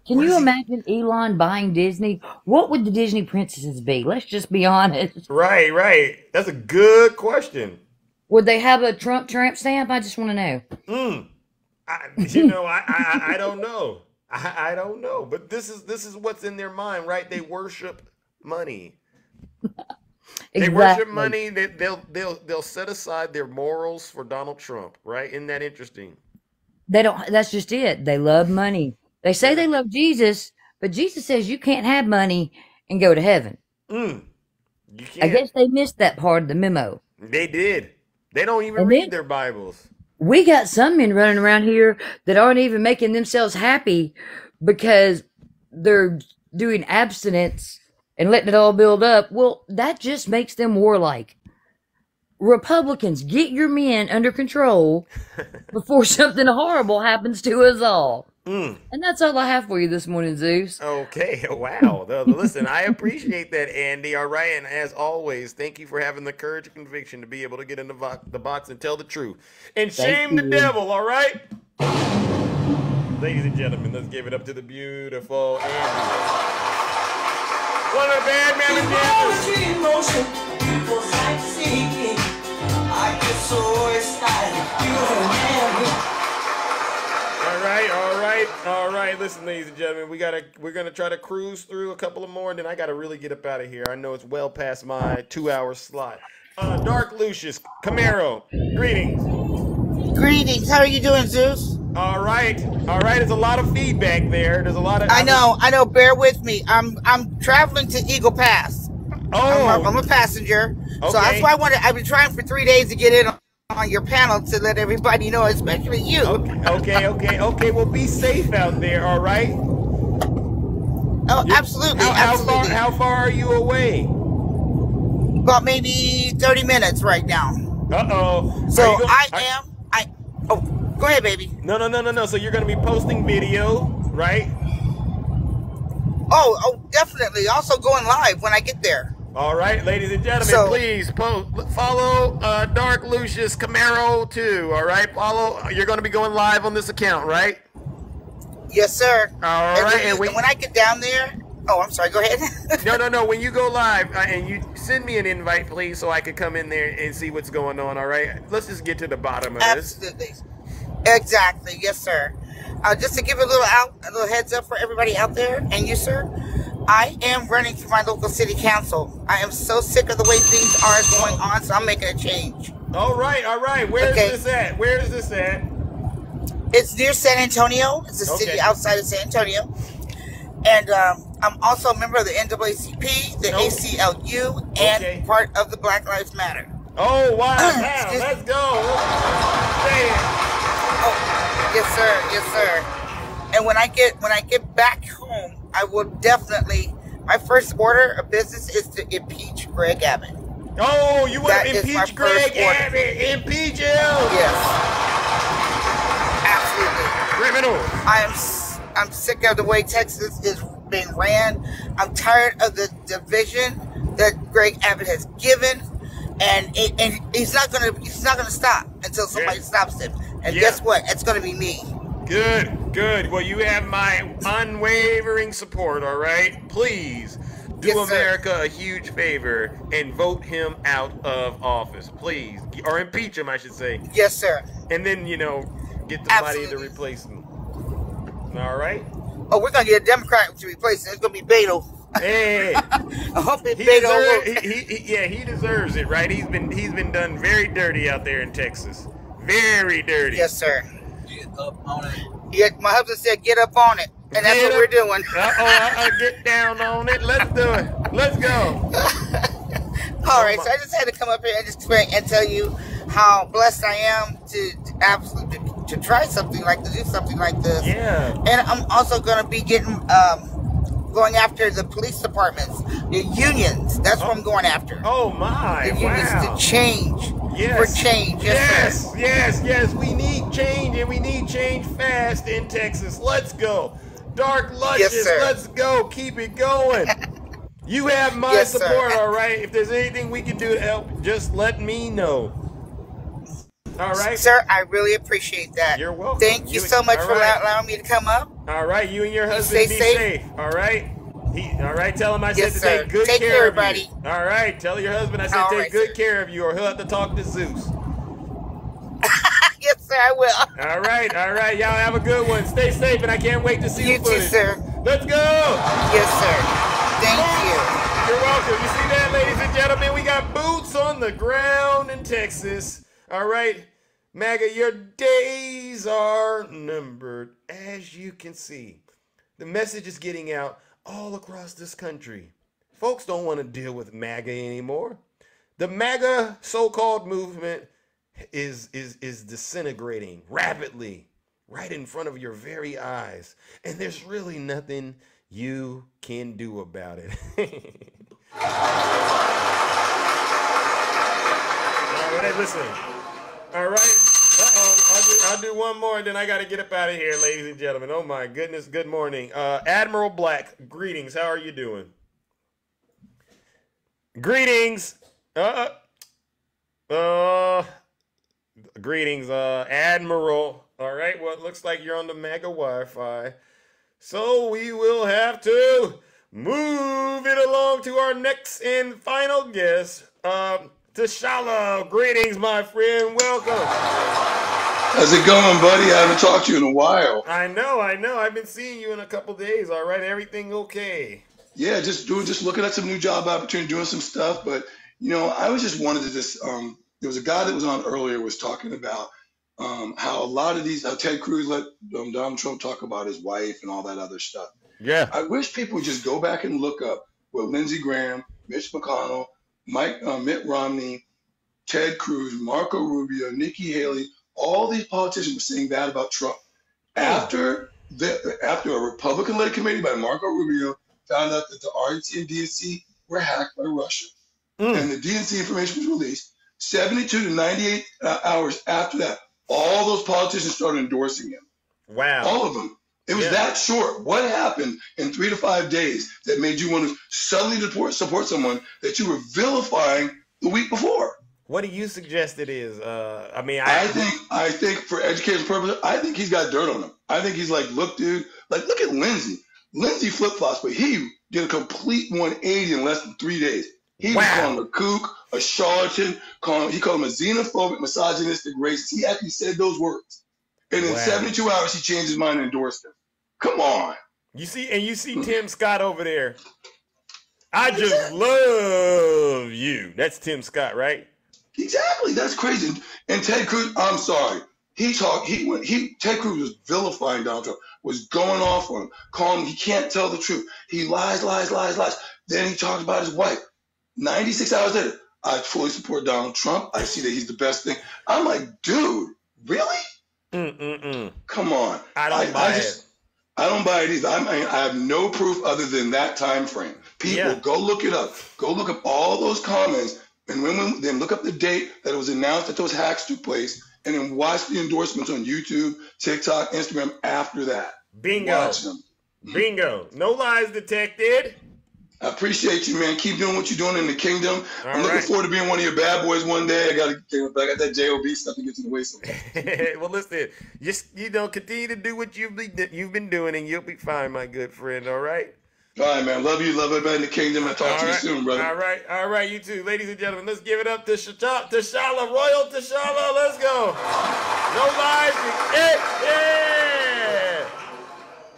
Can you imagine Elon buying Disney? What would the Disney princesses be? Let's just be honest. Right. That's a good question. Would they have a Trump tramp stamp? I just want to know. I don't know. I don't know. But this is what's in their mind, right? They worship money. They worship money. They'll set aside their morals for Donald Trump, right? Isn't that interesting? They don't. That's just it. They love money. They say they love Jesus, but Jesus says you can't have money and go to heaven. You can't. I guess they missed that part of the memo. They did. They don't even read their Bibles. We got some men running around here that aren't even making themselves happy because they're doing abstinence and letting it all build up. Well, that just makes them warlike. Republicans, get your men under control before something horrible happens to us all. And that's all I have for you this morning, Zeus. Okay, wow. Listen, I appreciate that, Andy. All right, and as always, thank you for having the courage and conviction to be able to get in the box and tell the truth. And shame the devil, all right? Ladies and gentlemen, let's give it up to the beautiful Andy. One of the bad man I get so excited. All right. Listen, ladies and gentlemen, we're gonna try to cruise through a couple of more, and then I gotta really get up out of here. I know it's well past my 2-hour slot. Dark Lucius Camaro, greetings. Greetings. How are you doing, Zeus? All right. There's a lot of feedback there. There's a lot of. I know. Bear with me. I'm traveling to Eagle Pass. Oh. I'm a passenger, okay. So that's why I've been trying for 3 days to get in on your panel to let everybody know, especially you. Okay. Well, be safe out there, all right? Oh, absolutely. How far are you away? About maybe 30 minutes right now. Uh-oh. So go ahead, baby. No. So you're going to be posting video, right? Oh, definitely. Also going live when I get there. All right, ladies and gentlemen, please follow Dark Lucius Camaro too. All right, you're going to be going live on this account, right? Yes, sir. All right, and when I get down there, I'm sorry. Go ahead. No. When you go live, and you send me an invite, please, so I can come in there and see what's going on. All right, let's just get to the bottom of this. Absolutely. Exactly. Yes, sir. Just to give a little heads up for everybody out there, and you, sir. I am running for my local city council. I am so sick of the way things are going on, so I'm making a change. All right. Where is this at? It's near San Antonio. It's a city outside of San Antonio. And I'm also a member of the NAACP, the ACLU, and part of the Black Lives Matter. Oh, wow. Let's go. Yes, sir. And when I get back home, I will definitely, my first order of business is to impeach Greg Abbott. Oh, you want to impeach Greg Abbott? Impeach him! Yes. Absolutely. Criminal. I'm sick of the way Texas is being ran. I'm tired of the division that Greg Abbott has given, and he's not gonna stop until somebody stops him. And guess what? It's gonna be me. Good. Well, you have my unwavering support. All right, please do America a huge favor and vote him out of office, please, or impeach him, I should say. Yes, sir. And then get somebody to replace him. All right. Oh, we're gonna get a Democrat to replace him. It's gonna be Beto. Hey, I hope it's Beto. He deserves it, right? He's been done very dirty out there in Texas. Very dirty. Yes, sir. Get up on it. Yeah, my husband said get up on it, and that's what we're doing. Get down on it. Let's do it. Let's go. All right, so I just had to come up here and just explain and tell you how blessed I am to try something like this, do something like this. Yeah. And I'm also going to be going after the police departments, the unions. That's what I'm going after. Oh my! The unions to change. Yes. For change. Yes. We need change, and we need change fast in Texas. Let's go. Dark Luscious, let's go. Keep it going. You have my support, all right? If there's anything we can do to help, just let me know. All right? Sir, I really appreciate that. You're welcome. Thank you so much for allowing me to come up. All right, you and your husband be safe. All right? All right, tell him I said to take good care care of everybody. you. All right, tell your husband I said take good care of you, or he'll have to talk to Zeus. Yes, sir, I will. All right. Y'all have a good one. Stay safe, and I can't wait to see you the footage. too, sir. Let's go. Yes, sir. Thank you. You're welcome. You see that, ladies and gentlemen? We got boots on the ground in Texas. All right, MAGA, your days are numbered, as you can see. The message is getting out all across this country. Folks don't want to deal with MAGA anymore. The MAGA so-called movement is disintegrating rapidly right in front of your very eyes. And there's really nothing you can do about it. All right, listen. All right. I'll do one more, and then I got to get up out of here, ladies and gentlemen. Oh, my goodness. Good morning. Admiral Black, greetings. How are you doing? Greetings. Greetings, Admiral. All right, well, it looks like you're on the MAGA Wi-Fi. So we will have to move it along to our next and final guest. T'Challa, greetings, my friend. Welcome. How's it going, buddy? I haven't talked to you in a while. I know. I've been seeing you in a couple days. All right, everything okay? Yeah, just looking at some new job opportunity, doing some stuff. But I was just wanted to there was a guy that was on earlier was talking about how a lot of how Ted Cruz let Donald Trump talk about his wife and all that other stuff. Yeah. I wish people would just go back and look up what Lindsey Graham, Mitch McConnell, Mitt Romney, Ted Cruz, Marco Rubio, Nikki Haley, all these politicians were saying bad about Trump. After a Republican-led committee by Marco Rubio found out that the RNC and DNC were hacked by Russia, and the DNC information was released, 72 to 98 hours after that, all those politicians started endorsing him. Wow. All of them. It was that short. What happened in 3 to 5 days that made you want to suddenly support someone that you were vilifying the week before? What do you suggest it is? I think for education purposes, I think he's got dirt on him. I think he's like, look, dude, look at Lindsey. Lindsey flip-flops, but he did a complete 180 in less than 3 days. He was calling him a kook, a charlatan, he called him a xenophobic, misogynistic racist. He actually said those words. And in 72 hours, he changed his mind and endorsed him. Come on. You see Tim Scott over there. I just love you. That's Tim Scott, right? Exactly. That's crazy. And Ted Cruz, I'm sorry. Ted Cruz was vilifying Donald Trump, was going off on him, calling him, he can't tell the truth. He lies. Then he talked about his wife. 96 hours later, I fully support Donald Trump. I see that he's the best thing. I'm like, dude, really? Come on. I don't buy it. I don't buy it either. I have no proof other than that time frame. People, go look it up. Go look up all those comments, and then look up the date that it was announced that those hacks took place, and then watch the endorsements on YouTube, TikTok, Instagram after that. Bingo. Watch them. Bingo. No lies detected. I appreciate you, man. Keep doing what you're doing in the kingdom. I'm looking forward to being one of your bad boys one day. I got that JOB stuff to get to the way. So. Well, listen, just continue to do what you've been doing, and you'll be fine, my good friend. All right. All right, man. Love you. Love everybody in the kingdom. I'll talk to you soon, brother. All right. You too, ladies and gentlemen. Let's give it up to Tashala, Royal Tashala. Let's go. No lies. Yeah.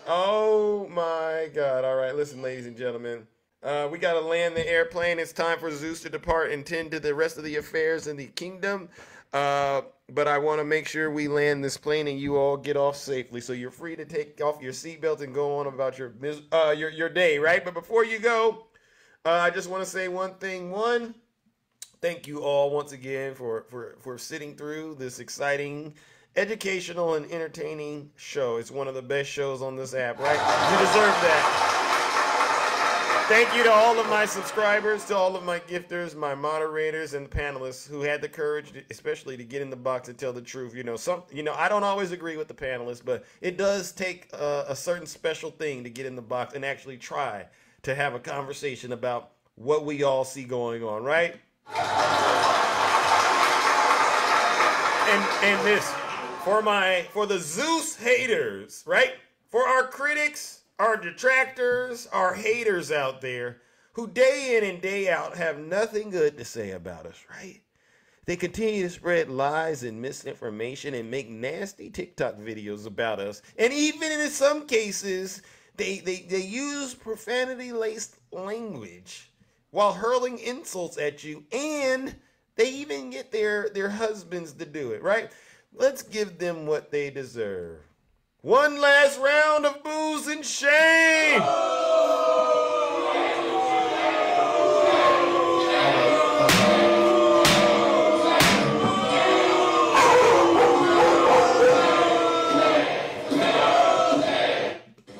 Oh my God. All right. Listen, ladies and gentlemen. We got to land the airplane. It's time for Zeus to depart and tend to the rest of the affairs in the kingdom. But I want to make sure we land this plane and you all get off safely. So you're free to take off your seatbelt and go on about your day, right? But before you go, I just want to say one thing. One, thank you all once again for sitting through this exciting, educational, and entertaining show. It's one of the best shows on this app, right? You deserve that. Thank you to all of my subscribers, to all of my gifters, my moderators, and panelists who had the courage, especially to get in the box and tell the truth. I don't always agree with the panelists, but it does take a certain special thing to get in the box and actually try to have a conversation about what we all see going on, right? And this for the Zeus haters, right? For our critics, our detractors, our haters out there who day in and day out have nothing good to say about us, right? They continue to spread lies and misinformation and make nasty TikTok videos about us. And even in some cases, they use profanity-laced language while hurling insults at you, and they even get their husbands to do it, right? Let's give them what they deserve. One last round of booze and shame.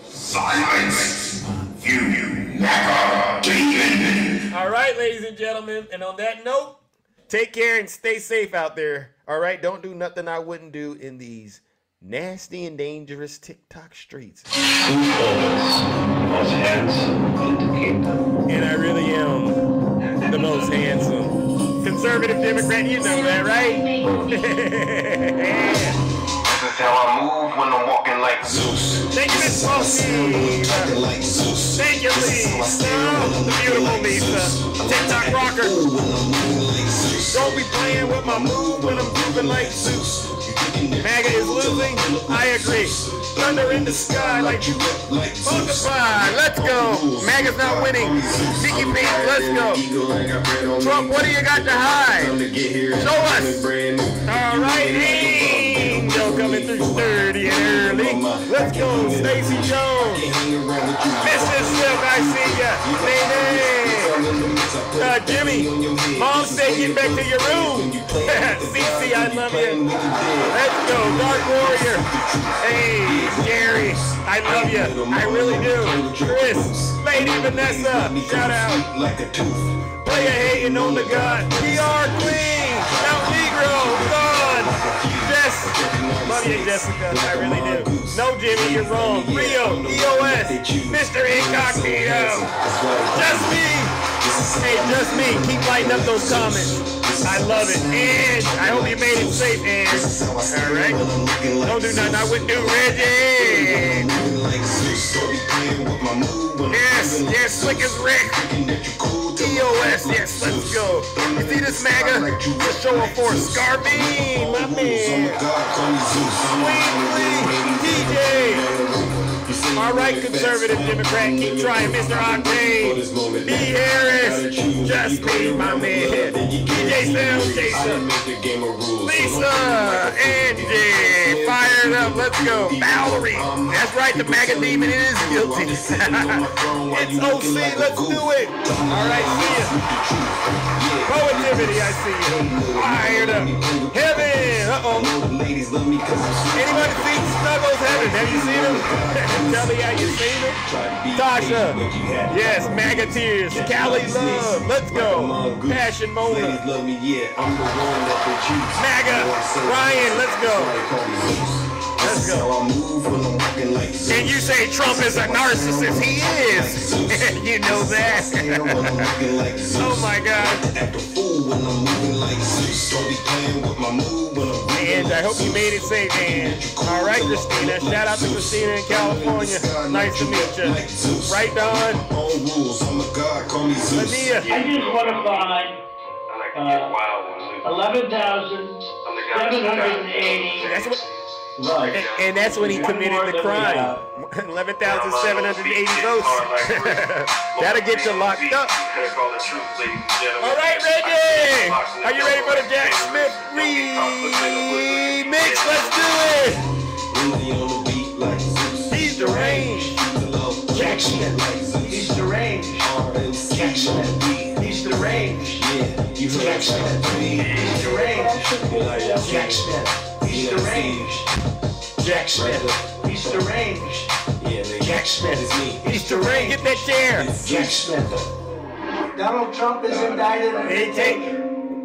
Silence, you never demon. All right, ladies and gentlemen, and on that note, take care and stay safe out there. All right, don't do nothing I wouldn't do in these nasty and dangerous TikTok streets. And I really am the most handsome. Conservative Democrat, you know that, right? This is how I move when I'm walking like Zeus. Thank you, Miss Fossey. Thank you, Lisa. The beautiful Lisa. TikTok rocker. Don't be playing with my move when I'm moving like Zeus. MAGA is losing? I agree. Thunder in the sky like you Funkified. Let's go. MAGA's not winning. Mickey Beans, let's go. Trump, what do you got to hide? Show us. All right, Angel coming through sturdy and early. Let's go, Stacey Jones. Mrs. Silk, I see ya. Nene. Jimmy, Mom said get back to your room. CC, I love you. Let's go, Dark Warrior. Hey, Gary, I love you. I really do. Chris, Lady Vanessa, shout out. Player hating on the God. PR Queen, Mount Negro, gone. Jess, love you, Jessica. I really do. No, Jimmy, you're wrong. Rio, EOS, Mr. Incognito. Just me. Hey, just me. Keep lighting up those comments. I love it. And I hope you made it safe, and all right. Don't do nothing I wouldn't do, Reggie. Yes, slick as Rick. EOS, yes, let's go. You see this MAGA? Let's show up for Scarbine, my man. Sweet, DJ. All right, conservative Democrat, keep trying, Mr. Octane. B. Harris, just me, my man. DJ Sam, Jason, Lisa, Angie, fired up, let's go. Valerie, that's right, the MAGA demon is guilty. It's OC, let's do it. All right, see ya. Positivity, I see you. Fired up. Heaven, uh-oh. Anybody seen Snuggles Heaven? Have you seen him? Shelly, how you seen her? Tasha, yes, MAGA tears. Cali love, let's go. Passion Mona. MAGA, Ryan, let's go. Let's go. And you say Trump is a narcissist. He is. You know that. Oh my God. And I hope you made it safe, man. All right, Christina. Shout out to Christina in California. Nice to meet you. Right, Don? Lania. I just want to buy 11,780. That's what. And that's when he committed the crime. 11,780 votes. That'll get you locked up. All right, Reggie. Are you ready for the Jack Smith remix? Let's do it. He's deranged. Jack Smith. He's deranged. Jack Smith. He's deranged. Jack Smith. He's deranged. Jack Smith. He's deranged. Jack Smith. He's deranged. Jack Smith. He's deranged. Get that chair. Jack Smith. Donald Trump is indicted. They take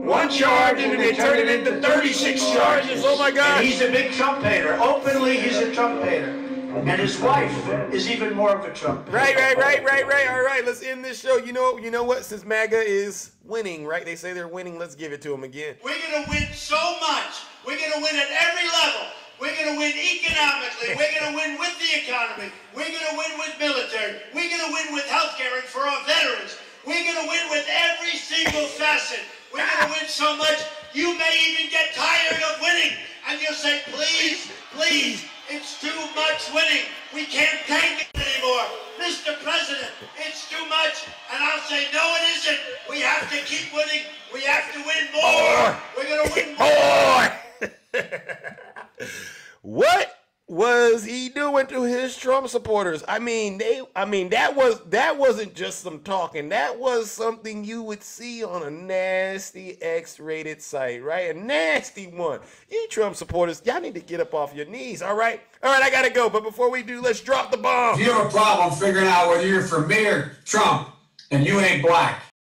one charge and then they turn it into 36 charges. Oh my God. And he's a big Trump hater. Openly, he's a Trump hater. And his wife is even more of a Trump. Right. All right, let's end this show. You know what? Since MAGA is winning, right? They say they're winning. Let's give it to them again. We're going to win so much. We're going to win at every level. We're going to win economically. We're going to win with the economy. We're going to win with military. We're going to win with healthcare and for our veterans. We're going to win with every single facet. We're going to win so much, you may even get tired of winning. And you'll say, please, it's too much winning. We can't take it anymore. Mr. President, it's too much. And I'll say, no, it isn't. We have to keep winning. We have to win more. We're going to win more. What was he doing to his Trump supporters? I mean, that wasn't just some talking. That was something you would see on a nasty X-rated site, right? A nasty one. You Trump supporters, y'all need to get up off your knees, all right? All right, I gotta go. But before we do, let's drop the bomb. If you have a problem figuring out whether you're for me or Trump, and you ain't black,